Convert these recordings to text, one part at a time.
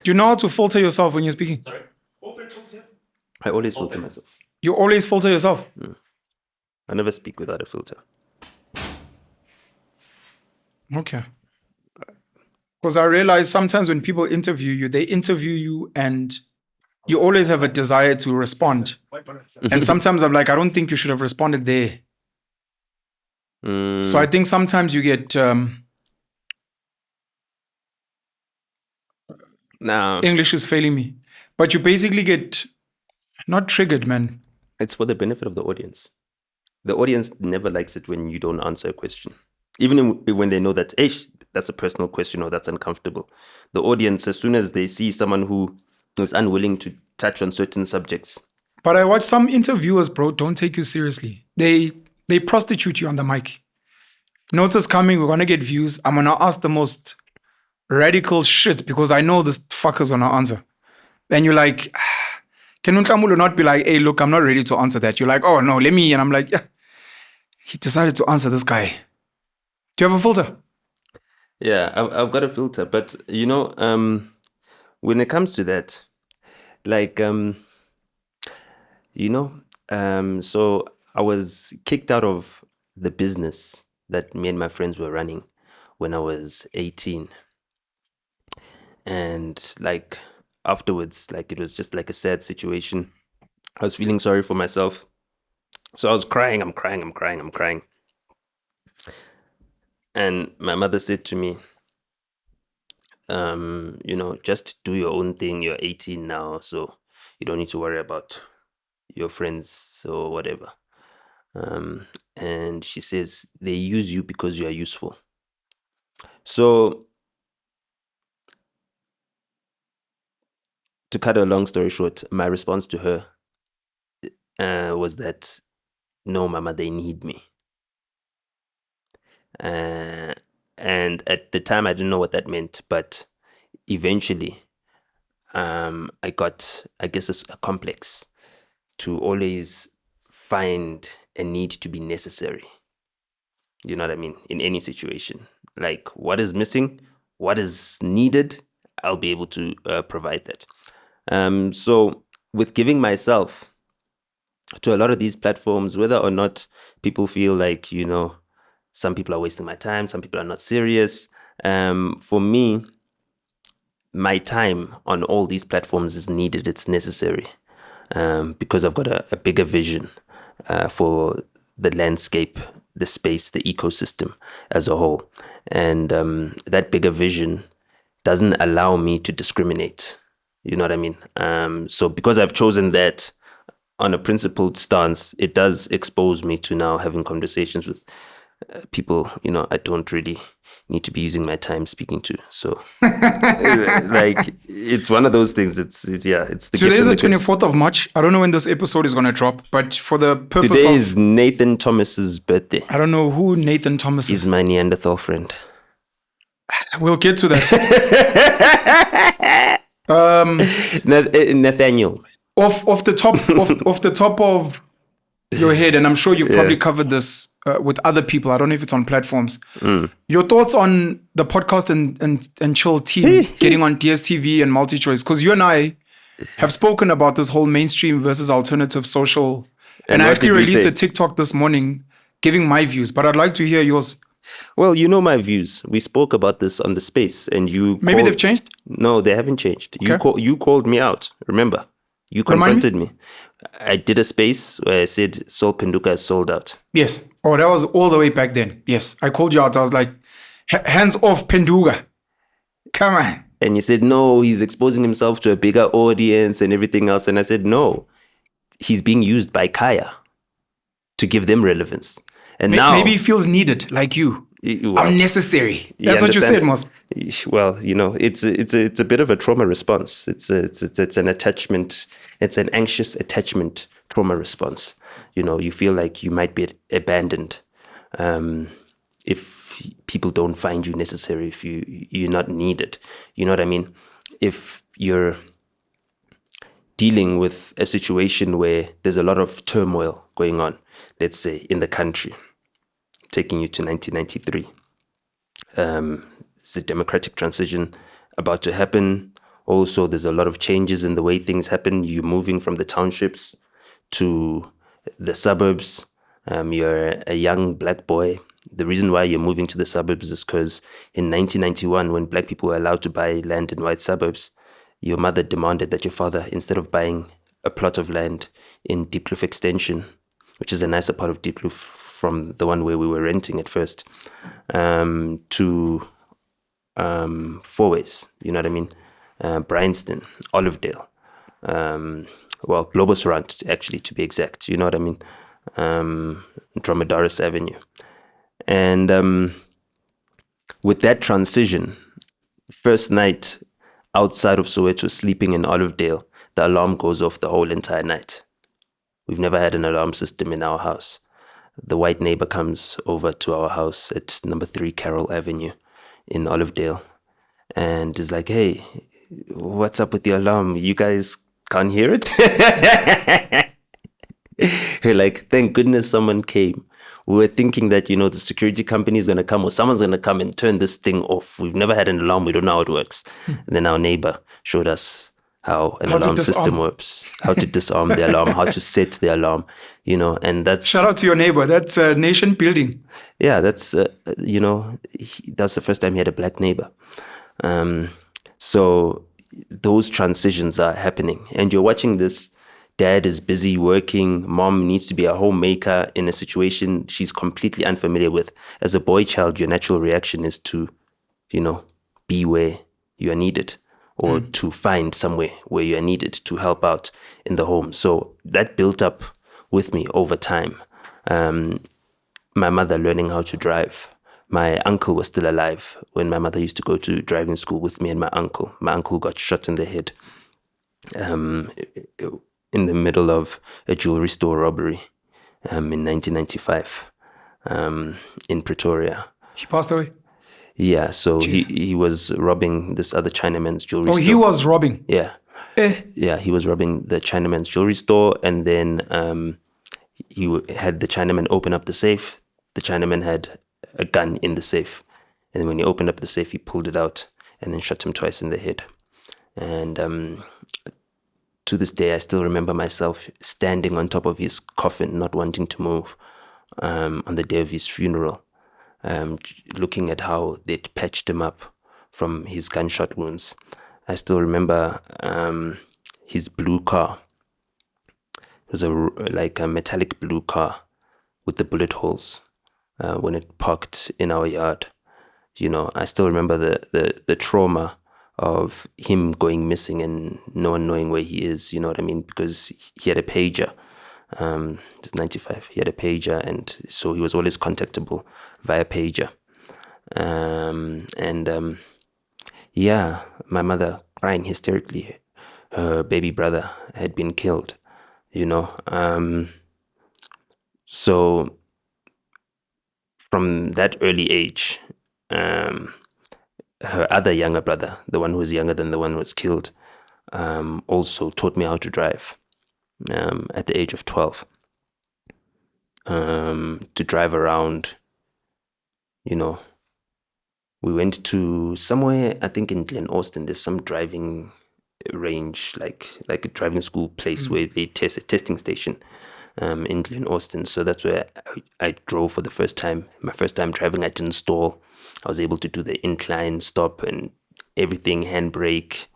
you know how to filter yourself when you're speaking? Sorry? Open tools here? I always filter myself. You always filter yourself? I never speak without a filter. Okay. Because I realize sometimes when people interview you, they interview you and you always have a desire to respond. And sometimes I'm like, I don't think you should have responded there. So I think sometimes you get Now, English is failing me, but you basically get not triggered, man. it's for the benefit of the audience. The audience never likes it when you don't answer a question. Even when they know that, hey, that's a personal question or that's uncomfortable. The audience, as soon as they see someone who is unwilling to touch on certain subjects. But I watch some interviewers, bro, don't take you seriously. They prostitute you on the mic. Notice coming, we're going to get views. I'm going to ask the most radical shit because I know this fucker's going to answer. And you're like, can Ndlovu not be like, hey, look, I'm not ready to answer that. You're like, oh, no, let me. And I'm like, yeah, he decided to answer this guy. Do you have a filter? Yeah, I've got a filter. But, you know, when it comes to that, like, so I was kicked out of the business that me and my friends were running when I was 18. And like afterwards, like it was just like a sad situation. I was feeling sorry for myself. So I was crying, I'm crying. And my mother said to me, just do your own thing. You're 18 now, so you don't need to worry about your friends or whatever. And she says, they use you because you are useful. So to cut a long story short, my response to her was that, no, Mama, they need me. And at the time, I didn't know what that meant. But eventually, I got, I guess, a complex to always find a need to be necessary. You know what I mean? In any situation. Like, what is missing? What is needed? I'll be able to provide that. So with giving myself to a lot of these platforms, whether or not people feel like, some people are wasting my time, some people are not serious. For me, my time on all these platforms is needed. It's necessary because I've got a bigger vision for the landscape, the space, the ecosystem as a whole. And that bigger vision doesn't allow me to discriminate. You know what I mean? So because I've chosen that on a principled stance, it does expose me to now having conversations with people, I don't really need to be using my time speaking to. So like, it's one of those things. It's the Today's the 24th of March. I don't know when this episode is going to drop, but for the purpose Today is Nathan Thomas's birthday. I don't know who Nathan Thomas is. He's my Neanderthal friend. We'll get to that. Nathaniel. Off the top of your head, and I'm sure you've probably covered this with other people. I don't know if it's on platforms. Your thoughts on the podcast and chill team getting on DSTV and MultiChoice? Because you and I have spoken about this whole mainstream versus alternative social. And I actually released a TikTok this morning giving my views, but I'd like to hear yours. Well, you know my views. We spoke about this on the space, and you maybe they've changed. No, they haven't changed. Okay. You called me out. Remember, you confronted me. I did a space where I said Sol Penduka is sold out. Yes. Oh, that was all the way back then. Yes, I called you out. I was like, hands off Penduka. Come on. And you said, no, he's exposing himself to a bigger audience and everything else. And I said, no, he's being used by Kaya to give them relevance. And now maybe he feels needed, like you. Well, I'm necessary. That's what you said, Mos. Well, it's a bit of a trauma response. It's an attachment. It's an anxious attachment trauma response. You feel like you might be abandoned if people don't find you necessary, if you're not needed. You know what I mean? If you're dealing with a situation where there's a lot of turmoil going on, let's say in the country, taking you to 1993. It's a democratic transition about to happen, Also, there's a lot of changes in the way things happen. You're moving from the townships to the suburbs. You're a young black boy. The reason why you're moving to the suburbs is because in 1991, when black people were allowed to buy land in white suburbs, your mother demanded that your father, instead of buying a plot of land in Diepkloof Extension, which is a nicer part of Diepkloof from the one where we were renting at first, to Fourways, you know what I mean? Bryanston, Olivedale, Globosrand, actually, to be exact, you know what I mean? Dromedaris Avenue. And with that transition, first night outside of Soweto, sleeping in Olivedale, the alarm goes off the whole entire night. We've never had an alarm system in our house. The white neighbor comes over to our house at number 3 Carroll Avenue in Olivedale and is like, hey, what's up with the alarm? You guys can't hear it? We're like, thank goodness someone came. We were thinking that, the security company is going to come or someone's going to come and turn this thing off. We've never had an alarm. We don't know how it works. And then our neighbor showed us how an alarm system works, how to disarm the alarm, how to set the alarm, and that's... Shout out to your neighbor. That's nation building. Yeah, that's, that's the first time he had a black neighbor. So those transitions are happening. And you're watching this. Dad is busy working. Mom needs to be a homemaker in a situation she's completely unfamiliar with. As a boy child, your natural reaction is to, be where you are needed or to find somewhere where you are needed to help out in the home. So that built up with me over time. My mother learning how to drive. My uncle was still alive when my mother used to go to driving school with me and my uncle. My uncle got shot in the head. In the middle of a jewelry store robbery in 1995 in Pretoria. He passed away? Yeah, so he was robbing this other Chinaman's jewelry store. Oh, he was robbing? Yeah. Yeah, he was robbing the Chinaman's jewelry store, and then he had the Chinaman open up the safe. The Chinaman had a gun in the safe. And then when he opened up the safe, he pulled it out and then shot him twice in the head. And to this day, I still remember myself standing on top of his coffin, not wanting to move, on the day of his funeral, looking at how they'd patched him up from his gunshot wounds. I still remember his blue car. It was like a metallic blue car with the bullet holes when it parked in our yard. I still remember the trauma of him going missing and no one knowing where he is, you know what I mean? Because he had a pager. It's 95. He had a pager, and so he was always contactable via pager. Yeah, my mother crying hysterically. Her baby brother had been killed, So from that early age, her other younger brother, the one who was younger than the one who was killed, also taught me how to drive at the age of 12. To drive around, we went to somewhere, I think in Glen Austin, there's some driving range, like a driving school place where they test a testing station in Glen Austin. So that's where I drove for the first time. My first time driving, I didn't stall. I was able to do the incline, stop, and everything, handbrake,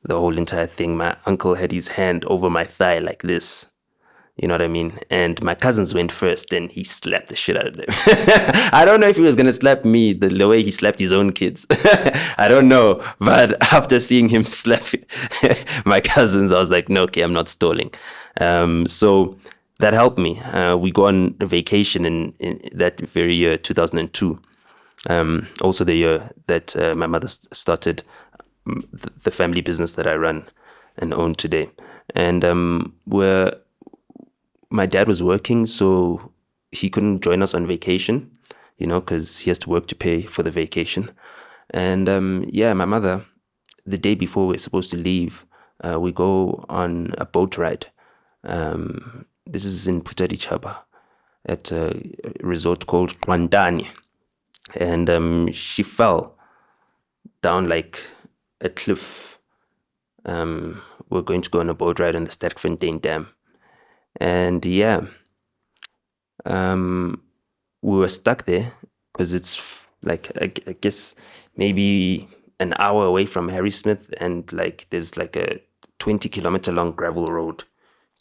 the whole entire thing. My uncle had his hand over my thigh like this. You know what I mean? And my cousins went first, and he slapped the shit out of them. I don't know if he was going to slap me the way he slapped his own kids. I don't know. But after seeing him slap my cousins, I was like, no, okay, I'm not stalling. So that helped me. We go on a vacation in that very year, 2002. Also the year that my mother started the family business that I run and own today. And my dad was working, so he couldn't join us on vacation, because he has to work to pay for the vacation. And my mother, the day before we're supposed to leave, we go on a boat ride. This is in Putadichaba at a resort called Kwandani. And she fell down like a cliff we're going to go on a boat ride on the Sterkfontein Dam. And yeah, we were stuck there because it's like, I guess maybe an hour away from Harrismith, and like there's like a 20-kilometer long gravel road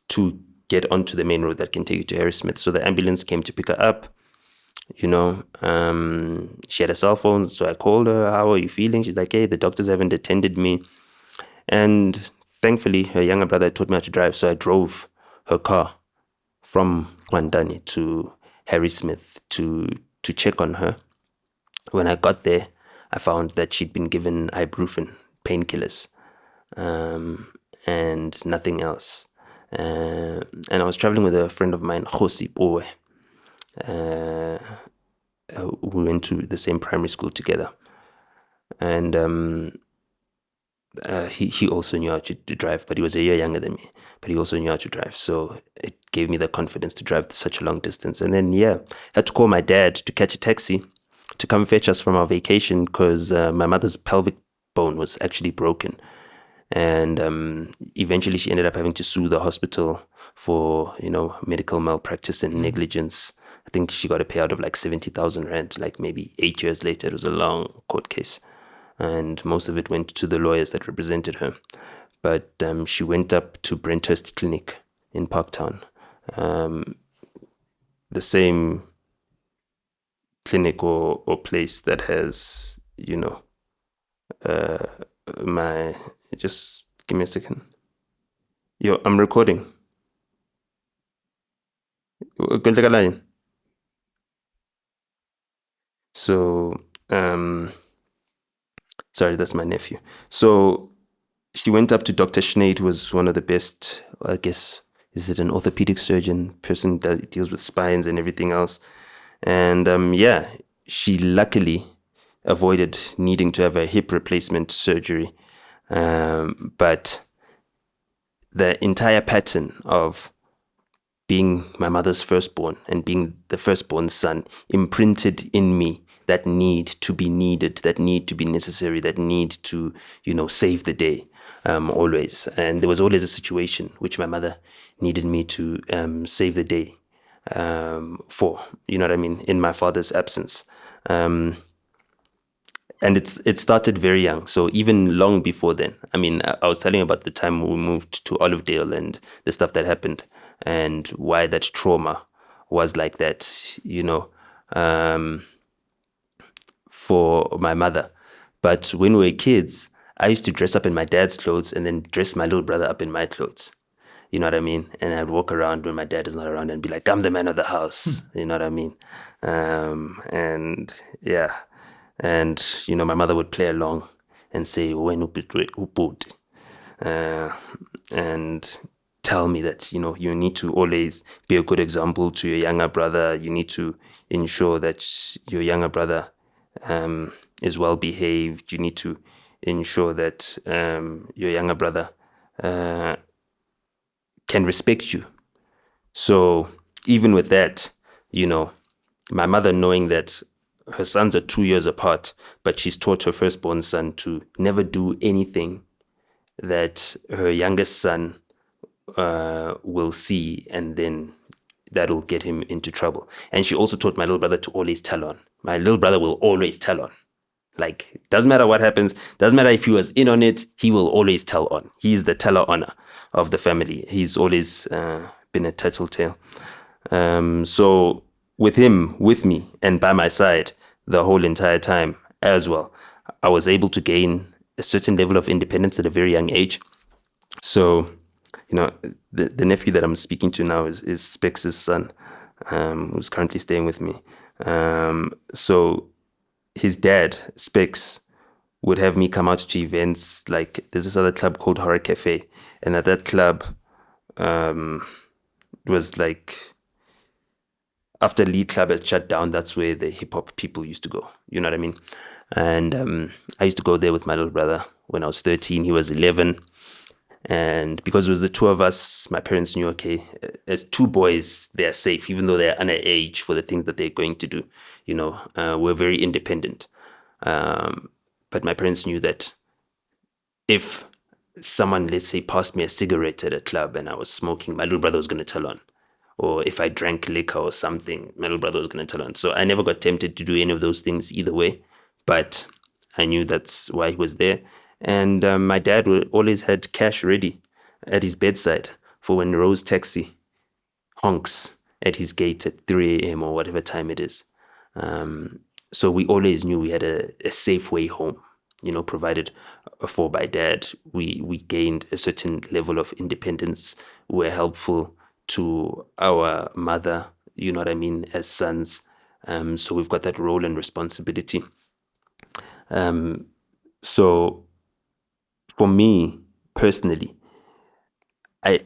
to get onto the main road that can take you to Harrismith. So the ambulance came to pick her up. She had a cell phone, so I called her. How are you feeling? She's like, hey, the doctors haven't attended me. And thankfully, her younger brother taught me how to drive, so I drove her car from Kwandani to Harrismith to check on her. When I got there, I found that she'd been given ibuprofen, painkillers, and nothing else. And I was traveling with a friend of mine, Khwezi. We went to the same primary school together. And he also knew how to drive, but he was a year younger than me. But he also knew how to drive, so it gave me the confidence to drive such a long distance. And then, I had to call my dad to catch a taxi to come fetch us from our vacation because my mother's pelvic bone was actually broken. And eventually she ended up having to sue the hospital for, medical malpractice and negligence. I think she got a payout of like 70,000 rand, like maybe 8 years later. It was a long court case. And most of it went to the lawyers that represented her. But she went up to Brenthurst Clinic in Parktown. The same clinic or place that has, just give me a second. Yo, I'm recording. So, sorry, that's my nephew. So she went up to Dr. Schneid, who was one of the best, I guess, is it an orthopedic surgeon, person that deals with spines and everything else. And she luckily avoided needing to have a hip replacement surgery. But the entire pattern of being my mother's firstborn and being the firstborn son imprinted in me that need to be needed, that need to be necessary, that need to, save the day, always. And there was always a situation which my mother needed me to save the day for, in my father's absence. And it started very young. So even long before then, I was telling you about the time we moved to Olivedale and the stuff that happened and why that trauma was like that, for my mother. But when we were kids, I used to dress up in my dad's clothes and then dress my little brother up in my clothes. You know what I mean? And I'd walk around when my dad is not around and be like, I'm the man of the house. You know what I mean? And my mother would play along and say, when uput, and tell me that, you need to always be a good example to your younger brother. You need to ensure that your younger brother is well behaved. You need to ensure that your younger brother can respect you. So even with that, my mother, knowing that her sons are 2 years apart, but she's taught her firstborn son to never do anything that her youngest son will see, and then that'll get him into trouble. And she also taught my little brother to always tell on. My little brother will always tell on. Like, doesn't matter what happens, doesn't matter if he was in on it, he will always tell on. He's the teller honor of the family. He's always been a tattletale. So with him, with me, and by my side the whole entire time as well, I was able to gain a certain level of independence at a very young age. So, the nephew that I'm speaking to now is Specs' son, who's currently staying with me. So his dad, Specs, would have me come out to events. Like, there's this other club called Horror Cafe, and at that club, was like, after Lead Club had shut down, that's where the hip hop people used to go. You know what I mean? And I used to go there with my little brother when I was 13. He was 11. And because it was the two of us, my parents knew, okay, as two boys, they're safe, even though they're underage for the things that they're going to do. We're very independent. But my parents knew that if someone, let's say, passed me a cigarette at a club and I was smoking, my little brother was going to tell on. Or if I drank liquor or something, my little brother was going to tell on. So I never got tempted to do any of those things either way. But I knew that's why he was there. And my dad always had cash ready at his bedside for when Rose Taxi honks at his gate at 3 a.m. or whatever time it is. So we always knew we had a safe way home, provided for by dad. We gained a certain level of independence. We were helpful to our mother, you know what I mean, as sons. So we've got that role and responsibility. So for me personally, I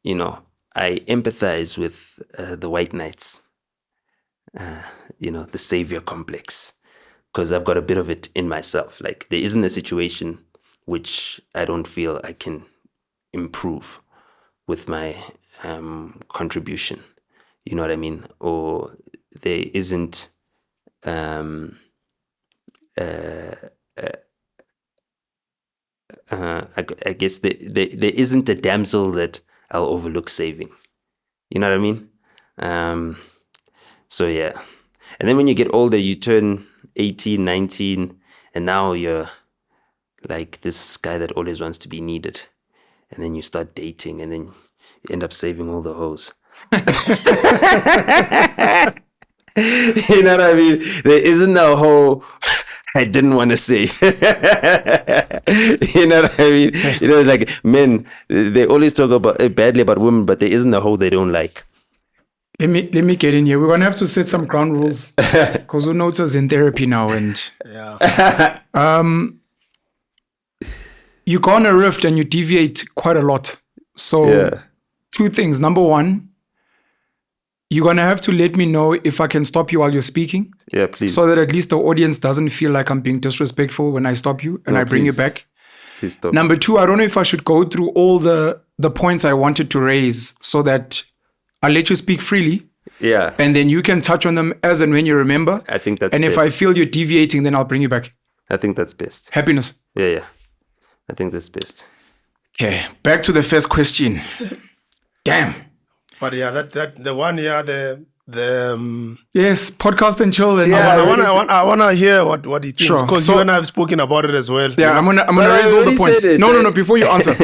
empathize with the white knights, the savior complex, because I've got a bit of it in myself. Like, there isn't a situation which I don't feel I can improve with my contribution, you know what I mean? Or there isn't I guess there isn't a damsel that I'll overlook saving, you know what I mean? So yeah. And then when you get older, you turn 18, 19, and now you're like this guy that always wants to be needed. And then you start dating, and then you end up saving all the hoes. You know what I mean? There isn't a hoe I didn't want to save. You know what I mean? Like men, they always talk about badly about women, but there isn't a hoe they don't like. Let me get in here. We're gonna have to set some ground rules because who knows us in therapy now, and you go on a rift and you deviate quite a lot. So two things. Number one, you're gonna have to let me know if I can stop you while you're speaking. Yeah, please. So that at least the audience doesn't feel like I'm being disrespectful when I stop you and I bring you back. Please stop. Number two, I don't know if I should go through all the points I wanted to raise so that I'll let you speak freely. Yeah. And then you can touch on them as and when you remember. I think that's best. And if I feel you're deviating, then I'll bring you back. I think that's best. Happiness. Yeah. I think that's best. Okay. Back to the first question. Damn. But yeah, that the one here, the yes, podcast and chill. And I wanna hear what he thinks, because you and I have spoken about it as well. Yeah, I'm gonna raise all the points. No. Before you answer,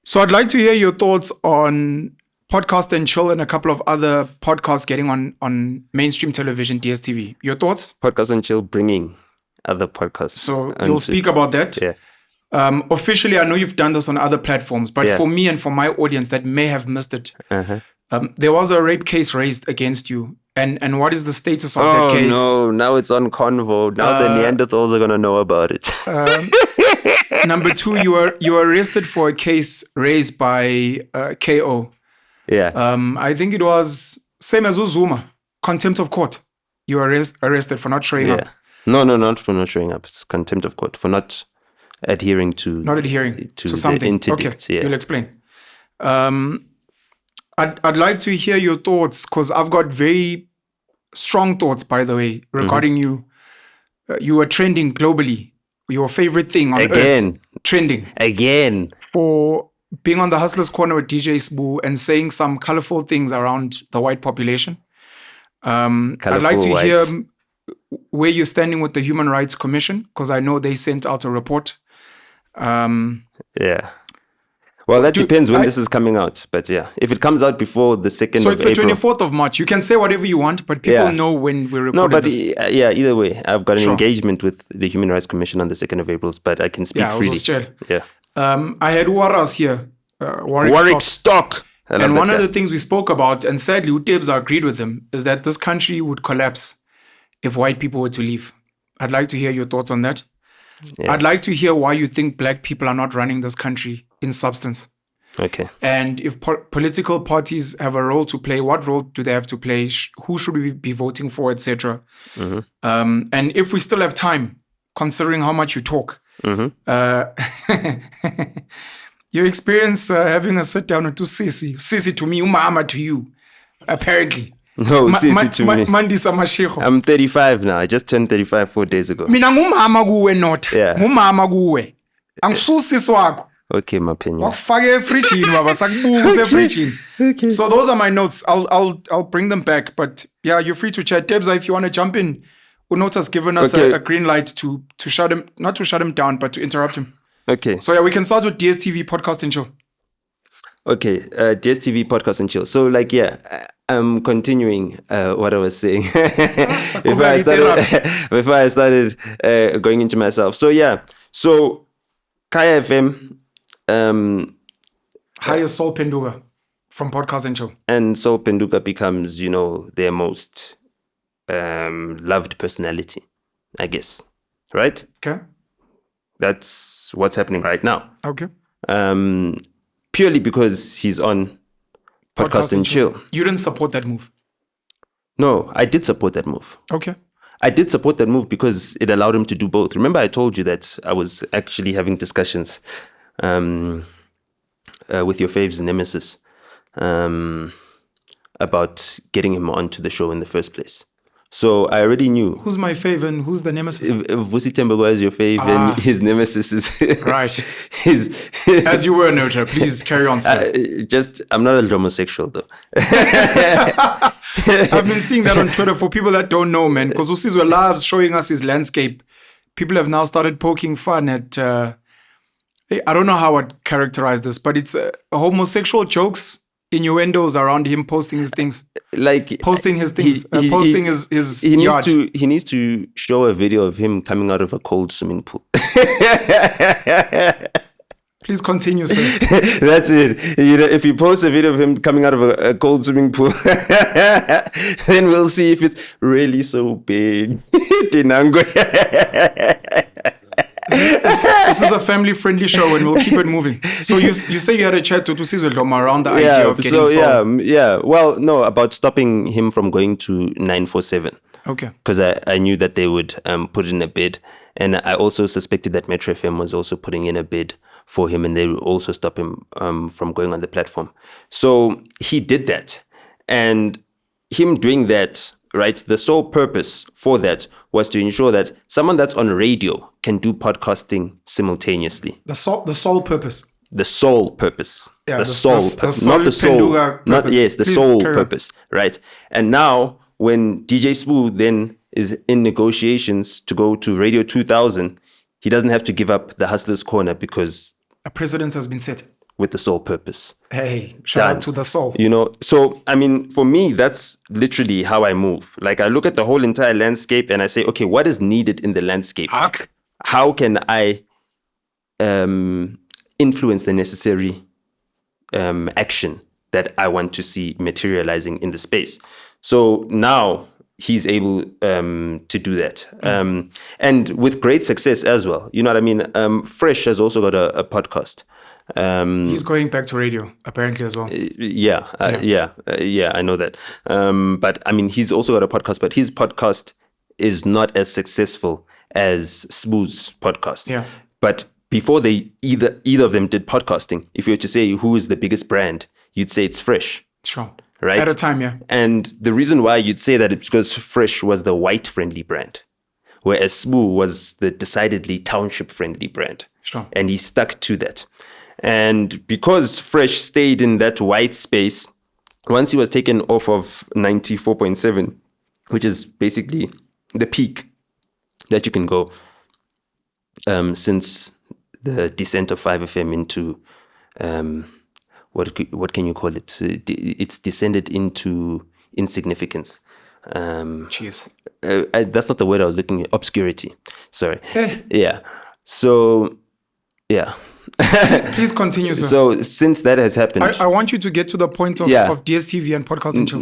so I'd like to hear your thoughts on podcast and chill and a couple of other podcasts getting on mainstream television, DSTV. Your thoughts? Podcast and chill bringing other podcasts. So you'll speak about that. Yeah. Officially, I know you've done this on other platforms, but for me and for my audience that may have missed it, there was a rape case raised against you. And what is the status of that case? Oh, no. Now it's on Konvo. Now the Neanderthals are going to know about it. Number two, you were arrested for a case raised by KO. Yeah. I think it was same as Uzuma, contempt of court. You were arrested for not showing up. No, not for not showing up. It's contempt of court for not adhering to something. Interdict. Okay, you'll explain. I'd like to hear your thoughts, because I've got very strong thoughts, by the way, regarding you. You were trending globally. Your favorite thing on earth. Trending. Again. For being on the Hustlers Corner with DJ Sbu and saying some colorful things around the white population. I'd like to hear where you're standing with the Human Rights Commission, because I know they sent out a report. Well, that depends when this is coming out. But yeah, if it comes out before the 2nd of April. So it's the 24th of March. You can say whatever you want, but people know when we're recording this. Either way. I've got an engagement with the Human Rights Commission on the 2nd of April, but I can speak freely. I had Waras here. Warwick Stock. And one of the things we spoke about, and sadly Utebs agreed with him, is that this country would collapse if white people were to leave. I'd like to hear your thoughts on that. Yeah. I'd like to hear why you think black people are not running this country in substance. Okay. And if political parties have a role to play, what role do they have to play? Who should we be voting for, etc. And if we still have time, considering how much you talk, your experience having a sit down with Sisi to me, Umama to you, apparently. No, Sisi to me. Mandisa Mashiko. I'm 35 now. I just turned 35 4 days ago. Mina ngumama kuwe not. Ngumama kuwe. Angisusi swakho. Okay, my opinion. Wakufake efrijini, baba, sakubuka usefrijini. Okay. So those are my notes. I'll bring them back. But yeah, you're free to chat. Debza, if you want to jump in, Unota's given us a green light to shut him, not to shut him down, but to interrupt him. Okay. So yeah, we can start with DSTV podcast and chill. Okay, DSTV podcast and chill. So like, yeah, I'm continuing what I was saying before I started going into myself. So yeah, so Kaya FM, hires Sol Penduga from podcast and chill, and Sol Penduga becomes, you know, their most loved personality, I guess, right? Okay, that's what's happening right now. Okay. Purely because he's on podcast and chill. You didn't support that move? No, I did support that move. Okay. I did support that move because it allowed him to do both. Remember, I told you that I was actually having discussions with your faves nemesis about getting him onto the show in the first place. So I already knew. Who's my fave and who's the nemesis? Vusi Tembagwa is your fave and his nemesis is... Right. As you were, Nota. Please carry on, sir. I'm not a homosexual, though. I've been seeing that on Twitter for people that don't know, man. Because Usizwe loves showing us his landscape. People have now started poking fun at... I don't know how I'd characterize this, but it's homosexual jokes, innuendos around him posting his things. Like posting his things, posting his yard. He needs to show a video of him coming out of a cold swimming pool. Please continue, sir. That's it. You know, if he posts a video of him coming out of a cold swimming pool, then we'll see if it's really so big. Dinango. This is a family-friendly show, and we'll keep it moving. So you say you had a chat with Usizwe Dloma around the idea of getting Sol. Yeah. Well, no, about stopping him from going to 947. Okay. Because I knew that they would put in a bid, and I also suspected that Metro FM was also putting in a bid for him, and they would also stop him from going on the platform. So he did that, and him doing that, right? The sole purpose for that was to ensure that someone that's on radio can do podcasting simultaneously. The sole purpose. The sole purpose. Yeah, the sole purpose. Not the soul. The sole purpose. Right. And now when DJ Spoo then is in negotiations to go to Radio 2000, he doesn't have to give up the Hustler's Corner because a precedent has been set. With the sole purpose. Hey, shout out to the soul. You know, so, I mean, for me, that's literally how I move. Like, I look at the whole entire landscape and I say, okay, what is needed in the landscape? How can I influence the necessary action that I want to see materializing in the space? So now he's able to do that. And with great success as well. You know what I mean? Fresh has also got a podcast. He's going back to radio apparently as well. Yeah, I know that. But I mean, he's also got a podcast, but his podcast is not as successful as Spoo's podcast. Yeah. But before they either of them did podcasting, if you were to say who is the biggest brand, you'd say it's Fresh. Sure. Right? At a time, yeah. And the reason why you'd say that is because Fresh was the white-friendly brand, whereas Spoo was the decidedly township-friendly brand. Sure. And he stuck to that. And because Fresh stayed in that white space, once he was taken off of 94.7, which is basically the peak that you can go since the descent of 5FM into, what can you call it? It's descended into insignificance. Jeez. That's not the word I was looking at. Obscurity. Sorry. Yeah. So, yeah. Please continue, sir. So since that has happened, I want you to get to the point of DSTV and podcast and chill.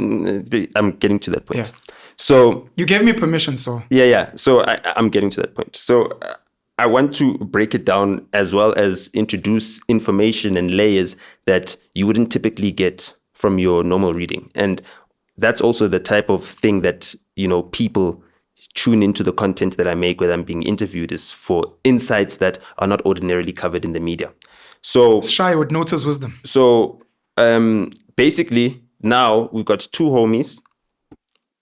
I'm getting to that point. Yeah. So you gave me permission, so yeah. So I'm getting to that point. So I want to break it down as well as introduce information and layers that you wouldn't typically get from your normal reading, and that's also the type of thing that, you know, people tune into the content that I make whether I'm being interviewed is for insights that are not ordinarily covered in the media. So Shy with Nota's wisdom. So basically now we've got two homies,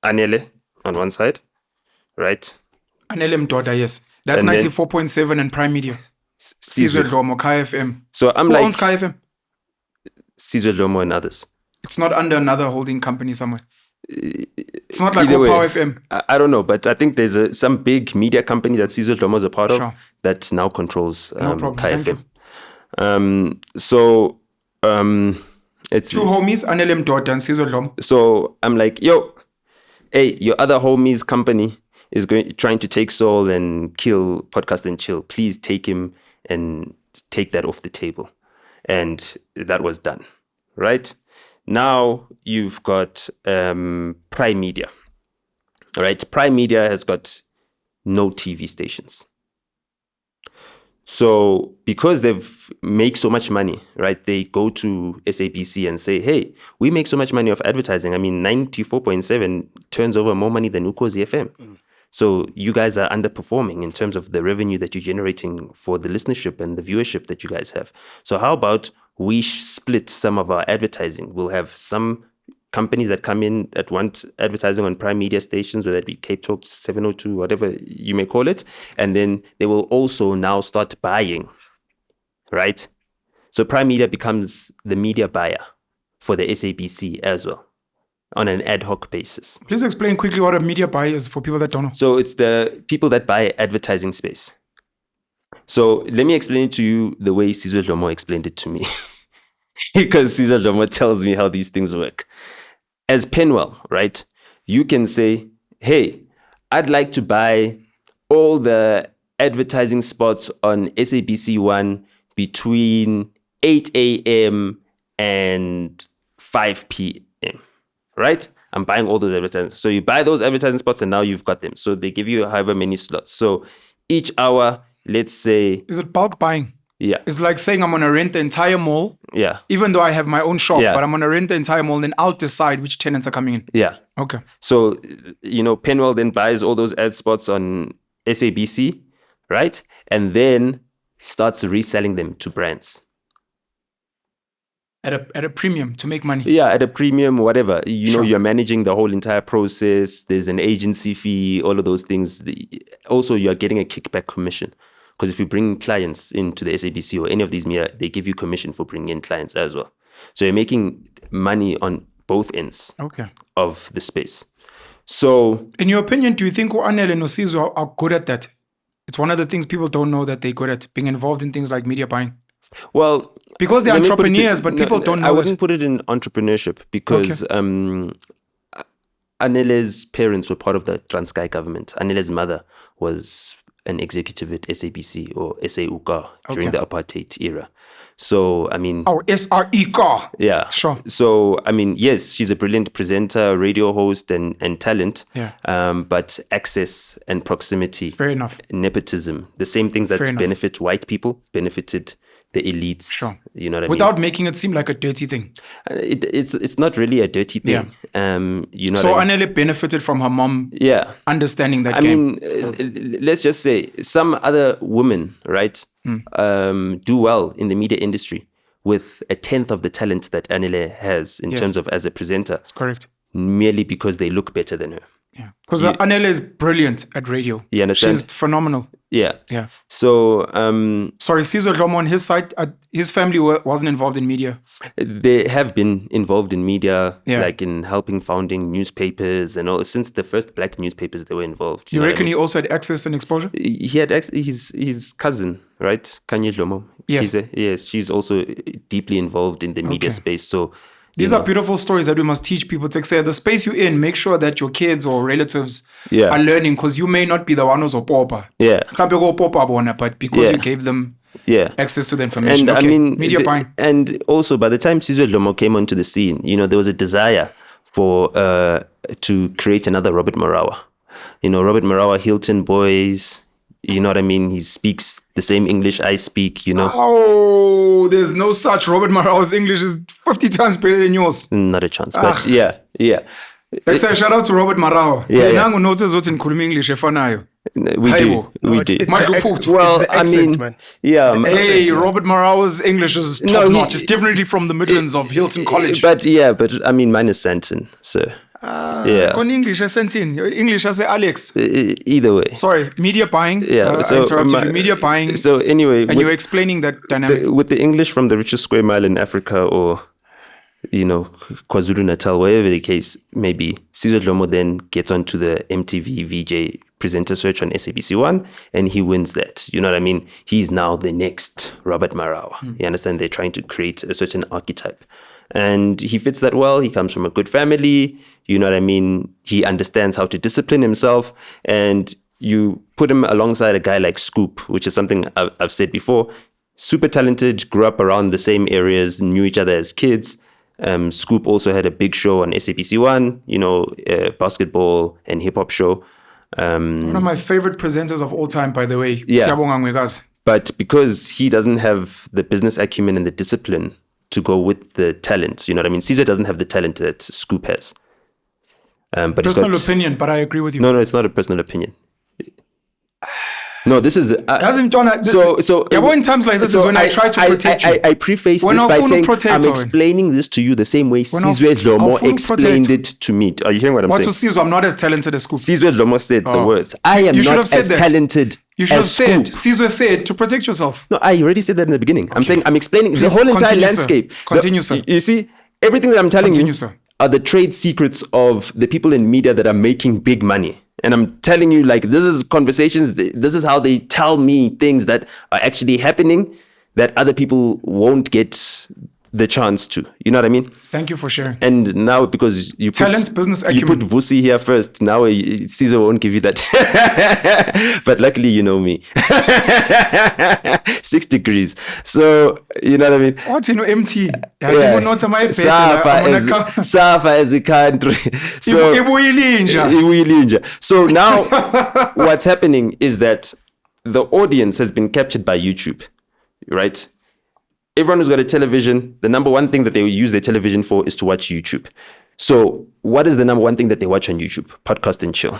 Anele on one side, right? Anele Mdoda, yes. That's 94.7 and Prime Media. Sizwe Dlomo, KFM. So I'm Who like owns KFM? Sizwe Dlomo and others. It's not under another holding company somewhere. It's not like Either way, Power FM. I don't know, but I think there's some big media company that Sizwe Dlomo is a part of that now controls No problem. Thank KFM. you. It's two homies, Anele Mdoda and Sizwe Dlomo. So I'm like, yo, hey, your other homie's company is trying to take Soul and kill Podcast and Chill. Please take him and take that off the table. And that was done, right? Now you've got Prime Media, all right? Prime Media has got no TV stations. So because they've make so much money, right? They go to SABC and say, hey, we make so much money off advertising. I mean, 94.7 turns over more money than Khwezi FM. So you guys are underperforming in terms of the revenue that you're generating for the listenership and the viewership that you guys have. So how about we split some of our advertising? We'll have some companies that come in that want advertising on Prime Media stations, whether it be Cape Talk, 702, whatever you may call it. And then they will also now start buying, right? So Prime Media becomes the media buyer for the SABC as well on an ad hoc basis. Please explain quickly what a media buyer is for people that don't know. So it's the people that buy advertising space. So let me explain it to you the way Sizwe Dlomo explained it to me. Because Sizwe Dlomo tells me how these things work. As Penuel, right, you can say, hey, I'd like to buy all the advertising spots on SABC 1 between 8 a.m. and 5 p.m., right? I'm buying all those advertising. So you buy those advertising spots and now you've got them. So they give you however many slots. So each hour, let's say... Is it bulk buying? Yeah. It's like saying I'm going to rent the entire mall. Yeah. Even though I have my own shop, but I'm going to rent the entire mall and then I'll decide which tenants are coming in. Yeah. Okay. So, Penuel then buys all those ad spots on SABC, right? And then starts reselling them to brands. At a premium to make money. Yeah, at a premium, whatever. You're managing the whole entire process. There's an agency fee, all of those things. Also, you're getting a kickback commission. Because if you bring clients into the SABC or any of these media, they give you commission for bringing in clients as well. So you're making money on both ends of the space. So, in your opinion, do you think Anele and Sizwe are good at that? It's one of the things people don't know that they're good at, being involved in things like media buying. Well, because they're entrepreneurs, but people don't know. I wouldn't put it in entrepreneurship because Anele's parents were part of the Transkei government. Anele's mother was an executive at SABC or SAUK during the apartheid era. So, I mean... Oh, SREK. Yeah. Sure. So, I mean, yes, she's a brilliant presenter, radio host and talent. Yeah. But access and proximity. Fair enough. Nepotism. The same things that benefit white people benefited the elites. Sure. You know what I mean? Without making it seem like a dirty thing. It's not really a dirty thing. Yeah. So Anele benefited from her mom understanding that game. I mean, let's just say some other women, right, do well in the media industry with a tenth of the talent that Anele has in terms of as a presenter. That's correct. Merely because they look better than her. Yeah. Because Anele is brilliant at radio. You understand? She's phenomenal. Yeah. Yeah. So... Sorry, Sizwe Dlomo on his side, his family wasn't involved in media. They have been involved in media, like in helping founding newspapers and all. Since the first black newspapers, they were involved. You reckon he also had access and exposure? He had his cousin, right? Kanye Dlomo. Yes. Yes, she's also deeply involved in the media space. So... These are beautiful stories that we must teach people to say, the space you're in, make sure that your kids or relatives are learning, because you may not be the one who's a pauper. Yeah. But because you gave them access to the information. And I mean, media buying. And also, by the time Sizwe Dlomo came onto the scene, there was a desire for to create another Robert Marawa. Robert Marawa, Hilton Boys. You know what I mean? He speaks the same English I speak, Oh, there's no such. Robert Marawa's English is 50 times better than yours. Not a chance. But yeah. Shout out to Robert Marawa. We do. Well, I mean, man. Yeah. Hey, Robert Marawa's English is top notch. It's definitely from the Midlands of Hilton College. But I mean, mine is Santon, so... Yeah. On English, I sent in. English, I say Alex. Either way. Sorry, media buying. Yeah. I interrupted you. Media buying. So anyway, and you were explaining that dynamic. with the English from the richest square mile in Africa, or KwaZulu Natal, wherever the case may be, kzndlovu then gets onto the MTV VJ presenter search on SABC 1 and he wins that. You know what I mean? He's now the next Robert Marawa. You understand? They're trying to create a certain archetype. And he fits that well. He comes from a good family. You know what I mean? He understands how to discipline himself. And you put him alongside a guy like Scoop, which is something I've said before. Super talented, grew up around the same areas, knew each other as kids. Scoop also had a big show on SABC 1, a basketball and hip hop show. One of my favorite presenters of all time, by the way. Yeah. But because he doesn't have the business acumen and the discipline to go with the talent, you know what I mean? Caesar doesn't have the talent that Scoop has. But personal opinion, but I agree with you. No, it's not a personal opinion. No, this is in times like this is when I try to protect you. I preface this by saying I'm explaining this to you the same way Sizwe Dlomo explained it to me. Are you hearing what I'm saying? To Sizwe, I'm not as talented as Scoop. Sizwe Dlomo said the words. I am not as talented. You should have said, Sizwe said, to protect yourself. No, I already said that in the beginning. I'm saying I'm explaining the whole entire landscape. Continue, sir. You see, everything that I'm telling you are the trade secrets of the people in media that are making big money. And I'm telling you, like, this is conversations. This is how they tell me things that are actually happening that other people won't get the chance to. You know what I mean? Thank you for sharing. And now, because you put business acumen. You put Vusi here first. Now Caesar won't give you that. But luckily, you know me. 6 degrees. So you know what I mean? What MT? Safa as a country. So now, what's happening is that the audience has been captured by YouTube, right? Everyone who's got a television, the number one thing that they use their television for is to watch YouTube. So what is the number one thing that they watch on YouTube? Podcast and chill.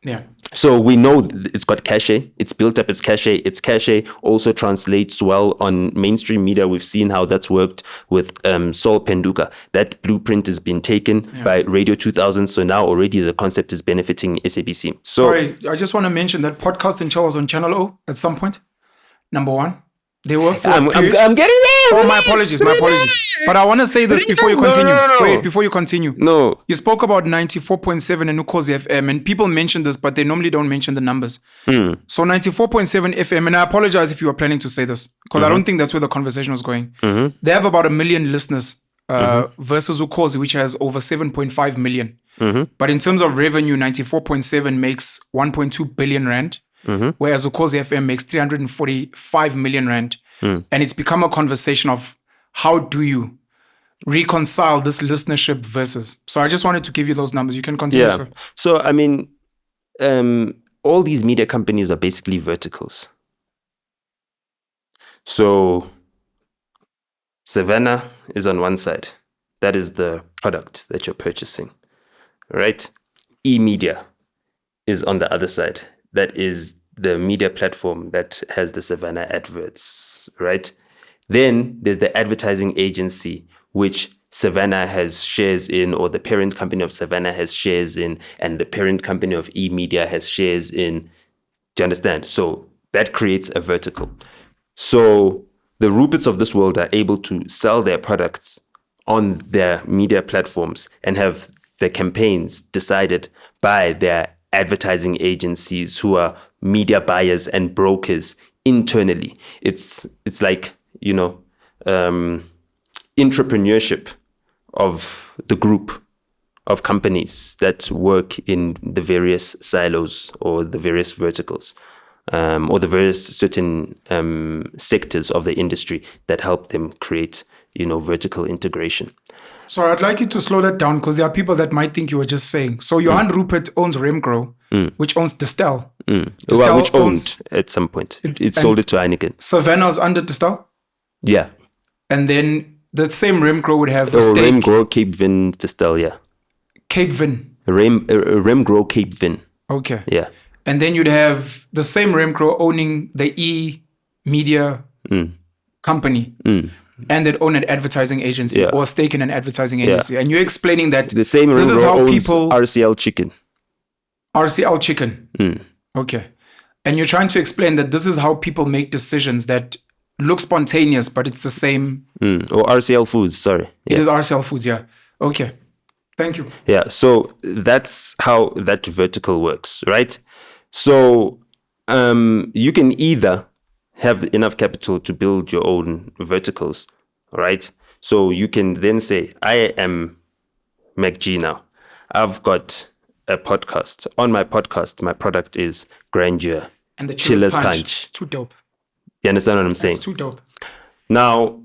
Yeah. So we know it's got cachet. It's built up its cachet. Its cachet also translates well on mainstream media. We've seen how that's worked with Sol Penduka. That blueprint has been taken by Radio 2000. So now already the concept is benefiting SABC. So, sorry, I just want to mention that Podcast and Chill was on Channel O at some point. Number one. They were for I'm getting there. Oh, my apologies. But I want to say this before you continue. No. Wait, before you continue. No. You spoke about 94.7 and Ukhozi FM, and people mention this, but they normally don't mention the numbers. So 94.7 FM, and I apologize if you were planning to say this, because I don't think that's where the conversation was going. They have about 1 million listeners versus Ukhozi, which has over 7.5 million. But in terms of revenue, 94.7 makes 1.2 billion rand. Whereas Ukhozi FM makes 345 million rand. And it's become a conversation of how do you reconcile this listenership versus. So I just wanted to give you those numbers. You can continue, sir. So, I mean, all these media companies are basically verticals. So Savannah is on one side. That is the product that you're purchasing, right? E-media is on the other side. That is the media platform that has the Savannah adverts, right? Then there's the advertising agency, which Savannah has shares in, or the parent company of Savannah has shares in, and the parent company of E-Media has shares in. Do you understand? So that creates a vertical. So the Ruperts of this world are able to sell their products on their media platforms and have their campaigns decided by their advertising agencies who are media buyers and brokers internally. It's like, entrepreneurship of the group of companies that work in the various silos or the various verticals, or the various certain sectors of the industry that help them create, vertical integration. So I'd like you to slow that down, because there are people that might think you were just saying. So Johan Rupert owns Remgro, which owns Distel. Which owned at some point. It sold it to Heineken. Savannah's under Distel? Yeah. And then the same Remgro would have a stake. Remgro, Cape Vin, Distel, yeah. Cape Vin? Remgro, Cape Vin. Okay. Yeah. And then you'd have the same Remgro owning the E-Media company. and that own an advertising agency or stake in an advertising agency. And you're explaining that the same this is how people... RCL Chicken. RCL Chicken. Okay. And you're trying to explain that this is how people make decisions that look spontaneous, but it's the same... Or RCL Foods, sorry. It is RCL Foods, yeah. Okay. Thank you. Yeah, so that's how that vertical works, right? So you can either have enough capital to build your own verticals, right? So you can then say, I am MacG now. I've got a podcast. On my podcast, my product is Grandeur. And the Chiller's Punch. It's too dope. You understand what I'm saying? It's too dope. Now,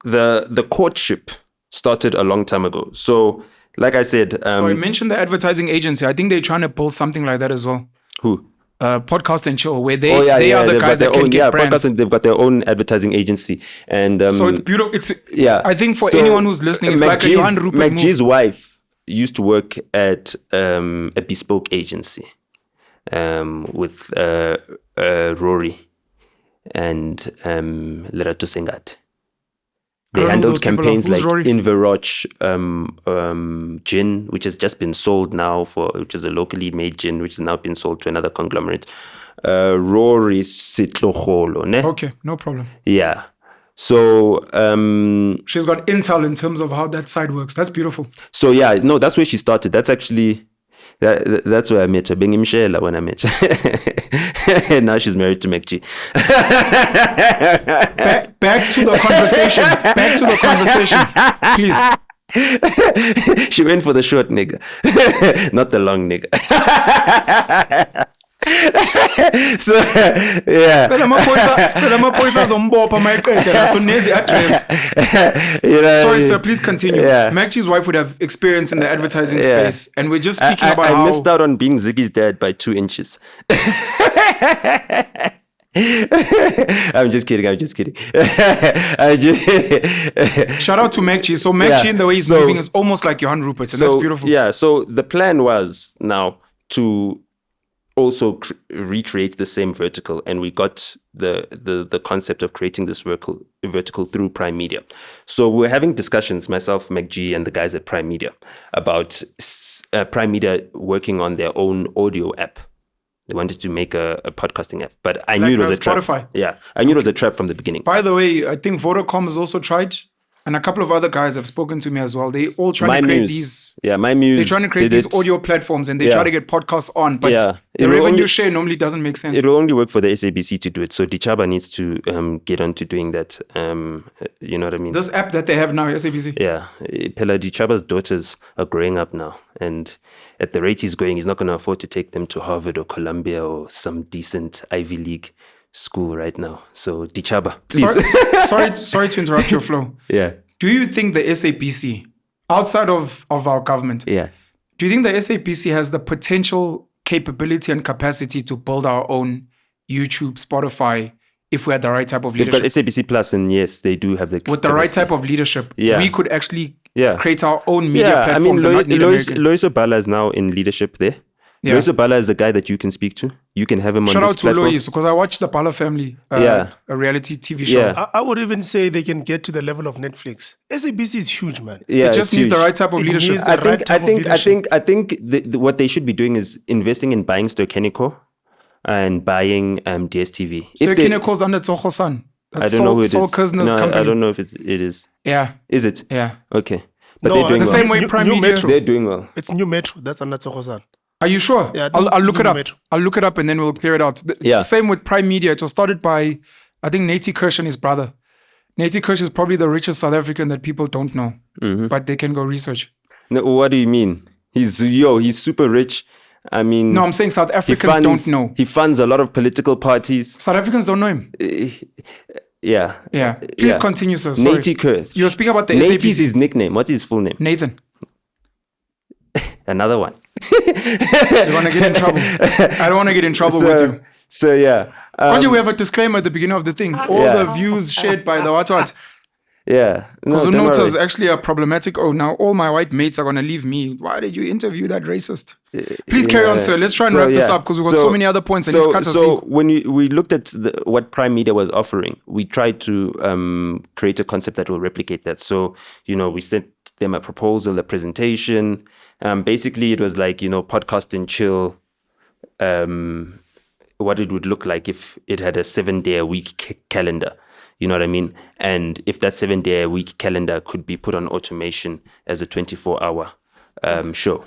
the courtship started a long time ago. So, like I said... so I mentioned the advertising agency. I think they're trying to build something like that as well. Who? Podcast and Chill, where they are the guys that can get brands. Podcast, they've got their own advertising agency. And so it's beautiful. I think for anyone who's listening, it's like a Johan Rupert MacG's wife used to work at a bespoke agency with Rory and Lerato Sengat. They handled campaigns like Inveroch gin, which has just been sold now which is a locally made gin, which has now been sold to another conglomerate. Rory Sitloholo, ne? Okay, no problem. Yeah. So she's got intel in terms of how that side works. That's beautiful. So yeah, no, that's where she started. That's actually that's where I met her. Being Mshela when I met her. Now she's married to MacG. Back to the conversation. Back to the conversation, please. She went for the short nigga, not the long nigga. So yeah. Sorry, sir, please continue. Yeah. MacG's wife would have experience in the advertising space, and we're just speaking about how I missed out on being Ziggy's dad by 2 inches. I'm just kidding. Shout out to MacG. So MacG in the way he's moving is almost like Johan Rupert, and that's beautiful. Yeah, so the plan was now to also recreate the same vertical, and we got the concept of creating this vertical through Prime Media. So we're having discussions, myself, MacG, and the guys at Prime Media, about Prime Media working on their own audio app. They wanted to make a podcasting app, but I knew it was a trap. Spotify. Yeah, I knew it was a trap from the beginning. By the way, I think Vodacom has also tried, and a couple of other guys have spoken to me as well. They all try to create these. Yeah, my Muse. They're trying to create these audio platforms, and they try to get podcasts on, but the revenue share normally doesn't make sense. It will only work for the SABC to do it. So Dichaba needs to get on to doing that. You know what I mean? This app that they have now, SABC. Yeah, Pela Dichaba's daughters are growing up now, and at the rate he's going, he's not going to afford to take them to Harvard or Columbia or some decent Ivy League school right now. So Dichaba, please. Sorry to interrupt your flow. Yeah. Do you think the SABC, outside of our government, do you think the SABC has the potential capability and capacity to build our own YouTube, Spotify, if we had the right type of leadership? They've got SABC Plus, and yes, they do have the with the right type of leadership, we could actually create our own media platforms. I mean, Loiso Bala is now in leadership there. Yeah. Loiso Bala is the guy that you can speak to. You can have him on this platform. Shout out to Loiso, because I watched the Bala family, a reality TV show. Yeah. I would even say they can get to the level of Netflix. SABC is huge, man. Yeah, it just needs the right type of leadership. I think what they should be doing is investing in buying Stoichenico and buying DSTV. Stoichenico's under Tsogo-san. I don't know who it is. Company. I don't know if it is. Yeah. Is it? Yeah. Okay. But they're doing the same way Prime Media. Metro. They're doing well. It's New Metro. That's under Tsogo-san. Are you sure? Yeah, I'll look it up. I'll look it up and then we'll clear it out. Same with Prime Media. It was started by, I think, Nate Kirsch and his brother. Nate Kirsch is probably the richest South African that people don't know, but they can go research. No, what do you mean? He's super rich. I mean... No, I'm saying South Africans don't know. He funds a lot of political parties. South Africans don't know him. Yeah. Please continue, sir. Sorry. Nate Kirsch. You're speaking about the Nate SABC. is his nickname. What's his full name? Nathan. Another one. You want to get in trouble? I don't want to get in trouble with you. So yeah. Why don't we have a disclaimer at the beginning of the thing? All the views shared by the what? Yeah. Because No, Nota don't is worry. actually a problematic. Oh, now all my white mates are gonna leave me. Why did you interview that racist? Please carry on, sir. Let's try and wrap this up because we've got so many other points. And So when we looked at what Prime Media was offering, we tried to create a concept that will replicate that. So we sent them a proposal, a presentation. Basically, it was like podcast and chill. What it would look like if it had a 7-day-a-week calendar. You know what I mean? And if that 7-day-a-week calendar could be put on automation as a 24-hour show.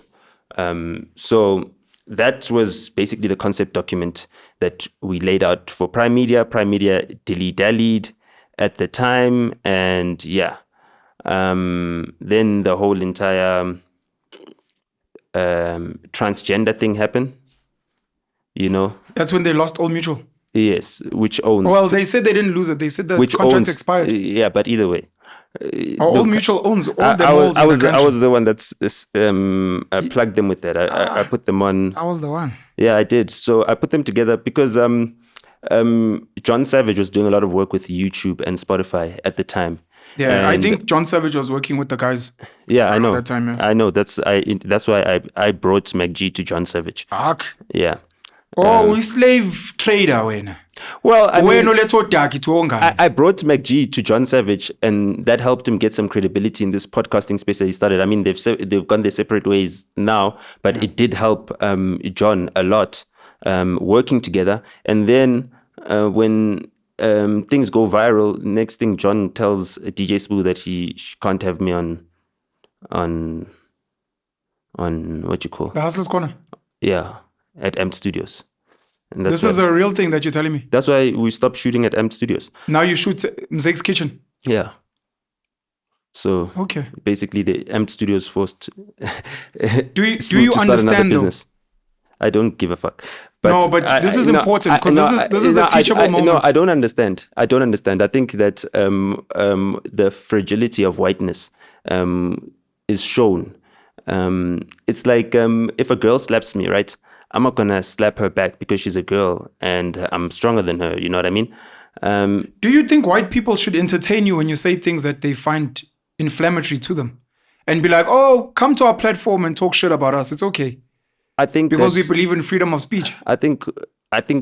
So that was basically the concept document that we laid out for Prime Media. Prime Media dilly-dallied at the time. And then the whole entire transgender thing happened. That's when they lost All Mutual. Yes, which owns. Well, they said they didn't lose it. They said the contract expired. Yeah, but either way. All Mutual owns all the malls in the country. I was the one that's I plugged them with that. I put them on. I was the one. Yeah, I did. So I put them together because John Savage was doing a lot of work with YouTube and Spotify at the time. Yeah, I think John Savage was working with the guys. Yeah, I know. That time, yeah. I know. That's why I brought MacG to John Savage. Fuck. Yeah. Oh, we slave trader when. Well, I brought MacG to John Savage, and that helped him get some credibility in this podcasting space that he started. I mean, they've gone their separate ways now, but it did help John a lot working together. And then when things go viral, next thing John tells DJ Spoo that he can't have me on what you call the Hustler's Corner. Yeah, at Amped Studios. And this is a real thing that you're telling me. That's why we stopped shooting at Amped Studios. Now you shoot Mzek's Kitchen. Yeah. So okay, basically the Amped Studios forced. do you understand though? I don't give a fuck. But no, but this is important because this is a teachable moment. No, I don't understand. I think that the fragility of whiteness is shown. It's like if a girl slaps me, right? I'm not gonna slap her back because she's a girl and I'm stronger than her. You know what I mean? Do you think white people should entertain you when you say things that they find inflammatory to them, and be like, "Oh, come to our platform and talk shit about us. It's okay." I think because we believe in freedom of speech. I think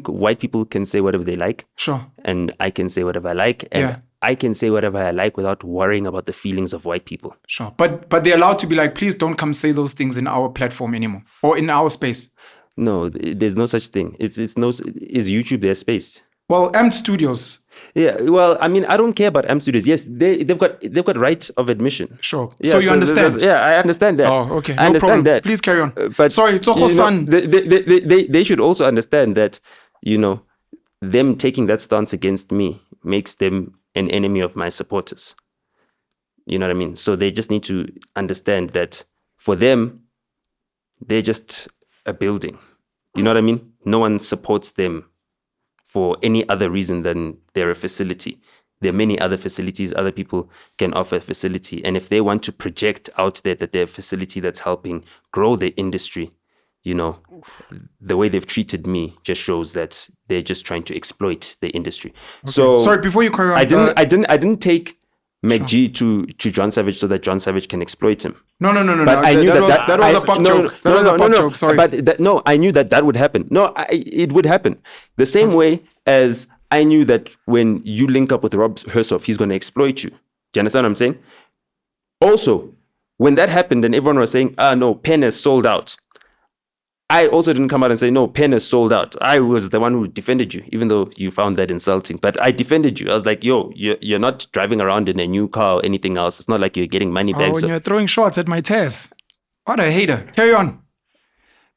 white people can say whatever they like. Sure. And I can say whatever I like. And I can say whatever I like without worrying about the feelings of white people. Sure. But they're allowed to be like, please don't come say those things in our platform anymore or in our space. No, there's no such thing. Is YouTube their space? Well, Amped Studios. Yeah, well, I mean, I don't care about Amped Studios. Yes, they've got right of admission. Sure. Yeah, so you understand? Yeah, I understand that. Oh, okay. I understand that. Please carry on. But sorry, Tsoho-san. They should also understand that, them taking that stance against me makes them an enemy of my supporters. You know what I mean? So they just need to understand that for them, they're just a building. You know what I mean? No one supports them for any other reason than they're a facility. There are many other facilities. Other people can offer a facility. And if they want to project out there that they're a facility that's helping grow the industry, the way they've treated me just shows that they're just trying to exploit the industry. Okay. So sorry, before you carry on. I didn't take MacG to John Savage so that John Savage can exploit him. No. But I knew that was a pop joke. That was a pop joke. Sorry. But I knew that would happen. No, it would happen. The same way as I knew that when you link up with Rob Hersoff, he's going to exploit you. Do you understand what I'm saying? Also, when that happened and everyone was saying, no, Pen has sold out. I also didn't come out and say, no, Pen has sold out. I was the one who defended you, even though you found that insulting. But I defended you. I was like, yo, you're not driving around in a new car or anything else. It's not like you're getting money back. When you're throwing shots at my test. What a hater. Carry on.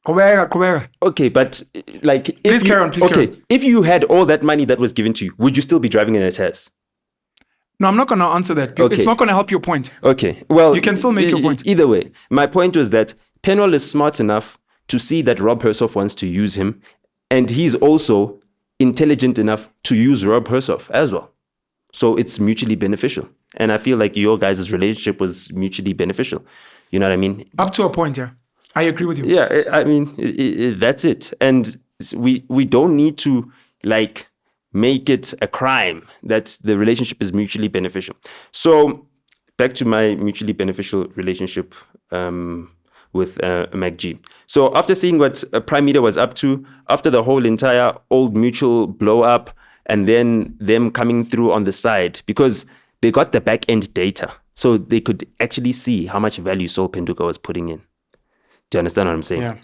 Okay, but like... Please carry on. If you had all that money that was given to you, would you still be driving in a test? No, I'm not going to answer that. Okay. It's not going to help your point. Okay, well... You can still make your point. Either way, my point was that Penuel is smart enough to see that Rob Hersoff wants to use him, and he's also intelligent enough to use Rob Hersoff as well. So it's mutually beneficial. And I feel like your guys' relationship was mutually beneficial. You know what I mean? Up to a point, yeah. I agree with you. Yeah, I mean, that's it. And we don't need to, make it a crime, that the relationship is mutually beneficial. So back to my mutually beneficial relationship with MacG. So after seeing what Prime Media was up to, after the whole entire old mutual blow up, and then them coming through on the side, because they got the back end data, so they could actually see how much value Sol Penduka was putting in. Do you understand what I'm saying? Yeah.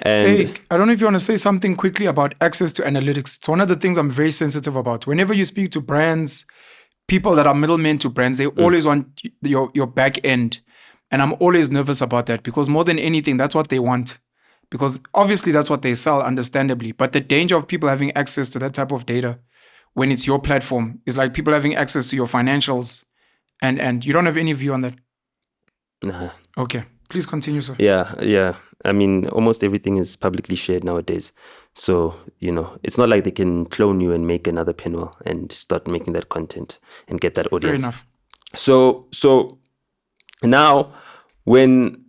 And Hey, I don't know if you want to say something quickly about access to analytics. It's one of the things I'm very sensitive about. Whenever you speak to brands, people that are middlemen to brands, they always want your back end. And I'm always nervous about that, because more than anything, that's what they want. Because obviously that's what they sell, understandably. But the danger of people having access to that type of data when it's your platform is like people having access to your financials, and you don't have any view on that. nah. Okay, please continue, sir. Yeah. I mean, almost everything is publicly shared nowadays. So, it's not like they can clone you and make another Penuel and start making that content and get that audience. Fair enough. So now when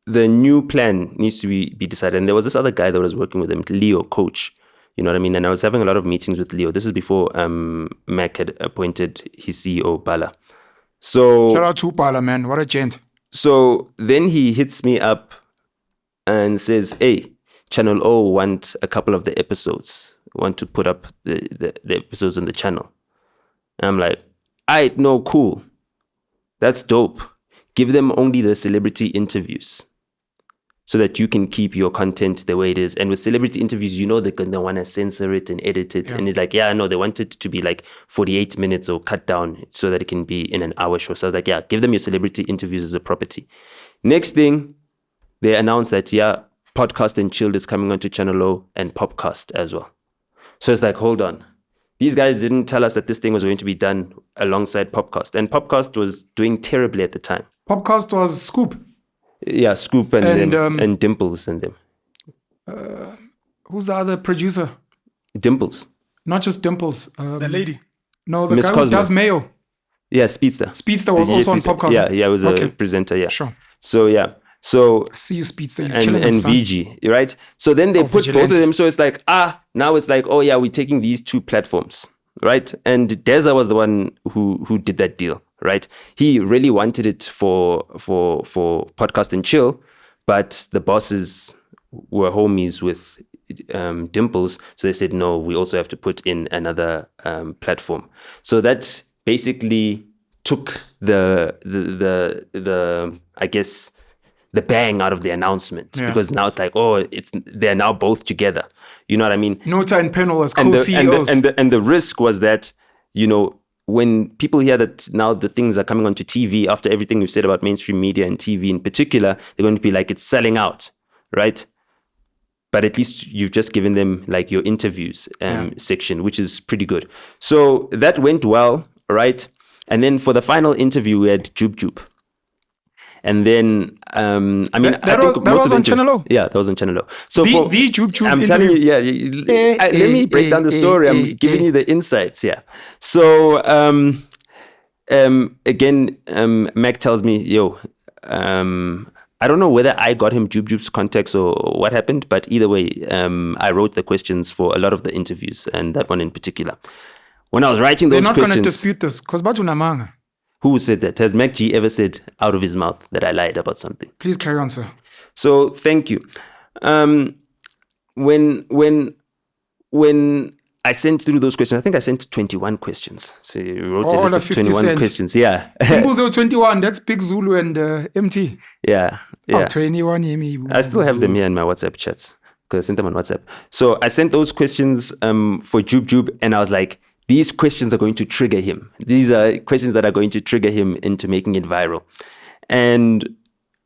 the new plan needs to be decided, and there was this other guy that was working with him, Leo, coach, you know what I mean? And I was having a lot of meetings with Leo. This is before Mac had appointed his CEO, Bala. So Shout out to Pala, man. What a gent. So then he hits me up and says, hey, Channel O want a couple of the episodes, want to put up the episodes on the channel. And I'm like, no, cool. That's dope. Give them only the celebrity interviews so that you can keep your content the way it is. And with celebrity interviews, they're going to want to censor it and edit it. Yeah. And it's like, no, they want it to be like 48 minutes or cut down so that it can be in an hour show. So I was like, give them your celebrity interviews as a property. Next thing, they announced that, Podcast and Chilled is coming onto Channel O and Popcast as well. So it's like, hold on. These guys didn't tell us that this thing was going to be done alongside Popcast. And Popcast was doing terribly at the time. Popcast was Scoop. Yeah, Scoop and Dimples and them. Who's the other producer? Dimples. Not just Dimples. The lady. No, the Miss guy Cosmo. who does Mayo. Yeah, Speedster. Speedster was also on Popcast. Yeah, he was a presenter, yeah. Sure. So, yeah. So see you, Speedster. You're and killing him, son. VG, right? So then they put Vigilante. both of them. So it's like, now it's like, we're taking these two platforms, right? And Deza was the one who did that deal, right? He really wanted it for Podcast and Chill, but the bosses were homies with Dimples, so they said, no, we also have to put in another platform. So that basically took the I guess the bang out of the announcement, because now it's like, they're now both together. You know what I mean? Nota and Penuel as co-CEOs. And the risk was that, when people hear that now the things are coming onto TV, after everything we've said about mainstream media and TV in particular, they're going to be like, it's selling out, right? But at least you've just given them like your interviews section, which is pretty good. So that went well, right? And then for the final interview, we had Jub. And then, that was on Channel O. Yeah, that was on Channel O. So the Jub I'm interview. telling you, let me break down the story. I'm giving you the insights. Yeah. So, again, Mac tells me, I don't know whether I got him Jub's contacts or what happened, but either way, I wrote the questions for a lot of the interviews, and that one in particular. When I was writing those questions... They're not going to dispute this, because Batu Namanga. Who said that? Has MacG ever said out of his mouth that I lied about something? Please carry on, sir. So, thank you. When I sent through those questions, I think I sent 21 questions. So you wrote a list of 21 questions. Yeah. Imbuzo 21, that's Big Zulu and MT. Yeah. 21. I still have them here in my WhatsApp chats because I sent them on WhatsApp. So I sent those questions for Jub, and I was like, these questions are going to trigger him. These are questions that are going to trigger him into making it viral. And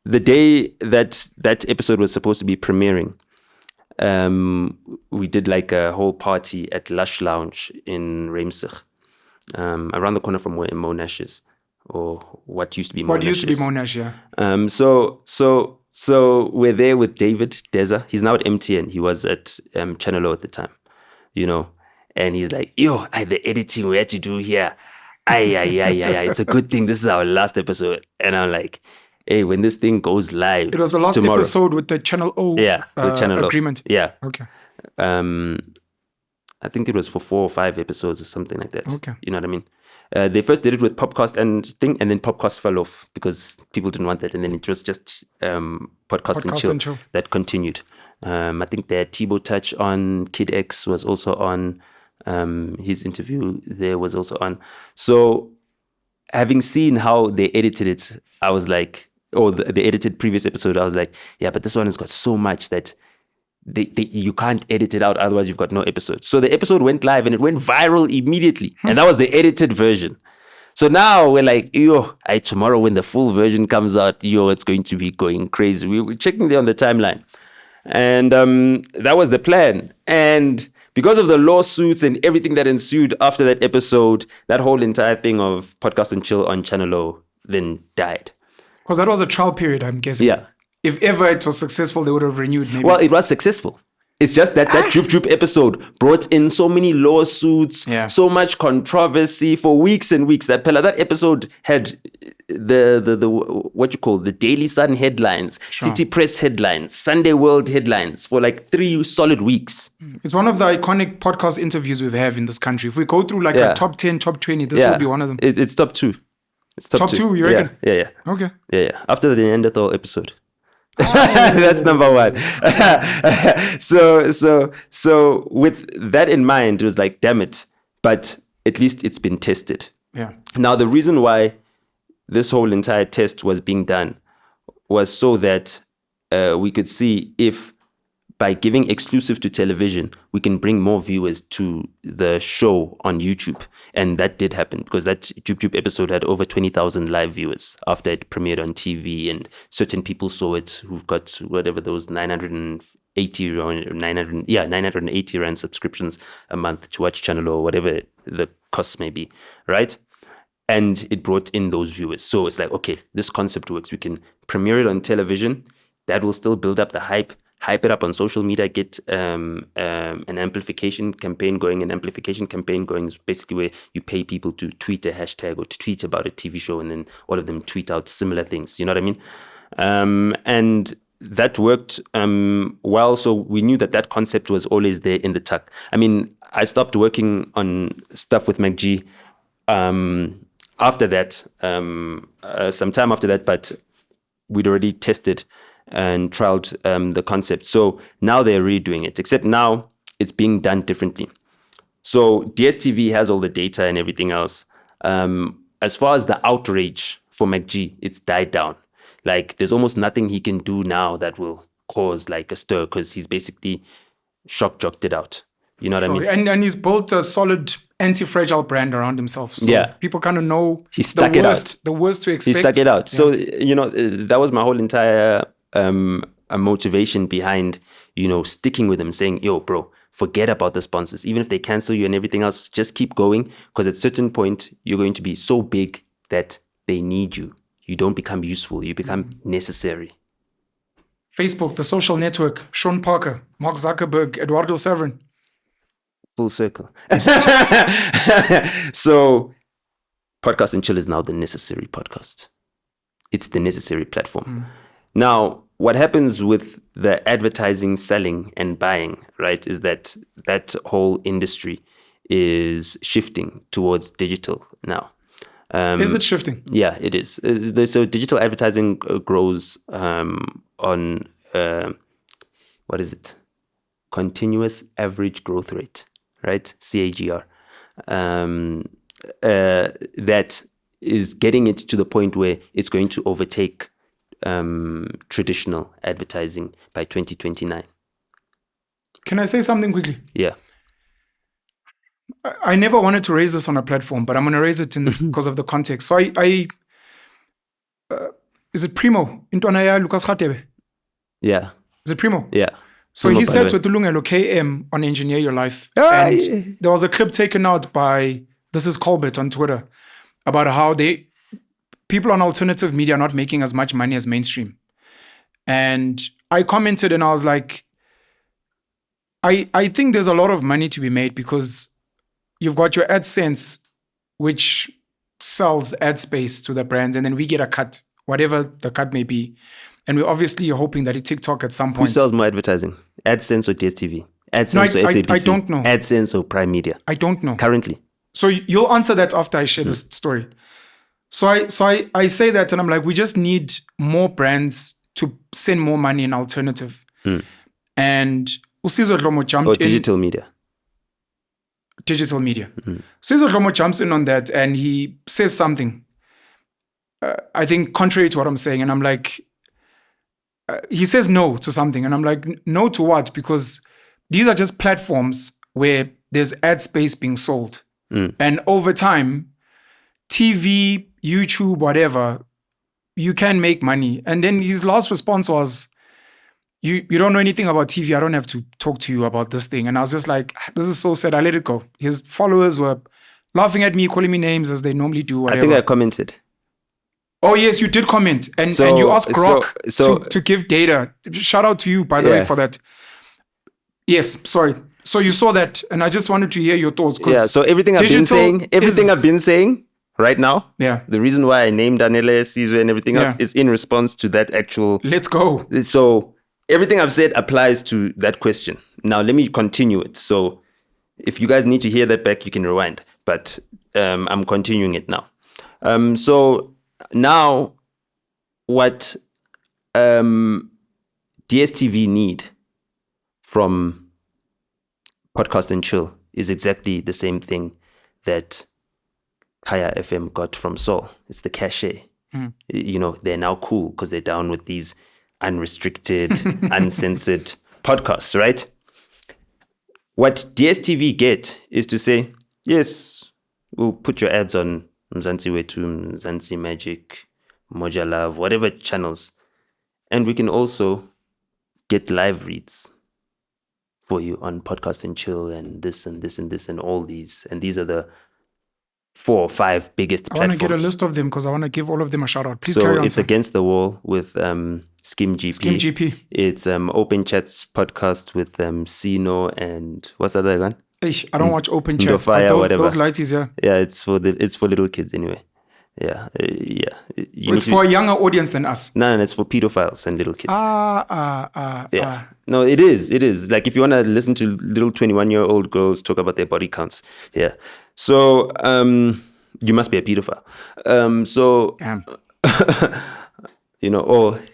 the day that episode was supposed to be premiering, we did like a whole party at Lush Lounge in Reimsig, around the corner from where Monash is, or what used to be Monash. What used to be Monash, yeah. So we're there with David Deza. He's now at MTN. He was at Channel O at the time, And he's like, the editing we had to do here. It's a good thing this is our last episode. And I'm like, hey, when this thing goes live, it was the last tomorrow, episode with the Channel O with Channel agreement. O. Yeah. Okay. And I think it was for 4 or 5 episodes or something like that. Okay. You know what I mean? They first did it with Popcast and then Popcast fell off because people didn't want that, and then it was just Podcast and Chill that continued. I think they had Thibaut Touch on, Kid X was also on, his interview there was also on. So having seen how they edited it, I was like, the edited previous episode, I was like, yeah, but this one has got so much that you can't edit it out, otherwise you've got no episode. So the episode went live and it went viral immediately. And that was the edited version. So now we're like, tomorrow when the full version comes out, it's going to be going crazy. We were checking there on the timeline. And that was the plan. And because of the lawsuits and everything that ensued after that episode, that whole entire thing of Podcast and Chill on Channel O then died. Because that was a trial period, I'm guessing. Yeah. If ever it was successful, they would have renewed maybe. Well, it was successful. It's just that Droop Droop episode brought in so many lawsuits, so much controversy for weeks and weeks. That episode had the Daily Sun headlines, City Press headlines, Sunday World headlines for like 3 solid weeks. It's one of the iconic podcast interviews we have in this country. If we go through like a top 10, top 20, this will be one of them. It's top 2. It's top 2, you reckon? Yeah. Okay. Yeah. After the Neanderthal episode. That's number 1. So with that in mind, it was like, damn it. But at least it's been tested. Yeah. Now, the reason why this whole entire test was being done was so that we could see if by giving exclusive to television, we can bring more viewers to the show on YouTube. And that did happen because that YouTube episode had over 20,000 live viewers after it premiered on TV, and certain people saw it who've got whatever those 980 rand subscriptions a month to watch Channel or whatever the cost may be, right? And it brought in those viewers. So it's like, okay, this concept works. We can premiere it on television. That will still build up the hype it up on social media, get an amplification campaign going. An amplification campaign going is basically where you pay people to tweet a hashtag or to tweet about a TV show, and then all of them tweet out similar things. You know what I mean? And that worked well. So we knew that concept was always there in the tuck. I mean, I stopped working on stuff with MacG after that, some time after that, but we'd already tested and trialed the concept. So now they're redoing it, except now it's being done differently. So DSTV has all the data and everything else. As far as the outrage for MacG, it's died down. Like, there's almost nothing he can do now that will cause like a stir, because he's basically shock-jocked it out. You know what I mean? And he's built a solid anti-fragile brand around himself. So people kind of know he stuck it out. The worst to expect. He stuck it out. So, that was my whole entire a motivation behind, sticking with them, saying, yo, bro, forget about the sponsors. Even if they cancel you and everything else, just keep going, because at a certain point, you're going to be so big that they need you. You don't become useful. You become necessary. Facebook, the social network, Sean Parker, Mark Zuckerberg, Eduardo Severin. Full circle. So, Podcast and Chill is now the necessary podcast. It's the necessary platform. Now, what happens with the advertising, selling, and buying, right, is that whole industry is shifting towards digital now. Is it shifting? Yeah, it is. So digital advertising grows on, what is it? Continuous average growth rate, right? CAGR. That is getting it to the point where it's going to overtake traditional advertising by 2029. Can I say something quickly? Yeah. I never wanted to raise this on a platform, but I'm going to raise it because of the context. So I is it Primo? Intwana Lucas Khatebe? Yeah. Is it Primo? Yeah. So he said to Tulungelo KM on Engineer Your Life. And there was a clip taken out by, this is Colbert on Twitter, about how people on alternative media are not making as much money as mainstream. And I commented and I was like, I think there's a lot of money to be made, because you've got your AdSense, which sells ad space to the brands, and then we get a cut, whatever the cut may be. And we're obviously hoping that TikTok at some point... Who sells more advertising? AdSense or DSTV? AdSense or SABC? I don't know. AdSense or Prime Media? I don't know. Currently. So you'll answer that after I share this story. So I say that and I'm like, we just need more brands to send more money in alternative. And Usizo Dlomo jumped Or in. digital media. Digital media. Usizo Dlomo jumps in on that and he says something, I think contrary to what I'm saying. And I'm like, he says no to something. And I'm like, no to what? Because these are just platforms where there's ad space being sold. And over time, TV, YouTube, whatever, you can make money. And then his last response was, you don't know anything about TV. I don't have to talk to you about this thing. And I was just like, this is so sad. I let it go. His followers were laughing at me, calling me names as they normally do. Whatever. I think I commented. Oh, yes, you did comment. And you asked Grok to give data. Shout out to you, by the way, for that. Yes, sorry. So you saw that, and I just wanted to hear your thoughts. Yeah, so everything I've been saying right now, the reason why I named Anele, Sizwe, and everything else is in response to that actual... Let's go. So everything I've said applies to that question. Now, let me continue it. So if you guys need to hear that back, you can rewind. But I'm continuing it now. So now, what DSTV need from Podcast and Chill is exactly the same thing that Kaya FM got from Soul. It's the cachet. You know, they're now cool because they're down with these unrestricted, uncensored podcasts, right? What DSTV get is to say, yes, we'll put your ads on Mzansi Wetu, Mzansi Magic, Moja Love, whatever channels. And we can also get live reads for you on Podcast and Chill and this and this and this and all these. And these are the 4 or 5 biggest platforms. I want to get a list of them because I want to give all of them a shout out. Please so carry on. It's Against the Wall with Skim GP. Skim GP. It's Open Chats podcast with Sino and what's the other one? I don't watch Open Chats, but those lighties, Yeah, it's for little kids anyway. Yeah. It's for a younger audience than us. No, it's for pedophiles and little kids. No, it is. Like if you want to listen to little 21-year-old girls talk about their body counts. Yeah. So, you must be a pedophile.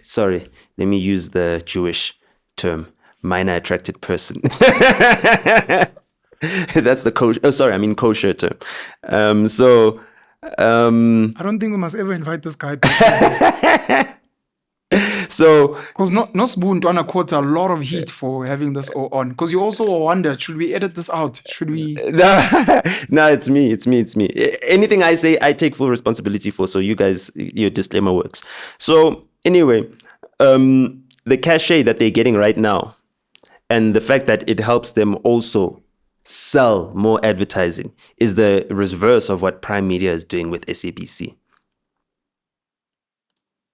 Sorry. Let me use the Jewish term, minor attracted person. That's the kosher term. I don't think we must ever invite this guy back. So, because no spoon to caught a lot of heat for having this all on. Because you also wonder, should we edit this out? Should we? No, it's me. Anything I say, I take full responsibility for. So you guys, your disclaimer works. So anyway, the cachet that they're getting right now, and the fact that it helps them also sell more advertising is the reverse of what Prime Media is doing with SABC.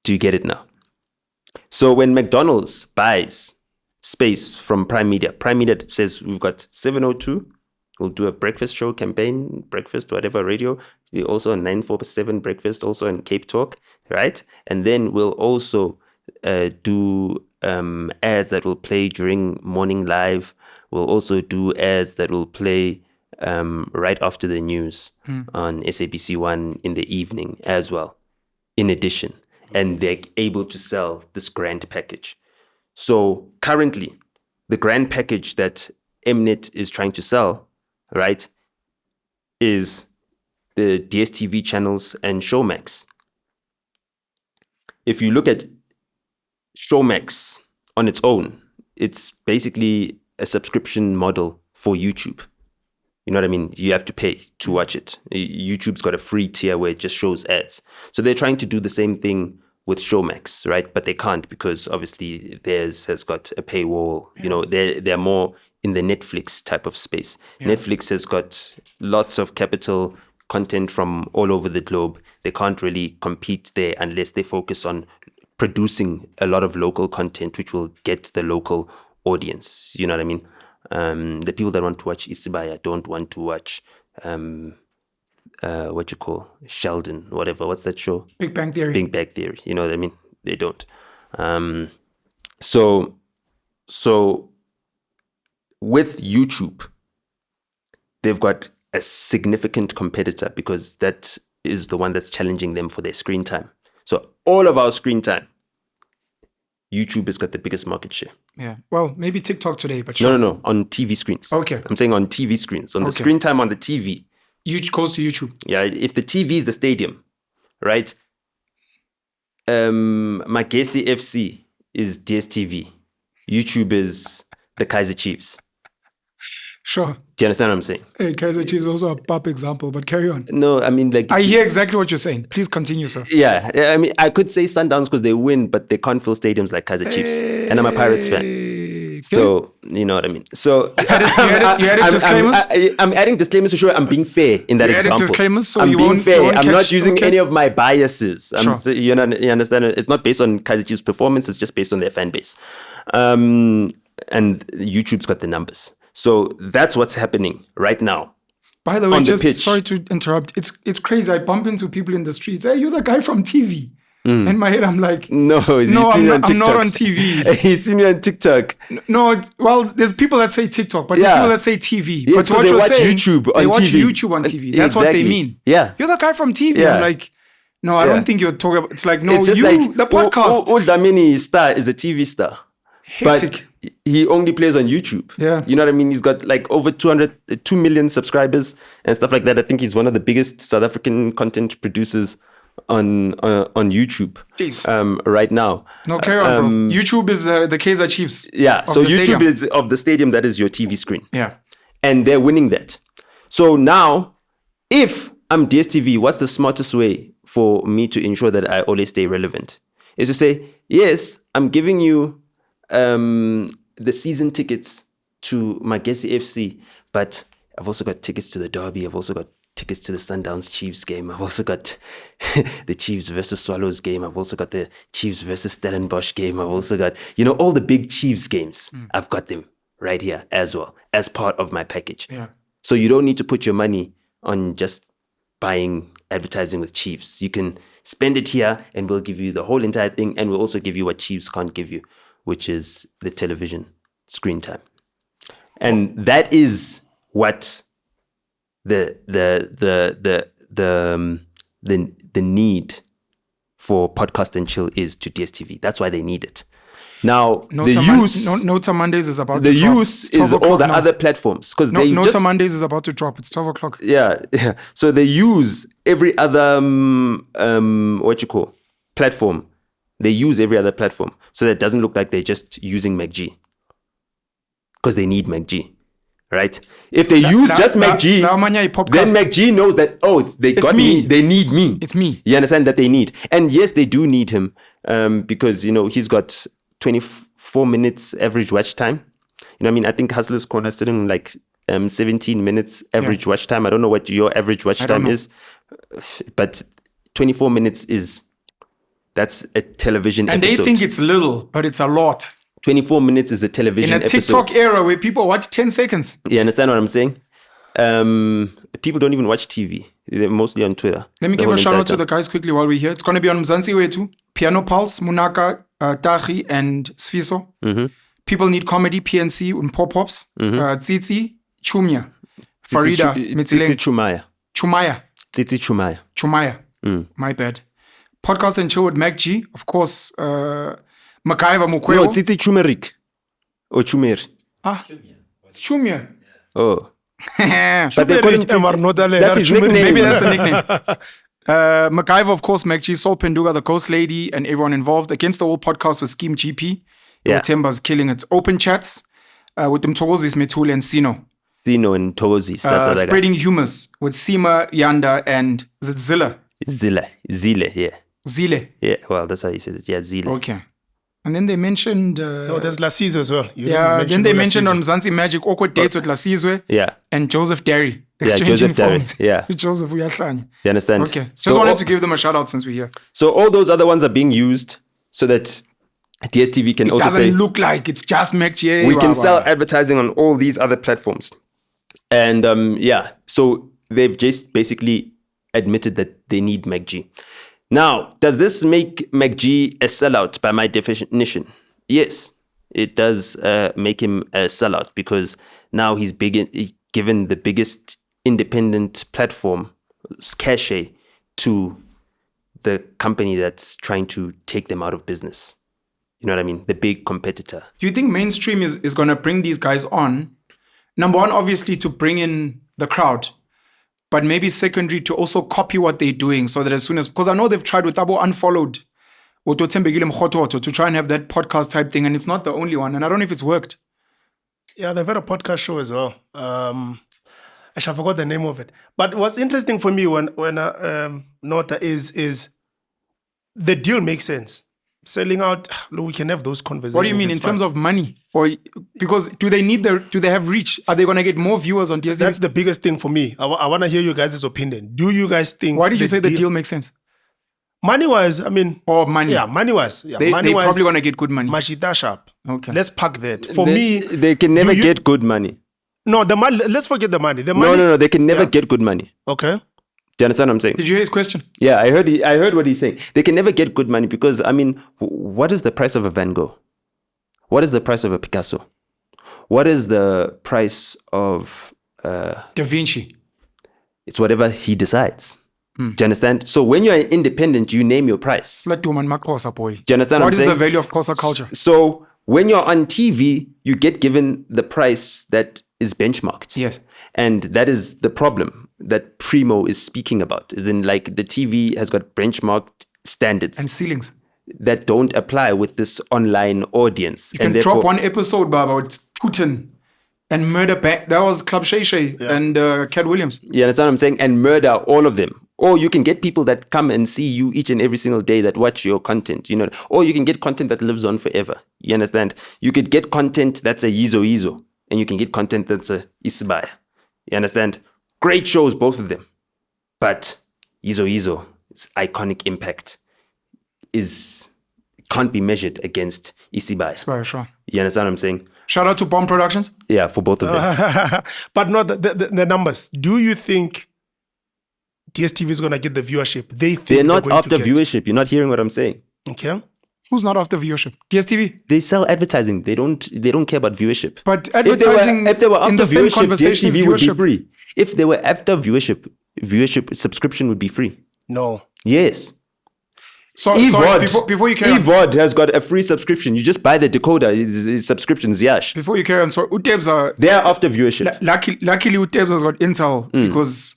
Do you get it now? So when McDonald's buys space from Prime Media says we've got 702, we'll do a breakfast show campaign, breakfast, whatever, radio. We also on 947 breakfast, also in Cape Talk, right? And then we'll also do ads that will play during morning live. We'll also do ads that will play right after the news on SABC 1 in the evening as well, in addition. And they're able to sell this grand package. So currently, the grand package that Mnet is trying to sell, right, is the DSTV channels and Showmax. If you look at Showmax on its own, it's basically a subscription model for YouTube. You know what I mean? You have to pay to watch it. YouTube's got a free tier where it just shows ads. So they're trying to do the same thing with Showmax, right? But they can't because obviously theirs has got a paywall. You know, they're more in the Netflix type of space. Netflix has got lots of capital content from all over the globe. They can't really compete there unless they focus on producing a lot of local content, which will get the local audience. You know what I mean? The people that want to watch Isibaya don't want to watch Sheldon, whatever. What's that show? Big Bang Theory. You know what I mean? They don't. So with YouTube, they've got a significant competitor because that is the one that's challenging them for their screen time. So all of our screen time, YouTube has got the biggest market share. Yeah. Well, maybe TikTok today, but sure. No. On TV screens. Okay. I'm saying on TV screens. On the screen time on the TV. Goes to YouTube. Yeah. If the TV is the stadium, right? Magesi FC is DSTV. YouTube is the Kaizer Chiefs. Sure. Do you understand what I'm saying? Hey, Kaizer Chiefs is also a pop example, but carry on. No, I mean, like... I hear exactly what you're saying. Please continue, sir. Yeah. I mean, I could say Sundowns because they win, but they can't fill stadiums like Kaizer Chiefs. And I'm a Pirates fan. So, you know what I mean? So... You added disclaimers? I'm adding disclaimers to show I'm being fair in that example. Disclaimers, so I'm being fair. I'm not using any of my biases. Sure. You understand? It's not based on Kaizer Chiefs' performance. It's just based on their fan base. And YouTube's got the numbers. So that's what's happening right now. By the way, sorry to interrupt. It's crazy. I bump into people in the streets. Hey, you're the guy from TV. In my head, I'm like, I'm not on TV. He's seen me on TikTok. No, well, there's people that say TikTok, but there's people that say TV. Yeah, but what they you're watch saying, YouTube on they watch TV. YouTube on TV. That's what they mean. Yeah. You're the guy from TV. Yeah. I'm like, no, I don't think you're talking about. It's like, no, it's just the podcast. Dlamini Star is a TV star. Hectic. But he only plays on YouTube. Yeah. You know what I mean? He's got like over 2 million subscribers and stuff like that. I think he's one of the biggest South African content producers on YouTube. Jeez. Right now. No, carry on, bro. YouTube is the Kaizer Chiefs. Yeah. So YouTube stadium. is of the stadium that is your TV screen. Yeah. And they're winning that. So now, if I'm DSTV, what's the smartest way for me to ensure that I always stay relevant? Is to say, yes, I'm giving you the season tickets to Magesi FC, but I've also got tickets to the derby. I've also got tickets to the Sundowns Chiefs game. I've also got the Chiefs versus Swallows game. I've also got the Chiefs versus Stellenbosch game. I've also got, all the big Chiefs games. I've got them right here as well as part of my package. Yeah. So you don't need to put your money on just buying advertising with Chiefs. You can spend it here and we'll give you the whole entire thing, and we'll also give you what Chiefs can't give you, which is the television screen time. And that is what the need for podcast and chill is to DSTV. That's why they need it. Now, Nota Mondays is about to drop. The use is all the other platforms. Because Nota Mondays is about to drop. It's 12 o'clock. Yeah. So they use every other, platform. They use every other platform. So that it doesn't look like they're just using MacG. Because they need MacG. Right? If they use just MacG, then MacG knows that, they got me. They need me. It's me. You understand that they need. And yes, they do need him because, he's got 24 minutes average watch time. I think Hustler's Corner is sitting like 17 minutes average watch time. I don't know what your average watch time is, but 24 minutes that's a television and episode. And they think it's little, but it's a lot. 24 minutes is a television episode. In a TikTok era where people watch 10 seconds. You understand what I'm saying? People don't even watch TV. They're mostly on Twitter. Let me give a shout out to the guys quickly while we're here. It's going to be on Mzansi Wetu, Piano Pulse, Munaka, Tahi, and Sfiso. Mm-hmm. People Need Comedy, PNC, and Pop-Pops. Tsitsi, Chumia, Farida, Tsitsi Chumaya. Tsitsi Chumaya. Chumaya. My bad. Podcast and Chill with MacG. Of course, Makaiva Mukweo. No, Tsitsi Chumerik. Or Chumer. It's Chumia. Oh. But they call him that's his nickname. Maybe that's the nickname. MacGyver, of course, MacG, Sol Penduga, the Ghost Lady, and everyone involved. Against the Wall podcast with Scheme GP. Timba's killing it. Open chats with Mtogozis, Metule, and Sino. Sino and Togozis. That's Spreading Humors with Sima, Yanda, and is it Zilla? Zile, yeah. Zile. Yeah, well, that's how he says it. Yeah, Zile. Okay. And then they mentioned... no, there's Lasizwe as well. Then they mentioned on Mzansi Magic awkward dates with Lasizwe. Yeah. And Joseph Derry. Joseph Derry. Yeah. Joseph Uyahlanya. You understand? Okay. Just wanted to give them a shout out since we're here. So all those other ones are being used so that DSTV can also say... It doesn't look like it's just MacG. We can sell advertising on all these other platforms. And so they've just basically admitted that they need MacG. Now, does this make MacG a sellout by my definition? Yes. It does make him a sellout because now he's given the biggest independent platform cachet to the company that's trying to take them out of business. You know what I mean? The big competitor. Do you think mainstream is going to bring these guys on? Number one, obviously, to bring in the crowd. But maybe secondary, to also copy what they're doing so that as soon as... Because I know they've tried with Abo Unfollowed to try and have that podcast type thing. And it's not the only one. And I don't know if it's worked. Yeah, they've had a podcast show as well. Actually, I forgot the name of it. But what's interesting for me when Nota is the deal makes sense. Selling out, we can have those conversations. What do you mean in terms of money? Or because do they have reach? Are they going to get more viewers on DSTV? That's the biggest thing for me. I want to hear you guys' opinion. Do you guys think? Why did you say the deal makes sense? Money-wise, I mean... Or money? Yeah, money-wise. Yeah, they're probably going to get good money. Machita sharp. Okay. Let's pack that. For me... They can never get good money. No, the money... Let's forget the money. The money... No. They can never get good money. Okay. Do you understand what I'm saying? Did you hear his question? Yeah, I heard what he's saying. They can never get good money because, I mean, what is the price of a Van Gogh? What is the price of a Picasso? What is the price of... Da Vinci. It's whatever he decides. Do you understand? So when you're independent, you name your price. Do you understand what I'm saying? The value of Xhosa culture? So when you're on TV, you get given the price that is benchmarked. Yes. And that is the problem that Primo is speaking about. Is in like the TV has got benchmarked standards. And ceilings. That don't apply with this online audience. You can drop one episode about Putin and murder back. That was Club Shay Shay and Cat Williams. Yeah, that's what I'm saying. And murder all of them. Or you can get people that come and see you each and every single day that watch your content, you know. Or you can get content that lives on forever. You understand? You could get content that's a Yizo, and you can get content that's a Isibaya. You understand? Great shows, both of them. But Yizo's iconic impact can't be measured against Isibaya. Isibaya, sure. You understand what I'm saying? Shout out to Bomb Productions. Yeah, for both of them. But not the numbers. Do you think DSTV is going to get the viewership they're not after viewership? You're not hearing what I'm saying. Okay. Who's not after viewership? DSTV. They sell advertising. They don't care about viewership. But advertising, if they were after in the same viewership, conversation, DSTV would be free. If they were after viewership subscription would be free. No. Yes. Sorry, before you carry on. EVOD has got a free subscription. You just buy the decoder. It's subscriptions, yash. Before you carry on, so they are after viewership. Luckily, Utebs has got intel because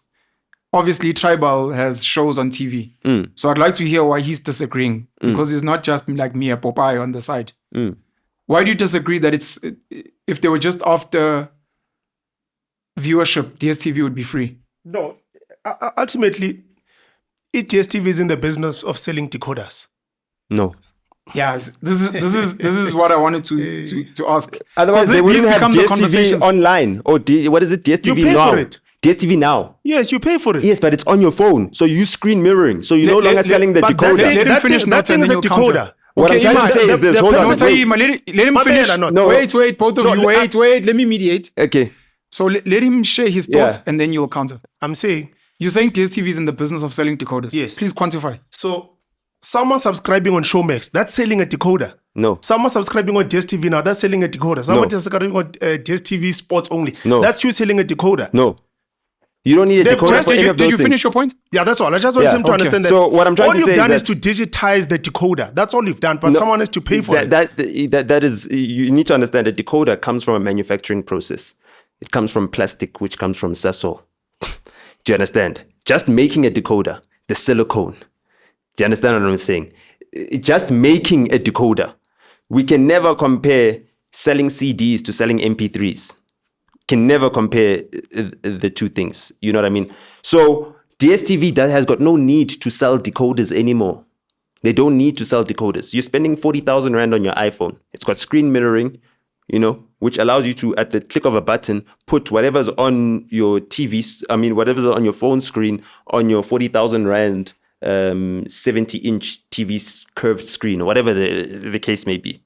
obviously Tribal has shows on TV. So I'd like to hear why he's disagreeing because he's not just like me, a Popeye on the side. Why do you disagree that if they were just after viewership, DSTV would be free? No, ultimately, DSTV is in the business of selling decoders. No. Yeah, this is what I wanted to ask. Otherwise, they wouldn't have DSTV online or what is it? DSTV you pay now. For it. DSTV now. Yes, you pay for it. Yes, but it's on your phone, so you use screen mirroring. So you're no longer selling the decoder. Let him finish that thing is a decoder. What I'm trying to say is this. Hold on. Let him finish. No. Wait, both of you. Wait. Let me mediate. Okay. So let him share his thoughts and then you'll counter. I'm saying. You're saying DSTV is in the business of selling decoders. Yes. Please quantify. So someone subscribing on Showmax, that's selling a decoder. No. Someone subscribing on DSTV now, that's selling a decoder. Someone subscribing on DSTV Sports only. No. That's you selling a decoder. No. You don't need a decoder for any of those things. Did you finish your point? Yeah, that's all. I just want him to understand that. So what I'm trying to say is all you've done is to digitize the decoder. That's all you've done. But someone has to pay for it. That is, you need to understand a decoder comes from a manufacturing process. It comes from plastic, which comes from Sasol. Do you understand? Just making a decoder, the silicone. Do you understand what I'm saying? Just making a decoder. We can never compare selling CDs to selling MP3s. Can never compare the two things. You know what I mean? So DSTV has got no need to sell decoders anymore. They don't need to sell decoders. You're spending 40,000 Rand on your iPhone. It's got screen mirroring, you know, which allows you to, at the click of a button, put whatever's on your whatever's on your phone screen on your 40,000 Rand 70-inch TV curved screen, or whatever the case may be.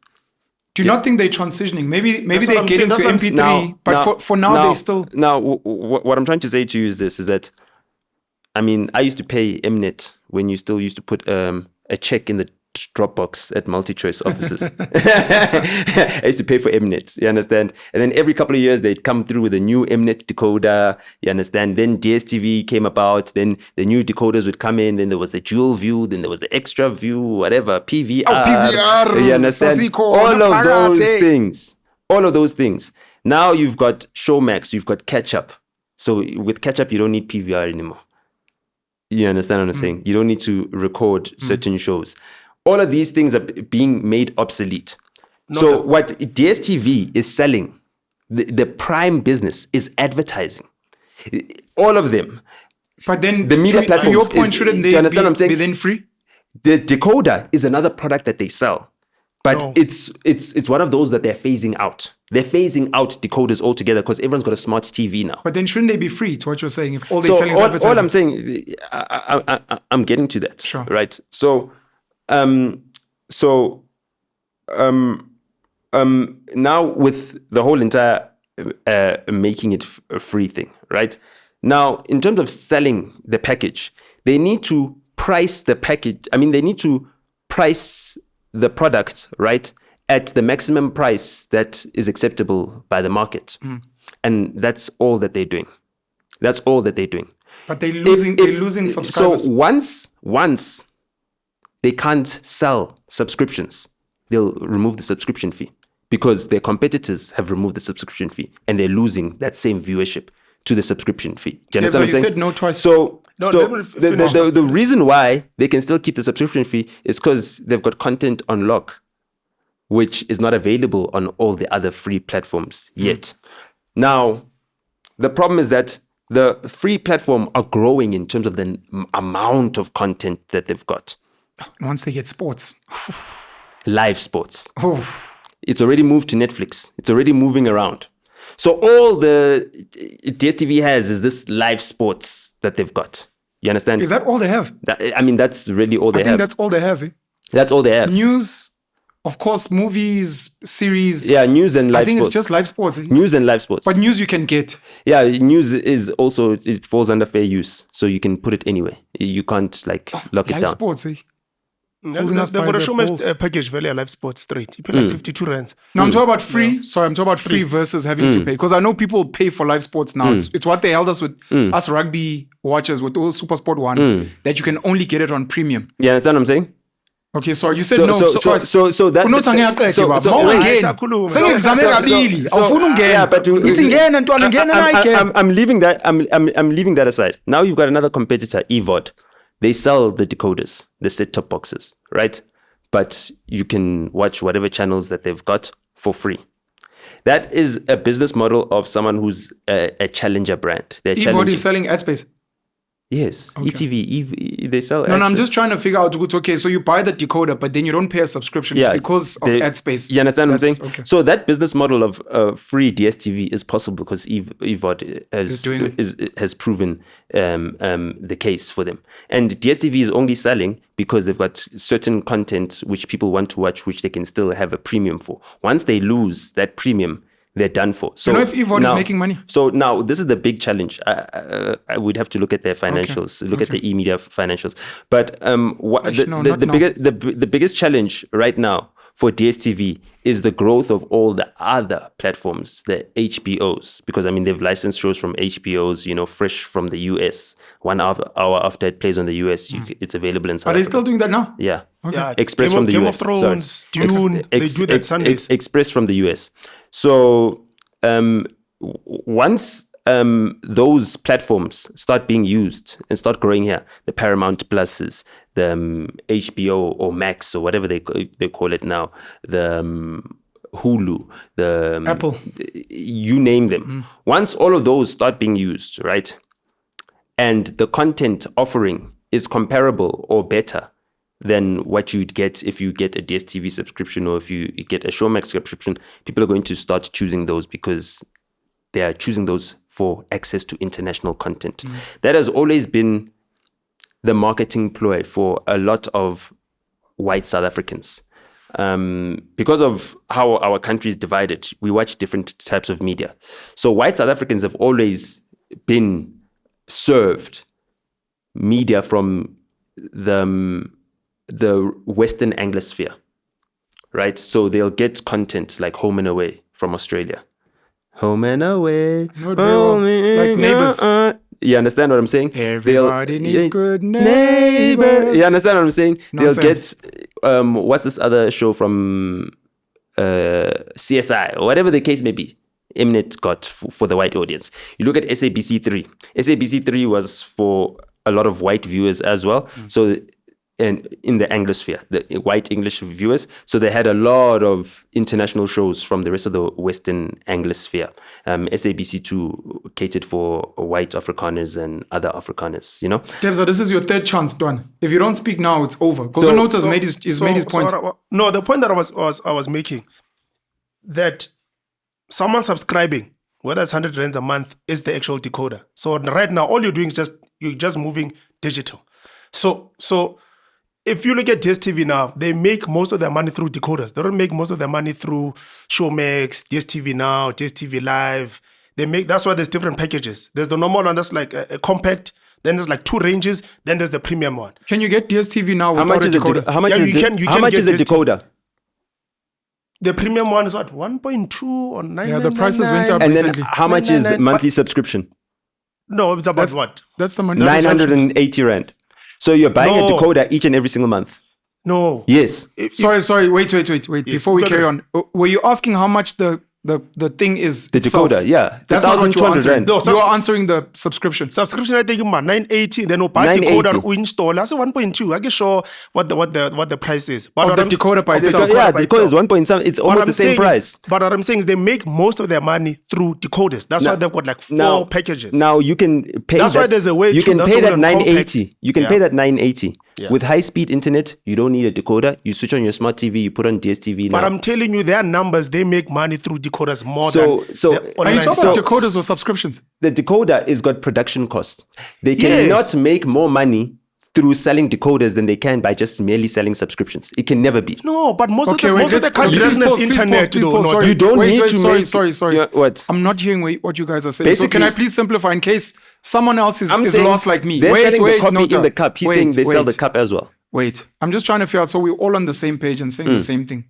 Do you not think they're transitioning? Maybe they're getting to MP3, but for now they still... Now, what I'm trying to say to you is that, I mean, I used to pay Mnet when you still used to put a check in Dropbox at multi-choice offices. I used to pay for Mnet, you understand? And then every couple of years, they'd come through with a new Mnet decoder, you understand? Then DSTV came about, then the new decoders would come in, then there was the dual view, then there was the extra view, whatever, PVR. Oh, PVR. You understand? Sasiko, All of those Napagate. things. All of those things. Now you've got Showmax, you've got Catch-Up. So with Catch-Up, you don't need PVR anymore. You understand what I'm saying? You don't need to record certain shows. All of these things are being made obsolete. So what DSTV is selling, the prime business is advertising. All of them. But then, The media to platforms your point, is- shouldn't do they you understand what I'm saying? be then free? The decoder is another product that they sell. But No. it's one of those that they're phasing out. They're phasing out decoders altogether because everyone's got a smart TV now. But then shouldn't they be free to what you're saying if all they're So selling is advertising? all I'm saying, I'm getting to that, Sure. right? So, now with the whole entire making it a free thing, right? Now, in terms of selling the package, they need to price the package. I mean, they need to price the product, right, at the maximum price that is acceptable by the market. And that's all that they're doing. That's all that they're doing. But they're losing subscribers. So once they can't sell subscriptions, they'll remove the subscription fee because their competitors have removed the subscription fee and they're losing that same viewership to the subscription fee. Do you understand so what I'm you saying? said no twice. So, No, so let me finish. the reason why they can still keep the subscription fee is because they've got content on lock, which is not available on all the other free platforms yet. Now, the problem is that the free platform are growing in terms of the amount of content that they've got. Once they get sports. Live sports. Oh, It's already moved to Netflix. It's already moving around. So all the DSTV has is this live sports that they've got. You understand? is that all they have? I mean, that's really all they I think have. that's all they have. Eh? That's all they have. News, of course, movies, series. Yeah, news and live I think sports. it's just live sports. Eh? News and live sports. But news you can get. Yeah, news is also, it falls under fair use. So you can put it anywhere. You can't lock it Live down. sports. Eh? They've Holding us by got a the Showmax balls. package, very live sports straight. You pay like 52 rands. No, I'm talking about free. Sorry, I'm talking about free versus having to pay. Because I know people pay for live sports now. It's what they held us with, us rugby watchers with those Super Sport 1, that you can only get it on premium. You understand what I'm saying? Okay, so you said So no. that. Unothange so- baba. so- Mawungeni. Akhulume. Sengizame kabili. so- Awufuna ungena. yeah, but Ngithi ngena ntwana ngena na I'm leaving that. I'm leaving that aside. Now you've got another competitor, EVOD. They sell the decoders, the set-top boxes, right? But you can watch whatever channels that they've got for free. That is a business model of someone who's a challenger brand. They're EVOD challenging. is selling ad space. Yes, ETV, they sell No, I'm ads. just trying to figure out. Okay, so you buy the decoder, but then you don't pay a subscription. It's because of ad space. You understand what I'm That's- saying? Okay. So that business model of free DSTV is possible because EVOD has proven the case for them. And DSTV is only selling because they've got certain content which people want to watch, which they can still have a premium for. Once they lose that premium, they're done for. So You know if EVOD is now- making money? So now this is the big challenge. I would have to look at their financials, look at the e-media financials. But Actually, no, not now. the biggest challenge right now for DSTV is the growth of all the other platforms, the HBOs, because I mean they've licensed shows from HBOs, fresh from the US. 1 hour after it plays on the US, it's available in South Are they Africa. still doing that now? Yeah. Yeah, Express Game from of- the Game US. of Thrones, Sorry. Dune, they do that Sundays. Express from the US. So once those platforms start being used and start growing here, the Paramount Pluses, the HBO or Max or whatever they call it now, the Hulu, the Apple. you name them. Once all of those start being used, right, and the content offering is comparable or better than what you'd get if you get a DSTV subscription or if you get a Showmax subscription, people are going to start choosing those because they are choosing those for access to international content. That has always been the marketing ploy for a lot of white South Africans. Because of how our country is divided, we watch different types of media. So white South Africans have always been served media from the the Western Anglosphere, right? So they'll get content like Home and Away from Australia. Home and Away. Not very well. Like Neighbours. You understand what I'm saying? Everybody needs good neighbors. You understand what I'm saying? Nonsense. They'll get what's this other show from CSI or whatever the case may be. Mnet got for the white audience. You look at SABC3. SABC3 was for a lot of white viewers as well. So, and in the Anglosphere, the white English viewers. So they had a lot of international shows from the rest of the Western Anglosphere. SABC2 catered for white Afrikaners and other Afrikaners, you know? Tebza, this is your third chance, Dwan. If you don't speak now, it's over. Because Nota's made his point. No, the point that I was making, that someone subscribing, whether it's 100 rands a month, is the actual decoder. So right now, all you're doing is you're just moving digital. So if you look at DSTV now, they make most of their money through decoders. They don't make most of their money through Showmax, DSTV Now, DSTV Live. That's why there's different packages. There's the normal one that's like a compact. Then there's like 2 ranges. Then there's the premium one. Can you get DSTV Now without a decoder? How much is a decoder? The premium one is what? 1.2 or 9? Yeah, the prices went up And recently. then how much is monthly subscription? No, it's about what? That's the money. 980 rand. So you're buying a decoder each and every single month? No. Yes. Sorry. Wait. Before we carry on, were you asking how much the thing is? The itself? decoder, yeah. That's not what you're answering. No, you are answering the subscription. Subscription, I think, 980. Then you buy decoder or install. That's 1.2. I can show what the price is. But of the decoder by itself. Yeah, the decoder is 1.7. It's almost the same price. But what I'm saying is they make most of their money through decoders. That's why they've got like 4 packages. Now you can pay. That's why there's a way. You can pay that 980. You can pay that 980. Yeah. With high-speed internet, you don't need a decoder. You switch on your smart TV, you put on DSTV now. But I'm telling you, their numbers, they make money through decoders more So- than so- the Are you online talking stuff. about decoders or subscriptions? The decoder is got production costs. They Yes. cannot make more money through selling decoders than they can by just merely selling subscriptions. It can never be. No, but most of the let's- country doesn't have internet. please though, pause, not- sorry. You don't Wait, need wait, to sorry, make... sorry. Yeah, what? I'm not hearing what you guys are saying. So Basically- can I please simplify in case someone else is saying lost like me? They're selling the coffee Nota. in the cup. He's saying they sell the cup as well. Wait, I'm just trying to figure out so we're all on the same page and saying the same thing.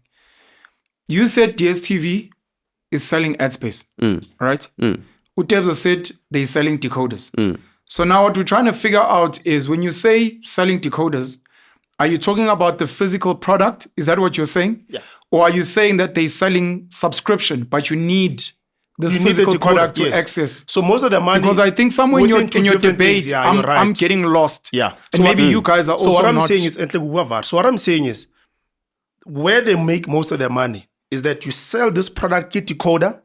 You said DSTV is selling ad space, right? Utebza said they're selling decoders. So now what we're trying to figure out is when you say selling decoders, are you talking about the physical product? Is that what you're saying? Yeah. Or are you saying that they're selling subscription, but you need this You need the physical decoder, product to yes. access? So most of the money... Because I think somewhere in goes your, into in your different debate, things. Yeah, you're right. I'm getting lost. Yeah. And maybe you guys are also So what I'm not. saying is, so what I'm saying is, where they make most of their money is that you sell this product, get decoder,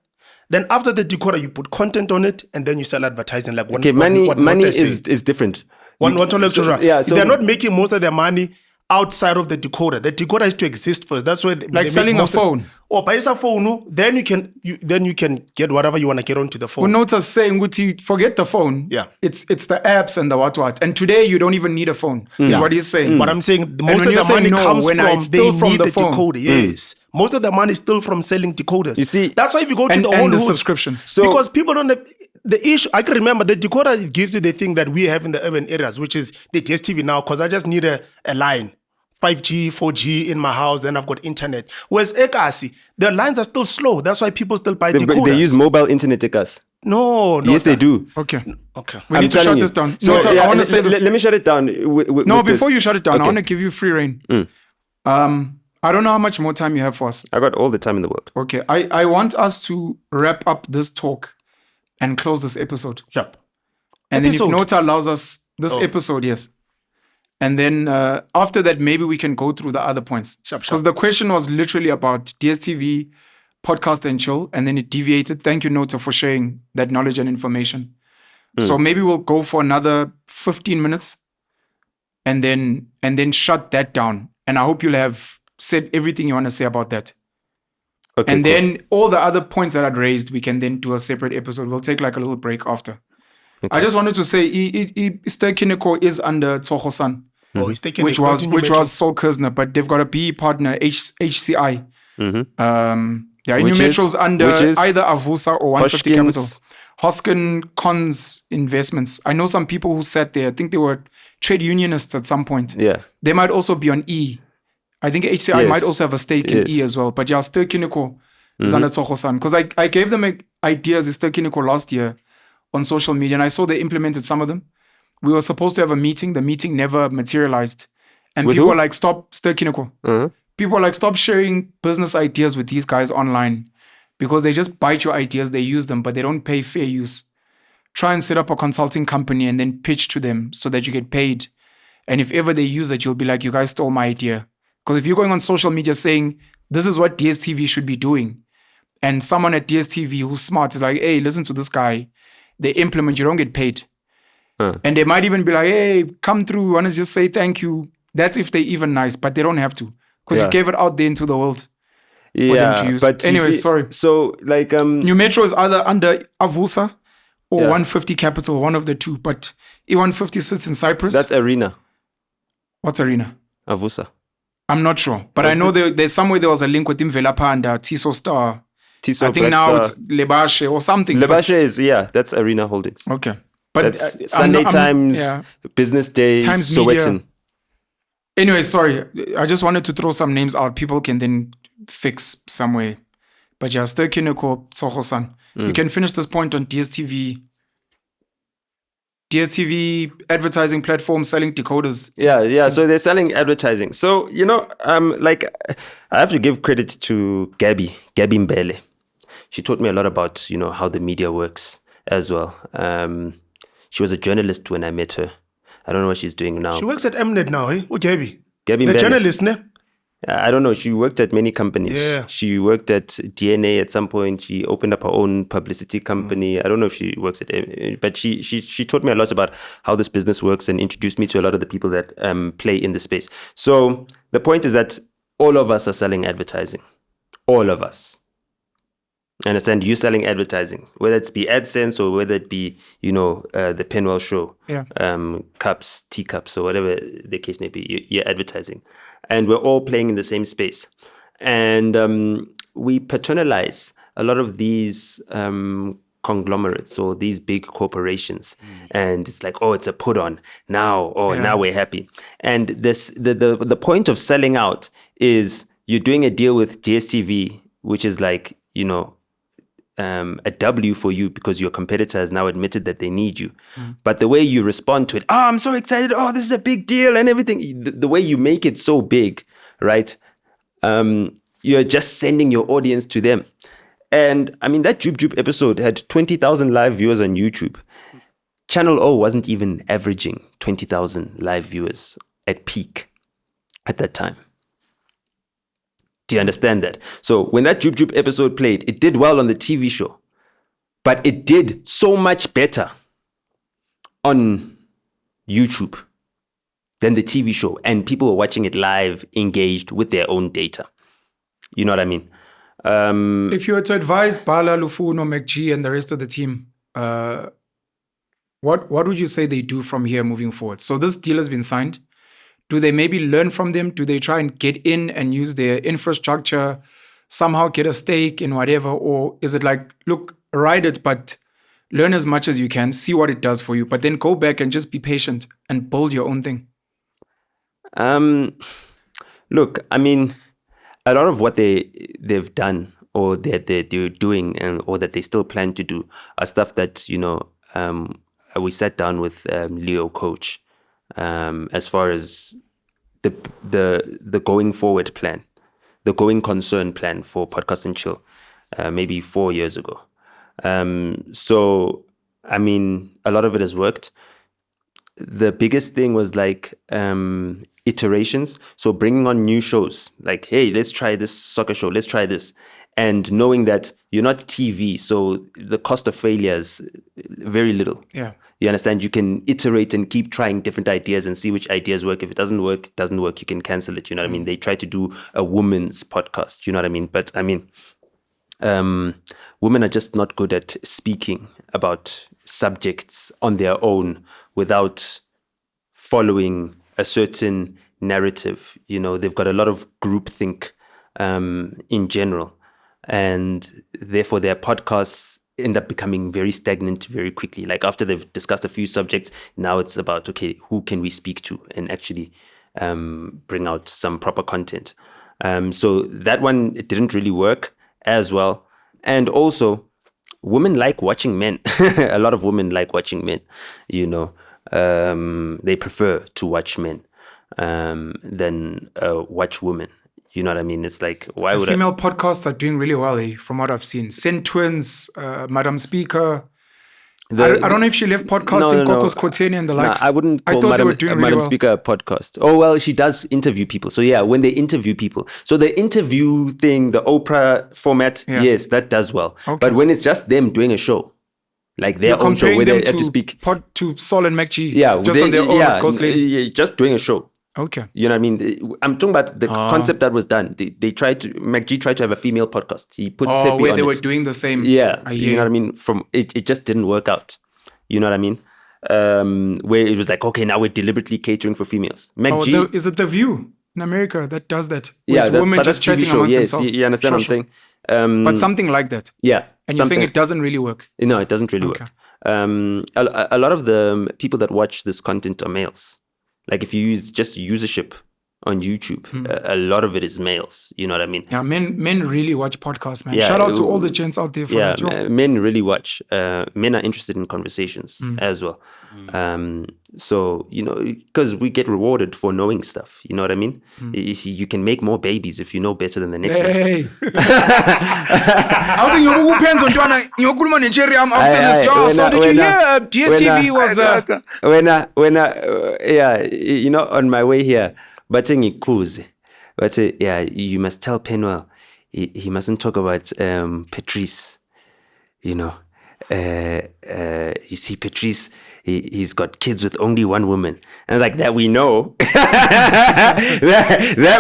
then after the decoder, you put content on it, and then you sell advertising. Like Okay, money is different. They're not making most of their money outside of the decoder. The decoder has to exist first. That's why they selling a phone. Or buy a phone, then you can get whatever you want to get onto the phone. Nota's saying, Guti, forget the phone. Yeah. It's the apps and the what. And today you don't even need a phone. Is what he's saying. But I'm saying most when of you're the money saying no, comes when from it's they still from need the the phone. decoder. Yes. Most of the money is still from selling decoders. You see- that's why if you go to And the old the hood, subscriptions. because people don't have the issue. I can remember the decoder gives you the thing that we have in the urban areas, which is the DSTV now, because I just need a line. 5G, 4G in my house, then I've got internet. Whereas Ekasi, the lines are still slow. That's why people still buy decoders. They use mobile internet tickers. No. Yes, they do. Okay. Okay. We need to shut this down. So, Nota, I want to say this. Let me shut it down. No, before you shut it down, I Okay. want to give you free reign. I don't know how much more time you have for us. I got all the time in the world. Okay. I want us to wrap up this talk and close this episode. Yep. And then Episode? if Nota allows us this episode, yes. And then after that, maybe we can go through the other points. Because the question was literally about DSTV, podcast and chill, and then it deviated. Thank you, Nota, for sharing that knowledge and information. So maybe we'll go for another 15 minutes and then shut that down. And I hope you'll have said everything you want to say about that. Okay, And cool. then all the other points that I'd raised, we can then do a separate episode. We'll take like a little break after. I just wanted to say, Mr. Kineko is under Tsoho-san, He's taking which was Sol Kerzner, but they've got a PE partner, HCI. Their new Which is- metro's under which is either Avusa or 150 Capital. Hoskins. Hoskin Cons Investments. I know some people who sat there. I think they were trade unionists at some point. Yeah. They might also be on E. I think HCI Yes. might also have a stake in E Yes. as well. But yeah, Sterkiniko is under Tsogo-san. Because I gave them ideas, Sterkiniko, last year on social media, and I saw they implemented some of them. We were supposed to have a meeting. The meeting never materialized. And With people who? were like, stop, Sterkiniko. People were like, stop sharing business ideas with these guys online because they just bite your ideas, they use them, but they don't pay fair use. Try and set up a consulting company and then pitch to them so that you get paid. And if ever they use it, you'll be like, you guys stole my idea. Because if you're going on social media saying, this is what DSTV should be doing, and someone at DSTV who's smart is like, hey, listen to this guy, they implement, you don't get paid. And they might even be like, hey, come through, we want to just say thank you. That's if they're even nice, but they don't have to. Because you gave it out there into the world for them to use. But anyway, sorry. So like New Metro is either under Avusa or 150 Capital, one of the two. But E150 sits in Cyprus. that's Arena, What's Arena? Avusa. I'm not sure. But I know there's somewhere there was a link with Imvelapha and Tiso Star. Tiso, I think Black now Star. it's Lebashe or something. Lebashe is that's Arena Holdings. Okay. But That's Sunday Times, Business Day, Times Sowetan. Media. Anyway, sorry. I just wanted to throw some names out. People can then fix somewhere. But yeah, Sterkiniko, Tsogo-san. You can finish this point on DSTV. DSTV advertising platform selling decoders. Yeah. So they're selling advertising. So, like I have to give credit to Gabby Mbele. She taught me a lot about, how the media works as well. She was a journalist when I met her. I don't know what she's doing now. She works at Mnet now, eh? Gabby. Gabby The Mbele. journalist, ne? I don't know. She worked at many companies. Yeah. She worked at DNA at some point. She opened up her own publicity company. I don't know if she works at, but she taught me a lot about how this business works and introduced me to a lot of the people that play in the space. So the point is that all of us are selling advertising. All of us. Understand? You selling advertising, whether it's be AdSense or whether it be, the Penuel show, cups, teacups, or whatever the case may be, you're advertising. And we're all playing in the same space. And we paternalize a lot of these conglomerates or these big corporations. And it's like, oh, it's a put on now. Oh, now we're happy. And the point of selling out is you're doing a deal with DSTV, which is like, a W for you because your competitor has now admitted that they need you. But the way you respond to it, I'm so excited. Oh, this is a big deal and everything. The way you make it so big, right? You're just sending your audience to them. And I mean, that Joop episode had 20,000 live viewers on YouTube. Channel O wasn't even averaging 20,000 live viewers at peak at that time. Do you understand that? So when that Joop episode played, it did well on the TV show, but it did so much better on YouTube than the TV show. And people were watching it live, engaged with their own data. You know what I mean? If you were to advise Bala, Lufuno, McG, and the rest of the team, what would you say they do from here moving forward? So this deal has been signed. Do they maybe learn from them? Do they try and get in and use their infrastructure, somehow get a stake in whatever? Or is it like, look, ride it, but learn as much as you can, see what it does for you, but then go back and just be patient and build your own thing? Look, I mean, a lot of what they've done or that they're doing or that they still plan to do are stuff that, we sat down with Leo Coach. As far as the going forward plan, the going concern plan for Podcast and Chill, maybe 4 years ago. So, I mean, a lot of it has worked. The biggest thing was like iterations. So bringing on new shows, like, hey, let's try this soccer show, let's try this. And knowing that you're not TV, so the cost of failure is very little. Yeah. You understand? You can iterate and keep trying different ideas and see which ideas work. If it doesn't work, it doesn't work. You can cancel it. You know what I mean? They try to do a women's podcast. You know what I mean? But I mean, women are just not good at speaking about subjects on their own without following a certain narrative. They've got a lot of groupthink in general. And therefore, their podcasts end up becoming very stagnant very quickly. Like after they've discussed a few subjects, now it's about, okay, who can we speak to and actually bring out some proper content. So that one, it didn't really work as well. And also, women like watching men. A lot of women like watching men, you know. They prefer to watch men than watch women. You know what I mean? It's like, why would female podcasts are doing really well, from what I've seen. Send Twins, Madam Speaker. I don't know if she left podcasting, Kokos Koteni and the likes. I wouldn't call Madam Speaker a podcast. Oh, well, she does interview people. So yeah, when they interview people. So the interview thing, the Oprah format, yes, that does well. Okay. But when it's just them doing a show, like their own show where they have to speak. To Sol and MacG. Yeah. Just on their own, just doing a show. Okay. You know what I mean? I'm talking about the concept that was done. They tried to, MacG tried to have a female podcast. He put Seppi where on they were it. doing the same. Yeah. You know what I mean? It just didn't work out. You know what I mean? Where it was like, okay, now we're deliberately catering for females. MacG. Is it The View in America that does that? Yeah, it's women just chatting amongst themselves. You understand what I'm saying? But something like that. Yeah. And you're saying it doesn't really work? No, it doesn't really work. A lot of the people that watch this content are males. Like if you use just usership on YouTube, a lot of it is males. You know what I mean? Yeah, men really watch podcasts, man. Shout out to all the gents out there for that job. Men really watch. Men are interested in conversations as well. So, you know, because we get rewarded for knowing stuff. You know what I mean? You see, you can make more babies if you know better than the next one. I think you depends on after this. So did you hear DSTV was... you know, on my way here, but you must tell Penuel he mustn't talk about Patrice, you know. You see, Patrice, he's got kids with only one woman, and like that we know. that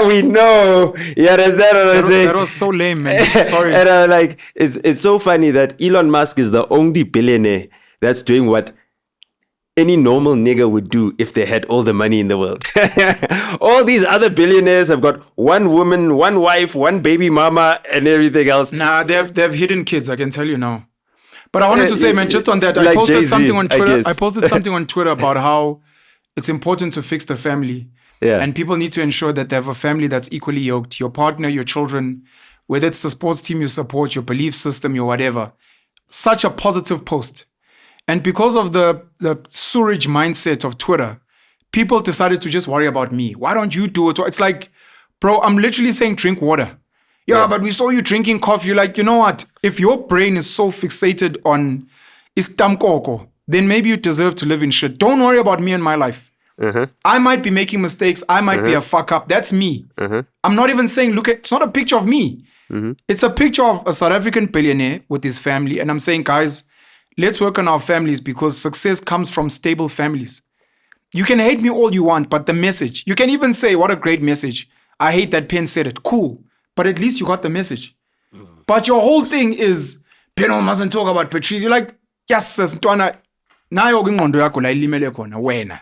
we know. You understand what I'm saying? That was so lame, man. Sorry. And like, it's so funny that Elon Musk is the only billionaire that's doing what any normal nigger would do if they had all the money in the world. All these other billionaires have got one woman, one wife, one baby mama, and everything else. Nah, they have hidden kids, I can tell you now. But I wanted to say, man, just on that, I like posted Jay-Z, something on Twitter. I posted something on Twitter about how it's important to fix the family. Yeah. And people need to ensure that they have a family that's equally yoked. Your partner, your children, whether it's the sports team you support, your belief system, your whatever. Such a positive post. And because of the sewerage mindset of Twitter, people decided to just worry about me. Why don't you do it? It's like, bro, I'm literally saying drink water. Yeah, but we saw you drinking coffee. You're like, you know what? If your brain is so fixated on istamkoko, then maybe you deserve to live in shit. Don't worry about me and my life. I might be making mistakes. I might be a fuck up. That's me. I'm not even saying, it's not a picture of me. It's a picture of a South African billionaire with his family. And I'm saying, guys, let's work on our families because success comes from stable families. You can hate me all you want, but the message, you can even say, what a great message. I hate that Penn said it. Cool. But at least you got the message. But your whole thing is, Penuel mustn't talk about Patrice. You're like, yes, Ntwana, nayo ingqondo yakho la ilimele khona wena.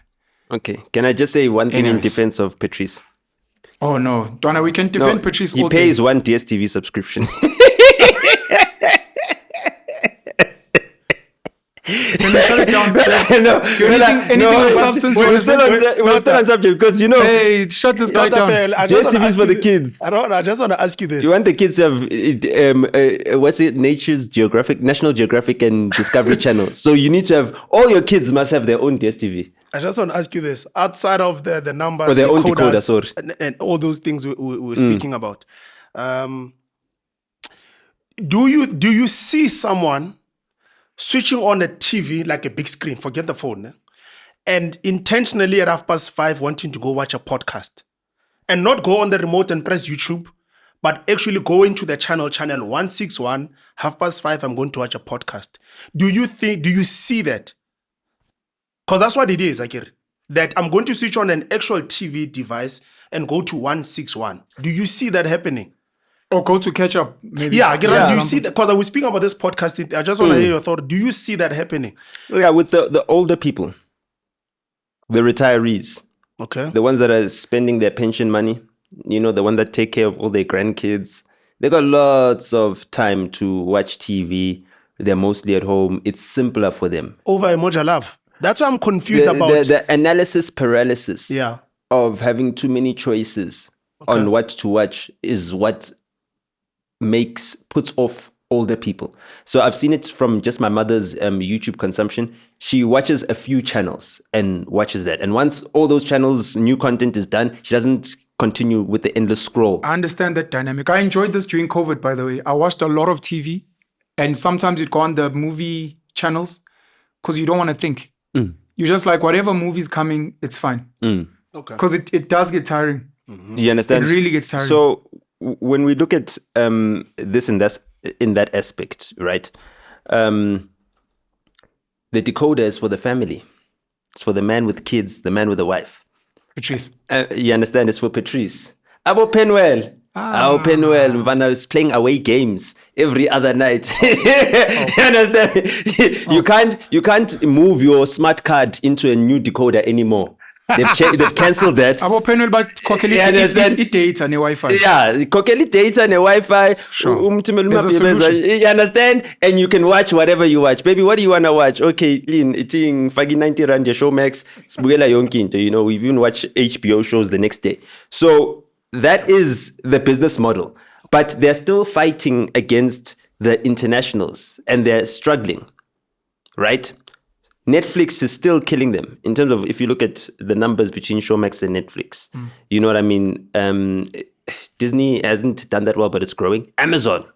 Okay, can I just say one thing in defense of Patrice? Oh no, Ntwana, we can defend Patrice all day. He pays one DSTV subscription. Can we shut it down? Anything of substance? We're still on subject because you know. Hey, shut this guy down. DSTV is for the kids. I just want to ask you this. You want the kids to have what's it? Nature's Geographic, National Geographic, and Discovery Channel. So you need to have all your kids must have their own DSTV. I just want to ask you this: outside of the numbers, or their own decoder, and all those things we were speaking about, do you see someone switching on a TV like a big screen, forget the phone, and intentionally at 5:30 wanting to go watch a podcast and not go on the remote and press YouTube, but actually go into the channel 161, 5:30, I'm going to watch a podcast. Do you see that? Because that's what it is, Akira. That I'm going to switch on an actual TV device and go to 161. Do you see that happening? Or go to catch up, maybe. Yeah, do you see that? Because I was speaking about this podcast. I just want to hear your thought. Do you see that happening? Yeah, with the older people, the retirees. Okay. The ones that are spending their pension money, you know, the ones that take care of all their grandkids. They got lots of time to watch TV, They're mostly at home. It's simpler for them. Over emoji love. That's what I'm confused about. The analysis paralysis Yeah. of having too many choices on what to watch is what puts off older people. So I've seen it from just my mother's YouTube consumption. She watches a few channels and watches that. And once all those channels, new content is done, she doesn't continue with the endless scroll. I understand that dynamic. I enjoyed this during COVID, by the way. I watched a lot of TV, and sometimes you'd go on the movie channels because you don't want to think. You're just like, whatever movie's coming, it's fine. Okay. Because it does get tiring. You understand? It really gets tiring. So when we look at this and that in that aspect, right? The decoder is for the family. It's for the man with kids, the man with a wife. Patrice. You understand? It's for Patrice. Abo Penuel. Penuel Mvana is playing away games every other night. You understand? You can't move your smart card into a new decoder anymore. They've cancelled that. Abo Penuel, but it data and Wi-Fi. Yeah, kokeli data and Wi-Fi. Sure. You understand? And you can watch whatever you watch. Baby, what do you want to watch? Okay, Lynn, eating Fagi 90 Rand, Showmax, Sbugela Yonkinto. You know, we've even watched HBO shows the next day. So that is the business model. But they're still fighting against the internationals and they're struggling, right? Netflix is still killing them in terms of if you look at the numbers between Showmax and Netflix. You know what I mean? Disney hasn't done that well, but it's growing. Amazon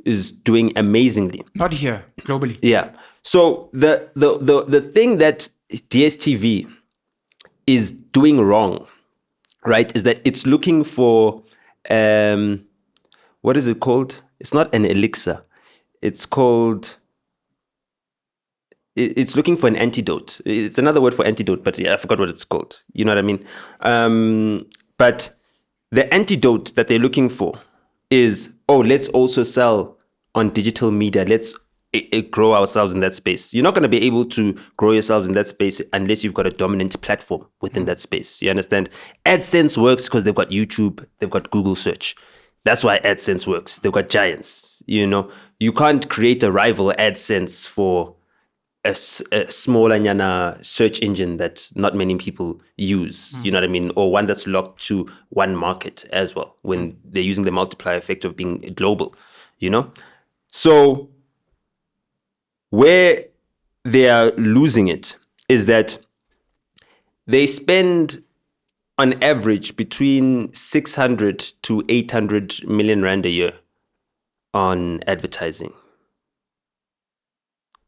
is doing amazingly. Not here, globally. Yeah. So the thing that DSTV is doing wrong, right, is that it's looking for what is it called? It's not an elixir. It's called. It's looking for an antidote. It's another word for antidote, but yeah, I forgot what it's called. You know what I mean? But the antidote that they're looking for is, let's also sell on digital media. Let's grow ourselves in that space. You're not going to be able to grow yourselves in that space unless you've got a dominant platform within that space. You understand? AdSense works because they've got YouTube, they've got Google search. That's why AdSense works. They've got giants. You know, you can't create a rival AdSense for a smaller nyana search engine that not many people use, you know what I mean? Or one that's locked to one market as well when they're using the multiplier effect of being global, you know? So where they are losing it is that they spend on average between 600 to 800 million Rand a year on advertising.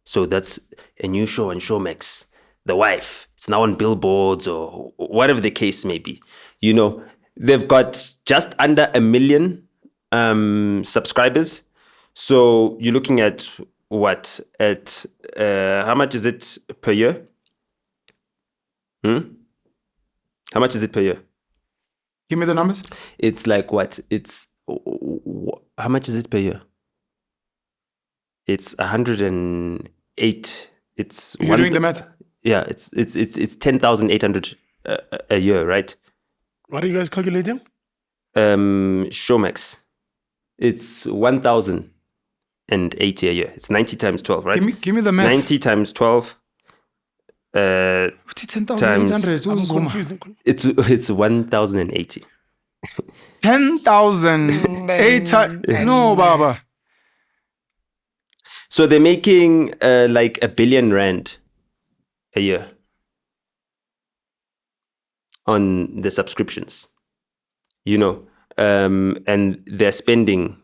So that's a new show on Showmax. The Wife. It's now on billboards or whatever the case may be. You know, they've got just under 1 million subscribers. So you're looking at what? At how much is it per year? How much is it per year? Give me the numbers. It's like what? How much is it per year? It's 108. You're doing the math? Yeah, it's 10,800 a year, right? What are you guys calculating? Showmax. It's 1,080 a year. It's 90 times 12, right? Give me the math. 90 times 12. 10,800. I'm confused. It's 1,080. 10,800. No, Baba. So they're making like 1 billion Rand a year on the subscriptions, you know, and they're spending,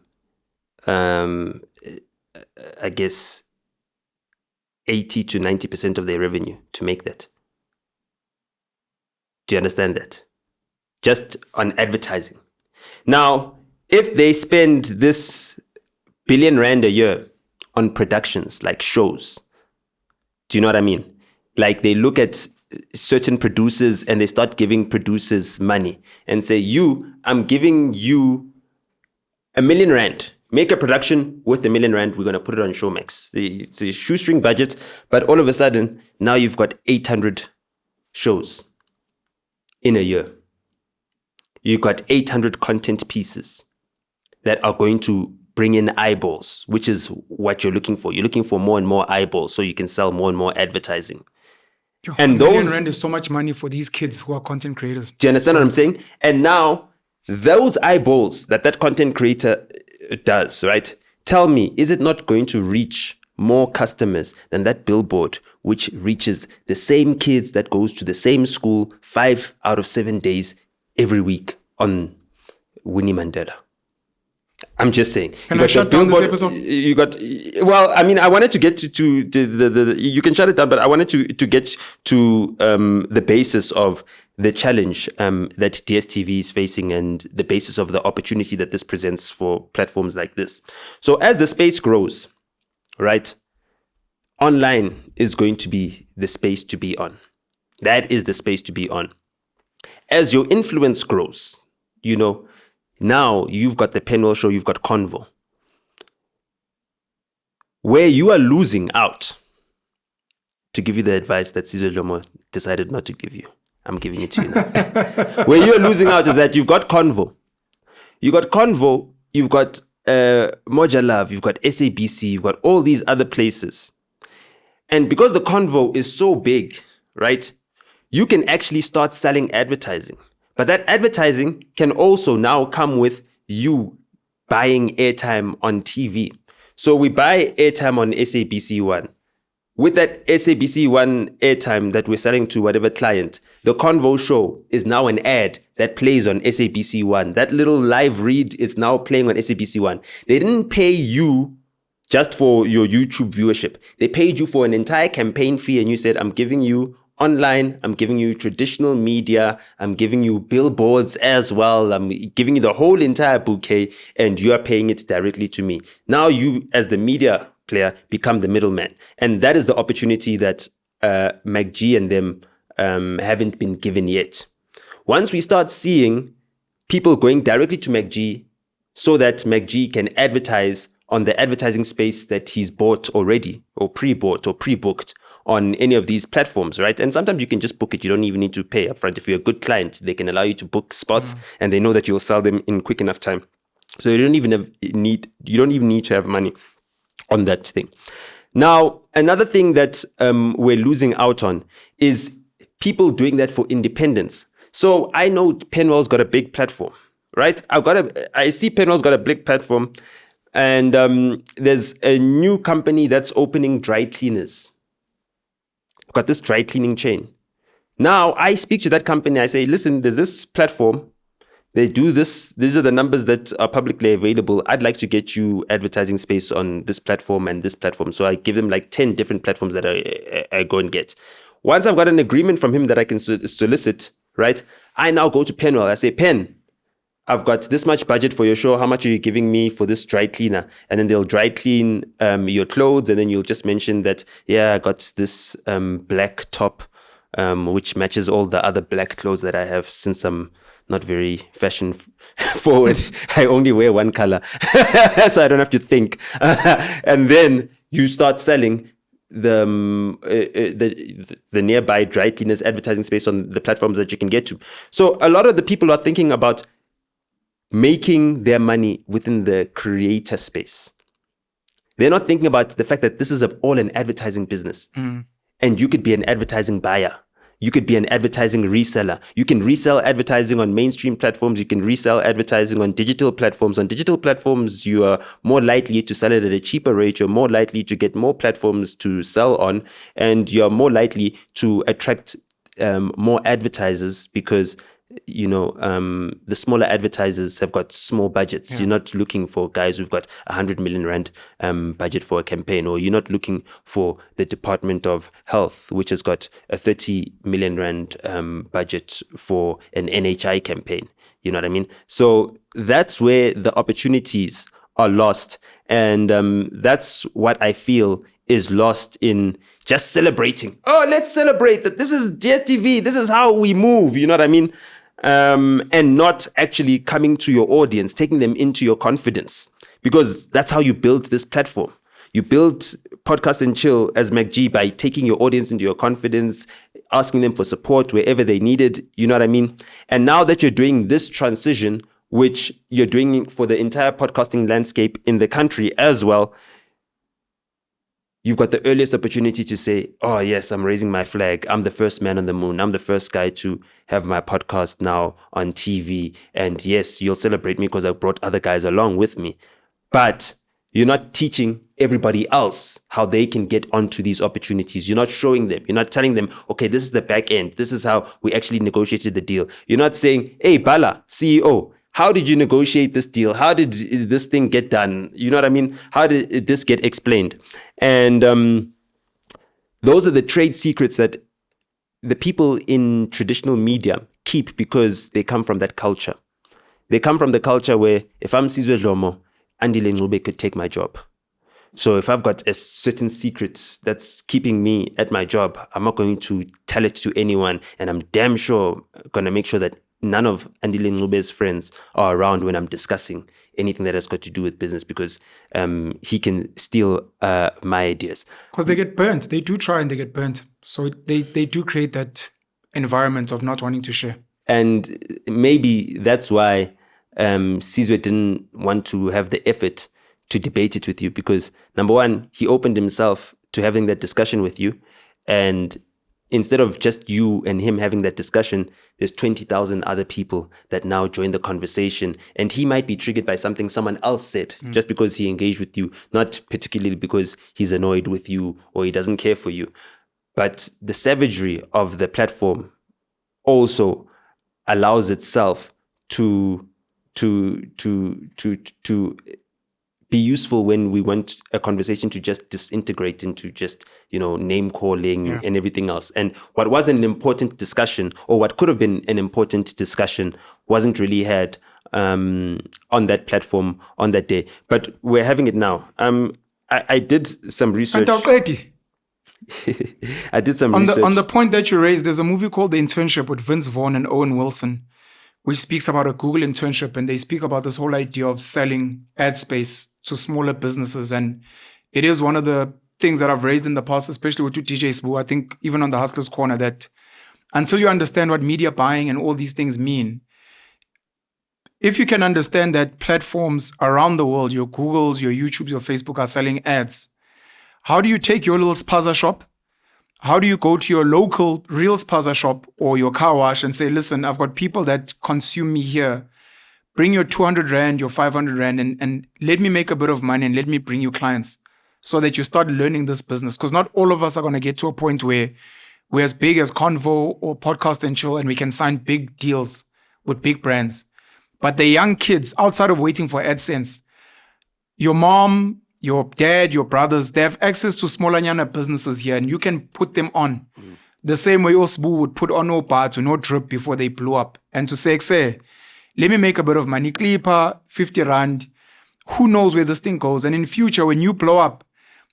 I guess, 80 to 90% of their revenue to make that. Do you understand that? Just on advertising. Now, if they spend this 1 billion Rand a year on productions like shows, do you know what I mean? Like they look at certain producers and they start giving producers money and say, I'm giving you 1 million Rand. Make a production with 1 million Rand. We're going to put it on Showmax. It's a shoestring budget, but all of a sudden, now you've got 800 shows in a year. You've got 800 content pieces that are going to bring in eyeballs, which is what you're looking for. You're looking for more and more eyeballs so you can sell more and more advertising. And $1 million those rand is so much money for these kids who are content creators. Do you understand what I'm saying? And now those eyeballs that content creator does, right? Tell me, is it not going to reach more customers than that billboard, which reaches the same kids that goes to the same school 5 out of 7 days every week on Winnie Mandela? I'm just saying. Can I shut down this episode? I wanted to get to the you can shut it down, but I wanted to get to the basis of the challenge that DSTV is facing and the basis of the opportunity that this presents for platforms like this. So as the space grows, right, online is going to be the space to be on. That is the space to be on. As your influence grows, now you've got the Penuel show, you've got Konvo. Where you are losing out, to give you the advice that kzndlovu decided not to give you. I'm giving it to you now. Where you're losing out is that you've got Konvo. You've got Konvo, you've got Moja Love, you've got SABC, you've got all these other places. And because the Konvo is so big, right, you can actually start selling advertising. But that advertising can also now come with you buying airtime on TV. So we buy airtime on SABC 1. With that SABC 1 airtime that we're selling to whatever client, the Konvo show is now an ad that plays on SABC 1. That little live read is now playing on SABC 1. They didn't pay you just for your YouTube viewership. They paid you for an entire campaign fee, and you said, I'm giving you online, I'm giving you traditional media, I'm giving you billboards as well, I'm giving you the whole entire bouquet, and you are paying it directly to me. Now you, as the media player, become the middleman. And that is the opportunity that MacG and them haven't been given yet. Once we start seeing people going directly to MacG so that MacG can advertise on the advertising space that he's bought already, or pre-bought, or pre-booked, on any of these platforms, right? And sometimes you can just book it. You don't even need to pay upfront. If you're a good client, they can allow you to book spots and they know that you'll sell them in quick enough time. So you don't even need to have money on that thing. Now, another thing that we're losing out on is people doing that for independence. So I know Penuel's got a big platform, right? I see Penuel's got a big platform, and there's a new company that's opening dry cleaners. Got this dry cleaning chain. Now I speak to that company. I say, listen, there's this platform. They do this. These are the numbers that are publicly available. I'd like to get you advertising space on this platform and this platform. So I give them like 10 different platforms that I go and get. Once I've got an agreement from him that I can solicit, right? I now go to Penuel. I say, Pen, I've got this much budget for your show. How much are you giving me for this dry cleaner? And then they'll dry clean your clothes. And then you'll just mention that, I got this black top, which matches all the other black clothes that I have, since I'm not very fashion forward. I only wear one color, so I don't have to think. And then you start selling the nearby dry cleaners advertising space on the platforms that you can get to. So a lot of the people are thinking about making their money within the creator space. They're not thinking about the fact that this is all an advertising business. And you could be an advertising buyer. You could be an advertising reseller. You can resell advertising on mainstream platforms. You can resell advertising on digital platforms. On digital platforms, you are more likely to sell it at a cheaper rate. You're more likely to get more platforms to sell on. And you're more likely to attract more advertisers, because the smaller advertisers have got small budgets. You're not looking for guys who've got 100 million rand budget for a campaign, or you're not looking for the Department of Health, which has got a 30 million rand budget for an NHI campaign. You know what I mean? So that's where the opportunities are lost. And that's what I feel is lost in just celebrating. Oh, let's celebrate that this is DSTV. This is how we move. You know what I mean? And not actually coming to your audience, taking them into your confidence, because that's how you build this platform. You build Podcast and Chill as MacG by taking your audience into your confidence, asking them for support wherever they needed. You know what I mean? And now that you're doing this transition which you're doing for the entire podcasting landscape in the country as well, you've got the earliest opportunity to say, oh, yes, I'm raising my flag. I'm the first man on the moon. I'm the first guy to have my podcast now on TV. And yes, you'll celebrate me because I brought other guys along with me. But you're not teaching everybody else how they can get onto these opportunities. You're not showing them. You're not telling them, okay, this is the back end. This is how we actually negotiated the deal. You're not saying, hey, Bala, CEO, how did you negotiate this deal? How did this thing get done? You know what I mean? How did this get explained? And those are the trade secrets that the people in traditional media keep because they come from that culture. They come from the culture where if I'm Sizwe Dlomo, Andile Ncube could take my job. So if I've got a certain secret that's keeping me at my job, I'm not going to tell it to anyone. And I'm damn sure going to make sure that none of Andile Ncube's friends are around when I'm discussing anything that has got to do with business because he can steal my ideas. Because they get burnt. They do try and they get burnt. So they do create that environment of not wanting to share. And maybe that's why Sizwe didn't want to have the effort to debate it with you because, number one, he opened himself to having that discussion with you. And instead of just you and him having that discussion, there's 20,000 other people that now join the conversation. And he might be triggered by something someone else said just because he engaged with you, not particularly because he's annoyed with you or he doesn't care for you. But the savagery of the platform also allows itself to be useful when we want a conversation to just disintegrate into just, name calling and everything else. And what was an important discussion or what could have been an important discussion wasn't really had on that platform on that day. But we're having it now. I did some research. I did some research. On the point that you raised, there's a movie called The Internship with Vince Vaughn and Owen Wilson, which speaks about a Google internship, and they speak about this whole idea of selling ad space to smaller businesses. And it is one of the things that I've raised in the past, especially with DJ Sbu, I think even on the Hustlers Corner, that until you understand what media buying and all these things mean, if you can understand that platforms around the world, your Googles, your YouTubes, your Facebook are selling ads, how do you take your little spaza shop? How do you go to your local real spaza shop or your car wash and say, listen, I've got people that consume me here. Bring your 200 Rand, your 500 Rand, and let me make a bit of money and let me bring you clients so that you start learning this business. Because not all of us are going to get to a point where we're as big as Konvo or Podcast and Chill and we can sign big deals with big brands. But the young kids, outside of waiting for AdSense, your mom, your dad, your brothers, they have access to smaller nyana businesses here and you can put them on. The same way Osbu would put on no bar to no drip before they blew up. And to say, let me make a bit of money, clipper, 50 Rand. Who knows where this thing goes? And in future, when you blow up,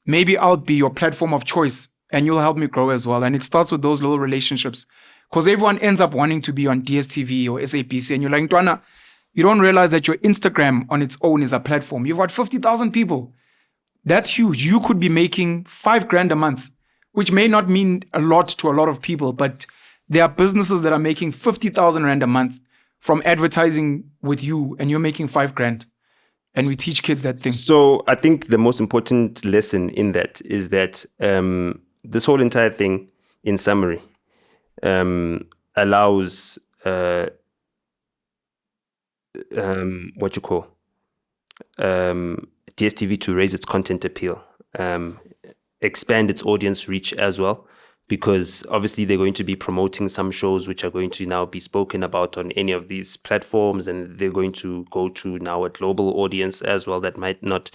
maybe I'll be your platform of choice and you'll help me grow as well. And it starts with those little relationships. Because everyone ends up wanting to be on DSTV or SABC. And you're like, Ntwana, you don't realize that your Instagram on its own is a platform. You've got 50,000 people. That's huge. You could be making 5 grand a month, which may not mean a lot to a lot of people, but there are businesses that are making 50,000 Rand a month from advertising with you, and you're making 5 grand. And we teach kids that thing. So I think the most important lesson in that is that this whole entire thing, in summary, allows DSTV to raise its content appeal, expand its audience reach as well, because obviously they're going to be promoting some shows which are going to now be spoken about on any of these platforms, and they're going to go to now a global audience as well that might not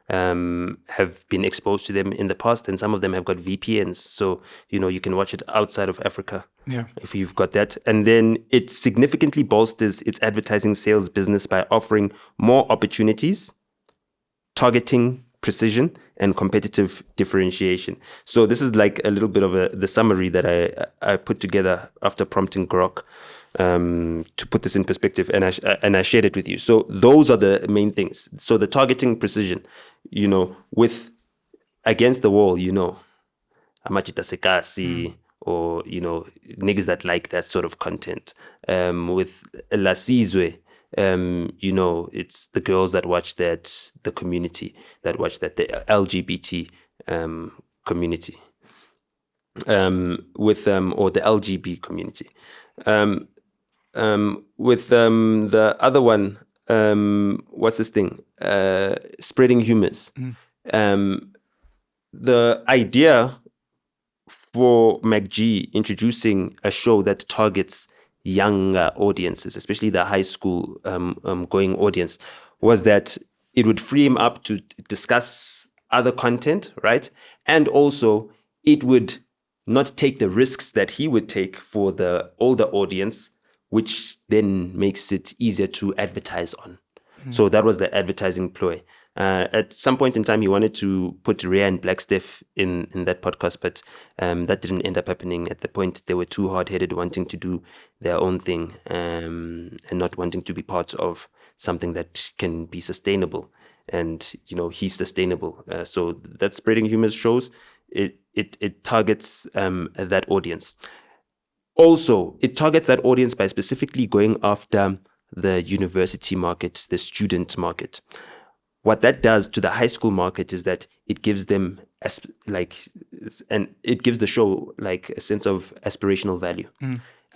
have been exposed to them in the past, and some of them have got VPNs, so you can watch it outside of Africa if you've got that. And then it significantly bolsters its advertising sales business by offering more opportunities, targeting precision, and competitive differentiation. So this is like a little bit of the summary that I put together after prompting Grok to put this in perspective, and I shared it with you. So those are the main things. So the targeting precision, with against the wall, Amachita Sekasi, or niggas that like that sort of content. With La Sizwe, it's the girls that watch that, the community that watch that, the LGBT community, or the LGB community. With the other one, what's this thing? Spreading humors. The idea for MacG introducing a show that targets younger audiences, especially the high school going audience, was that it would free him up to discuss other content, right? And also it would not take the risks that he would take for the older audience, which then makes it easier to advertise on. So that was the advertising ploy. At some point in time, he wanted to put Rhea and Blacksteph in that podcast, but that didn't end up happening. At the point, they were too hard-headed, wanting to do their own thing and not wanting to be part of something that can be sustainable. And, he's sustainable. So that Spreading Humors shows, it targets that audience. Also, it targets that audience by specifically going after the university market, the student market. What that does to the high school market is that it gives them it gives the show like a sense of aspirational value.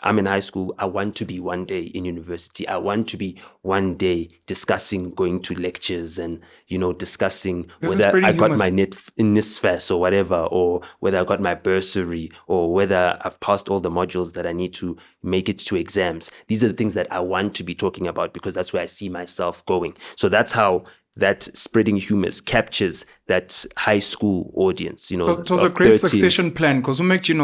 I'm in high school. I want to be one day in university. I want to be one day discussing going to lectures and, discussing whether I got my net in NISFAS or whatever, or whether I got my bursary, or whether I've passed all the modules that I need to make it to exams. These are the things that I want to be talking about because that's where I see myself going. So that's how that Spreading Humors captures that high school audience. It was a great 13. succession plan because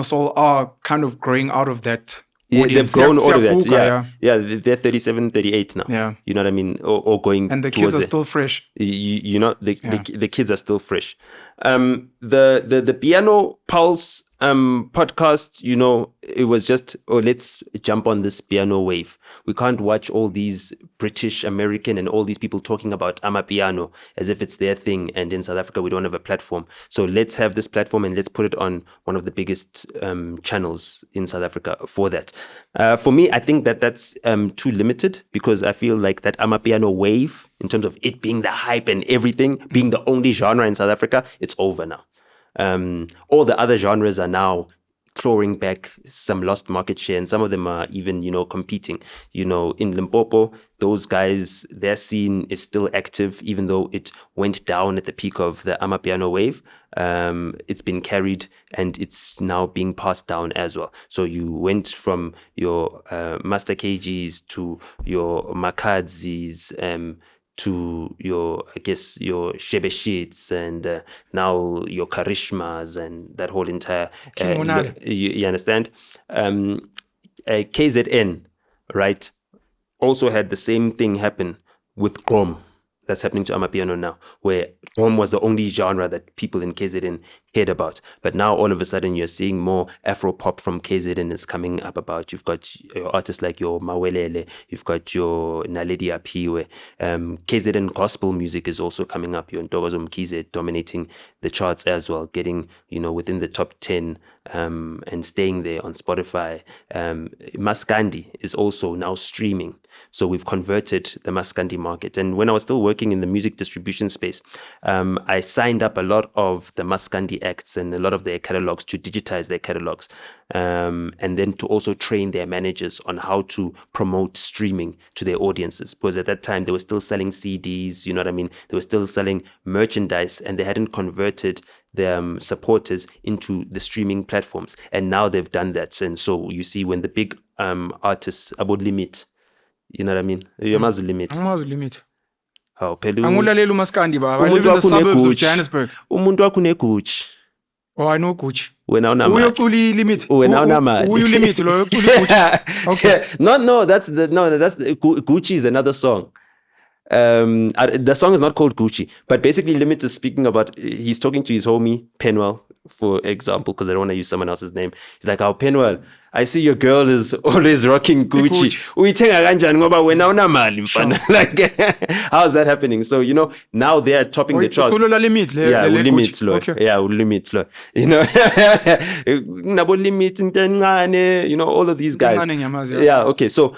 Soul are kind of growing out of that. Yeah, they've grown out of that. Yeah. They're 37, 38 now. Yeah. You know what I mean? Or going. And the kids are still fresh. The kids are still fresh. The Piano Pulse podcast, it was just, let's jump on this piano wave. We can't watch all these British, American, and all these people talking about Amapiano as if it's their thing. And in South Africa, we don't have a platform. So let's have this platform and let's put it on one of the biggest channels in South Africa for that. For me, I think that's too limited because I feel like that Amapiano wave, in terms of it being the hype and everything, being the only genre in South Africa, it's over now. All the other genres are now clawing back some lost market share, and some of them are even, competing. In Limpopo, those guys, their scene is still active, even though it went down at the peak of the Amapiano wave. It's been carried and it's now being passed down as well. So you went from your Master KGs to your Makadzis, to your Shebeshits and now your Karishmas and that whole entire... you understand? KZN, right, also had the same thing happen with Gqom. That's happening to Amapiano now, where Gqom was the only genre that people in KZN cared about. But now all of a sudden you're seeing more Afro-pop from KZN is coming up about. You've got your artists like your Mawelele, you've got your Naledi Apiwe. KZN gospel music is also coming up. Your Ntokozo Mkhize dominating the charts as well, getting, within the top 10 and staying there on Spotify. Maskandi is also now streaming. So we've converted the Maskandi market. And when I was still working in the music distribution space, I signed up a lot of the Maskandi acts and a lot of their catalogs to digitize their catalogs. And then to also train their managers on how to promote streaming to their audiences. Because at that time, they were still selling CDs, you know what I mean? They were still selling merchandise and they hadn't converted their supporters into the streaming platforms. And now they've done that. And so you see when the big artists about limit, you know what I mean? You must limit. How Pelu? Angulalela uMaskandi baba. I live in the suburbs of Johannesburg. Umuntu wakho uneGucci. Oh, I know Gucci. Wena unamali. Uyoculi limit. Wena unamali. Uyu limit lo yoculi Gucci. Okay. That's Gucci is another song. The song is not called Gucci, but basically Limit is speaking about, he's talking to his homie Penuel, for example, because I don't want to use someone else's name. He's like, "Oh, Penuel, I see your girl is always rocking Gucci. Uyithenga kanjani ngoba wena unamali mfana." Like, how's that happening? So, now they are topping the charts. Limit, limit lo. Okay. Yeah, limit lo. Nabo limit, all of these guys. Yeah, okay. So,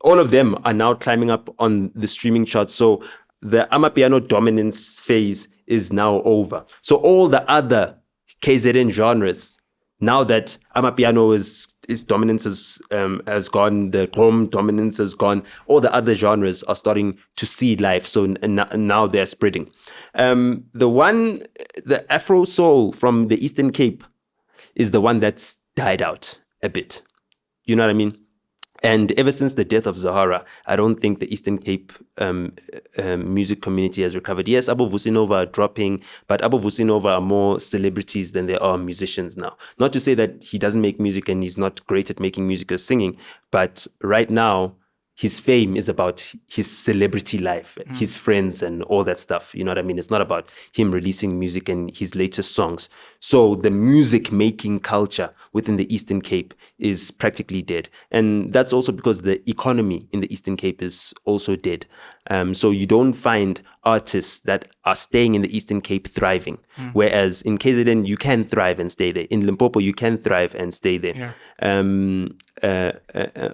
all of them are now climbing up on the streaming charts. So the Amapiano dominance phase is now over. So all the other KZN genres, now that Amapiano is dominance has gone, the Gqom dominance has gone, all the other genres are starting to see life. So now they're spreading. The Afro soul from the Eastern Cape is the one that's died out a bit. You know what I mean? And ever since the death of Zahara, I don't think the Eastern Cape music community has recovered. Yes, Abo Vusinova are dropping, but Abo Vusinova are more celebrities than there are musicians now. Not to say that he doesn't make music and he's not great at making music or singing, but right now, his fame is about his celebrity life, his friends and all that stuff. You know what I mean? It's not about him releasing music and his latest songs. So the music making culture within the Eastern Cape is practically dead. And that's also because the economy in the Eastern Cape is also dead. So you don't find artists that are staying in the Eastern Cape thriving. Whereas in KZN, you can thrive and stay there. In Limpopo, you can thrive and stay there.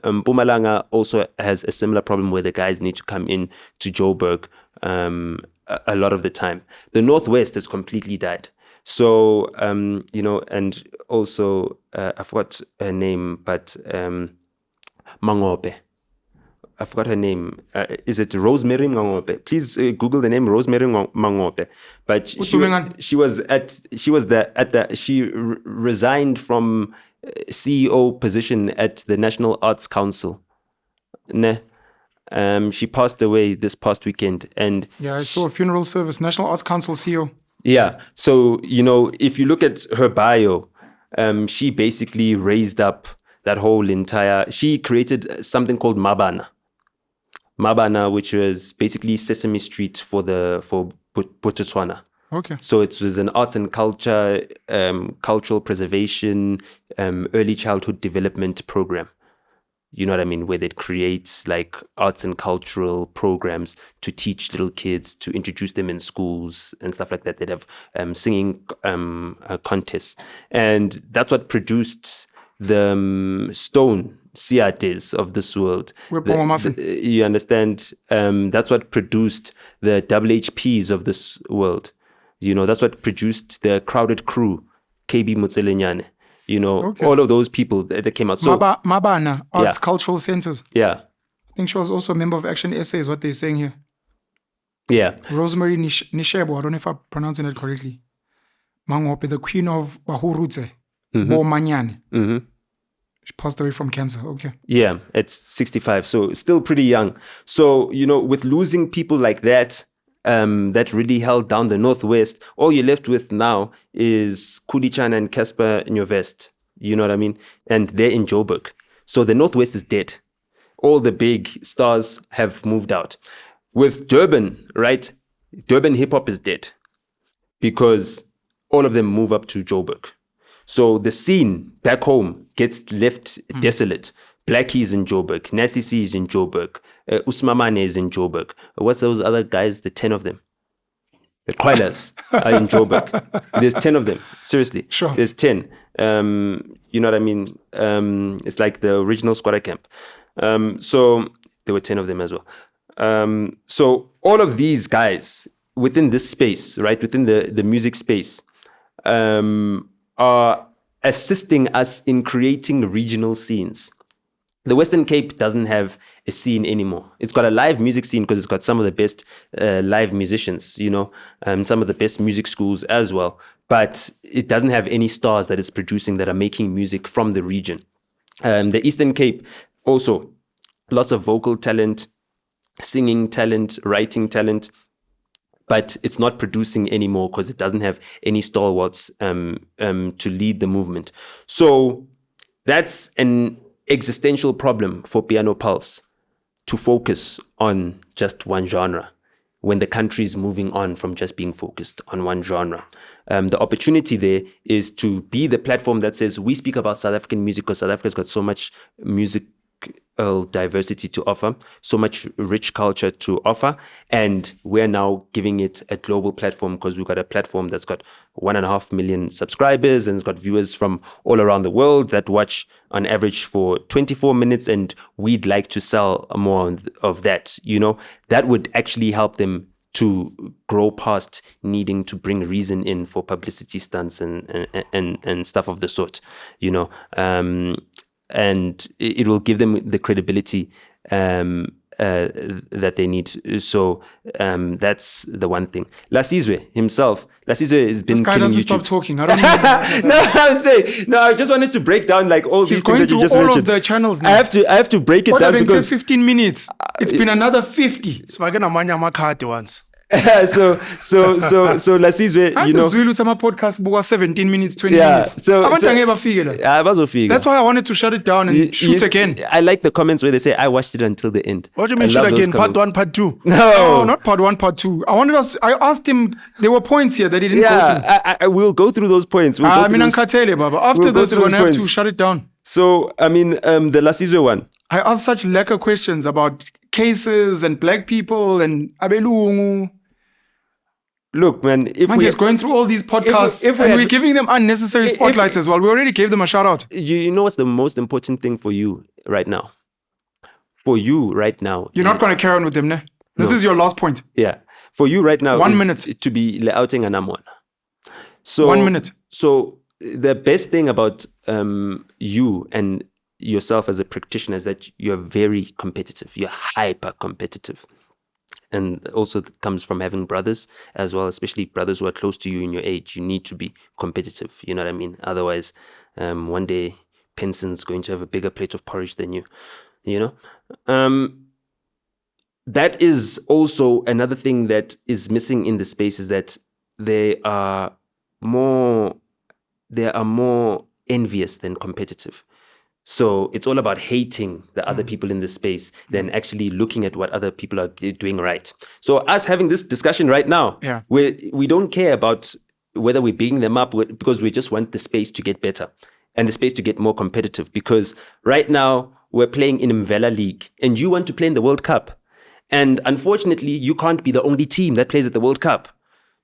Mpumalanga also has a similar problem where the guys need to come in to Joburg a lot of the time. The Northwest has completely died. So, and also, I forgot her name, but Mangope. I forgot her name. Is it Rosemary Mangope? Please Google the name Rosemary Mangope. But she resigned from CEO position at the National Arts Council. She passed away this past weekend, and I saw a funeral service. National Arts Council CEO. Yeah. So if you look at her bio, she basically raised up that whole entire. She created something called Mabana, which was basically Sesame Street for Botswana. Okay. So it was an arts and culture, cultural preservation, early childhood development program. You know what I mean? Where they'd create like arts and cultural programs to teach little kids, to introduce them in schools and stuff like that. They'd have singing contests. And that's what produced the Stone Siates of this world. You understand? That's what produced the WHPs of this world. That's what produced the Crowded Crew, KB Motselenyane. All of those people that came out. So Mabana, Arts Cultural Centers. Yeah. I think she was also a member of Action SA, is what they're saying here. Yeah. Rosemary Nishebo, I don't know if I'm pronouncing it correctly. Mangope, the queen of Bahurutse, Bomanyane. She passed away from cancer. Okay. Yeah, it's 65, so still pretty young. So, with losing people like that, that really held down the Northwest, all you're left with now is Kudichan and Casper Nyovest. You know what I mean? And they're in Joburg. So the Northwest is dead. All the big stars have moved out. With Durban, right? Durban hip-hop is dead because all of them move up to Joburg. So the scene back home gets left desolate. Blackie is in Joburg. Nasty C is in Joburg. Usmamane is in Joburg. What's those other guys? The 10 of them. The Koilas are in Joburg. There's 10 of them. Seriously. Sure. There's 10. You know what I mean? It's like the original squatter camp. So there were 10 of them as well. So all of these guys within this space, right, within the music space, are assisting us in creating regional scenes. The Western Cape doesn't have a scene anymore. It's got a live music scene because it's got some of the best live musicians, some of the best music schools as well. But it doesn't have any stars that it's producing that are making music from the region. The Eastern Cape also, lots of vocal talent, singing talent, writing talent, but it's not producing anymore because it doesn't have any stalwarts to lead the movement. So that's an existential problem for Piano Pulse, to focus on just one genre when the country is moving on from just being focused on one genre. The opportunity there is to be the platform that says we speak about South African music because South Africa's got so much music diversity to offer, so much rich culture to offer, and we're now giving it a global platform because we've got a platform that's got 1.5 million subscribers and it's got viewers from all around the world that watch on average for 24 minutes, and we'd like to sell more of that. That would actually help them to grow past needing to bring reason in for publicity stunts and stuff of the sort, and it will give them the credibility that they need. So that's the one thing. Lasizwe himself, has been This guy killing doesn't YouTube. stop talking. I don't know. I just wanted to break down like all He's these going things that you through just all mentioned. of the channels now. I have to break it What down happened because 15 minutes? It's been another 50. Sifake namanye amakhadi once. so Lasizwe, I just really to my podcast buka 17 minutes, 20 Yeah, minutes. so- Abantu so- angeke bafike la. bazofika. That's why I wanted to shut it down and shoot again. I like the comments where they say I watched it until the end. What do you I mean shoot love those again? Part comments. 1, part 2. No, Oh, not part 1, part 2. I asked him, there were points here that he didn't go through. Yeah, I will go through those points. We'll go I through mean, those- Nkatele, Baba. After we'll go this, through we're going to those have to points. shut it down. So, I mean, the Lasizwe one. I asked such lacquer questions about cases and black people and Abelungu. Look, man, if Man, we just going through all these podcasts if we and had- we're giving them unnecessary spotlights as well. We already gave them a shout out. you know what's the most important thing for you right now? For you right now, You're not going to carry on with them, ne? This No. is your last point. yeah. For you right now, 1 is minute. to be layouting an one. So 1 minute. So the best thing about you and yourself as a practitioner is that you're very competitive. You're hyper competitive. And also comes from having brothers as well, especially brothers who are close to you in your age. You need to be competitive. You know what I mean? Otherwise, one day Penson's going to have a bigger plate of porridge than you. That is also another thing that is missing in the space, is that they are more envious than competitive. So it's all about hating the other people in the space than actually looking at what other people are doing right. So us having this discussion right now, Yeah. we don't care about whether we're bigging them up, because we just want the space to get better and the space to get more competitive. Because right now we're playing in Mvela League and you want to play in the World Cup. And unfortunately, you can't be the only team that plays at the World Cup.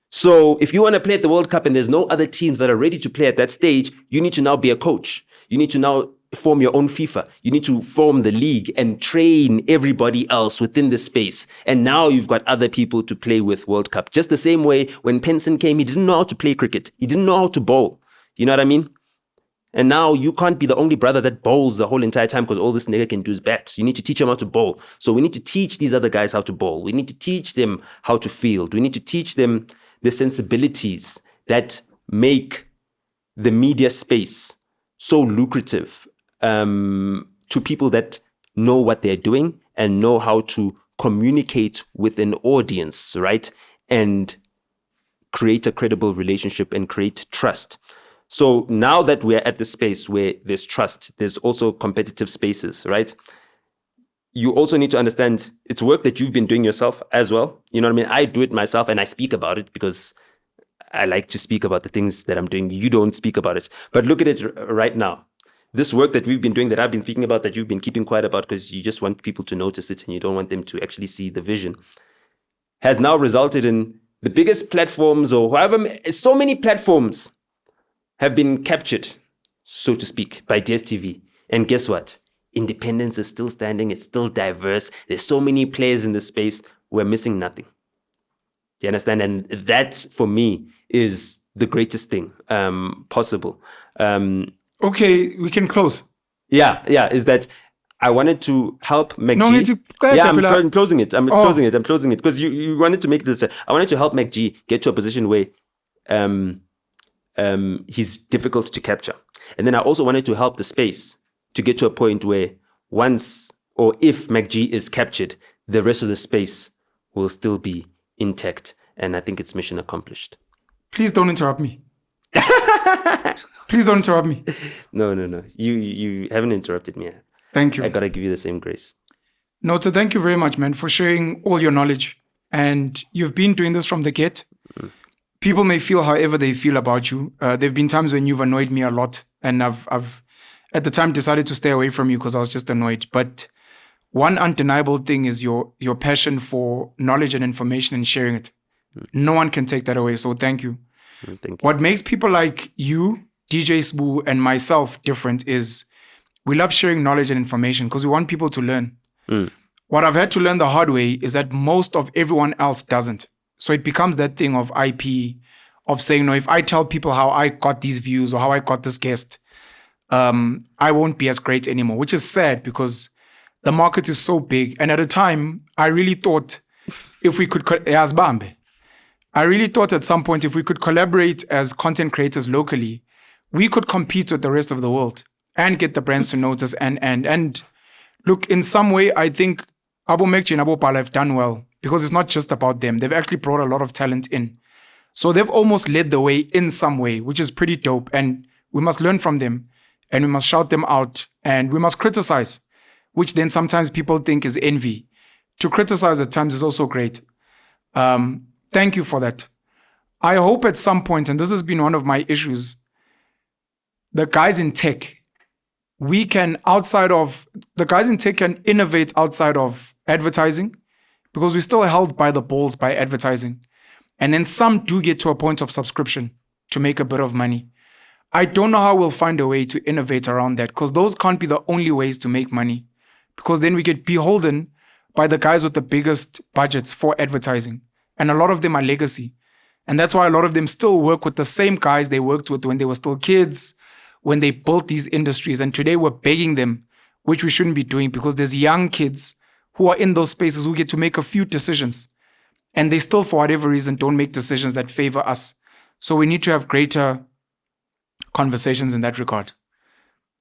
So if you want to play at the World Cup and there's no other teams that are ready to play at that stage, you need to now be a coach. You need to now form your own FIFA. You need to form the league and train everybody else within the space. And now you've got other people to play with World Cup. Just the same way when Penson came, he didn't know how to play cricket. He didn't know how to bowl. You know what I mean? And now you can't be the only brother that bowls the whole entire time because all this nigga can do is bat. You need to teach him how to bowl. So we need to teach these other guys how to bowl. We need to teach them how to field. We need to teach them the sensibilities that make the media space so lucrative to people that know what they're doing and know how to communicate with an audience, right? And create a credible relationship and create trust. So now that we're at the space where there's trust, there's also competitive spaces, right? You also need to understand it's work that you've been doing yourself as well. You know what I mean? I do it myself and I speak about it because I like to speak about the things that I'm doing. You don't speak about it. But look at it right now. This work that we've been doing, that I've been speaking about, that you've been keeping quiet about because you just want people to notice it and you don't want them to actually see the vision, has now resulted in the biggest platforms, or however, so many platforms have been captured, so to speak, by DSTV. And guess what? Independence is still standing. It's still diverse. There's so many players in the space. We're missing nothing. Do you understand? And that, for me, is the greatest thing possible. Okay, we can close. Yeah, is that I wanted to help MacG. No need to- Yeah, I'm Capilla. closing it. I'm Oh. closing it because you wanted to make this. I wanted to help MacG get to a position where he's difficult to capture, and then I also wanted to help the space to get to a point where once or if MacG is captured, the rest of the space will still be intact, and I think it's mission accomplished. Please don't interrupt me. Please don't interrupt me. No. You haven't interrupted me. Thank you. I gotta give you the same grace. Nota, thank you very much, man, for sharing all your knowledge. And you've been doing this from the get. People may feel however they feel about you. There have been times when you've annoyed me a lot, and I've at the time decided to stay away from you because I was just annoyed. But one undeniable thing is your passion for knowledge and information and sharing it. No one can take that away. So thank you. Thank you. What makes people like you, DJ Sbu, and myself different is we love sharing knowledge and information because we want people to learn. What I've had to learn the hard way is that most of everyone else doesn't. So it becomes that thing of IP, of saying, no, if I tell people how I got these views or how I got this guest, I won't be as great anymore, which is sad because the market is so big. And at a time, I really thought if we could, I really thought at some point if we could collaborate as content creators locally, we could compete with the rest of the world and get the brands to notice. And look, in some way, I think Abu Mekji and Abu Pala have done well because it's not just about them. They've actually brought a lot of talent in. So they've almost led the way in some way, which is pretty dope. And we must learn from them and we must shout them out and we must criticize, which then sometimes people think is envy. To criticize at times is also great. Thank you for that. I hope at some point, and this has been one of my issues, the guys in tech, the guys in tech can innovate outside of advertising because we're still held by the balls by advertising. And then some do get to a point of subscription to make a bit of money. I don't know how we'll find a way to innovate around that because those can't be the only ways to make money because then we get beholden by the guys with the biggest budgets for advertising. And a lot of them are legacy. And that's why a lot of them still work with the same guys they worked with when they were still kids, when they built these industries. And today we're begging them, which we shouldn't be doing because there's young kids who are in those spaces who get to make a few decisions. And they still, for whatever reason, don't make decisions that favor us. So we need to have greater conversations in that regard.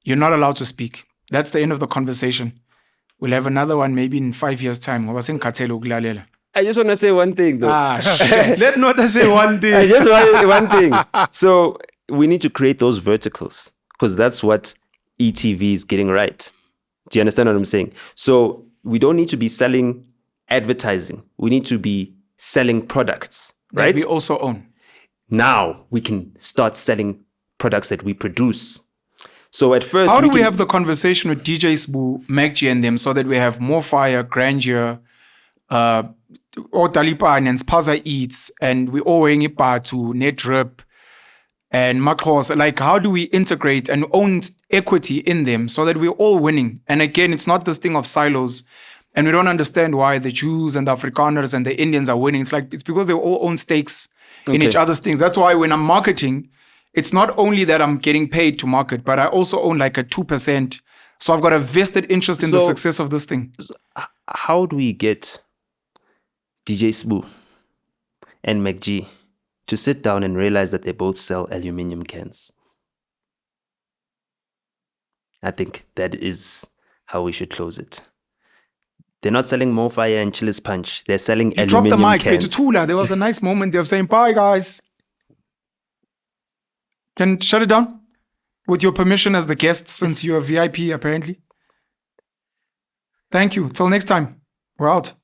You're not allowed to speak. That's the end of the conversation. We'll have another one maybe in 5 years' time. I just want to say one thing though. Shit. Let Nota say one thing. I just want to say one thing. So we need to create those verticals because that's what ETV is getting right. Do you understand what I'm saying? So we don't need to be selling advertising. We need to be selling products, right? That we also own. Now we can start selling products that we produce. So at first, how do we have the conversation with DJ Sbu, Megji and them so that we have more fire, grandeur, or Talipan and Spaza Eats, and we all wearing to Netrip and Makros? Like, how do we integrate and own equity in them so that we're all winning? And again, it's not this thing of silos. And we don't understand why the Jews and the Afrikaners and the Indians are winning. It's like, it's because they all own stakes in each other's things. That's why when I'm marketing, it's not only that I'm getting paid to market, but I also own like a 2%. So I've got a vested interest in the success of this thing. How do we get DJ Sbu and McG to sit down and realize that they both sell aluminium cans? I think that is how we should close it. They're not selling More Fire and Chili's Punch. They're selling aluminium cans. Drop the mic cans. to Tula. There was a nice moment there of saying, bye, guys. Can shut it down? With your permission as the guest, since you're a VIP, apparently. Thank you. Till next time. We're out.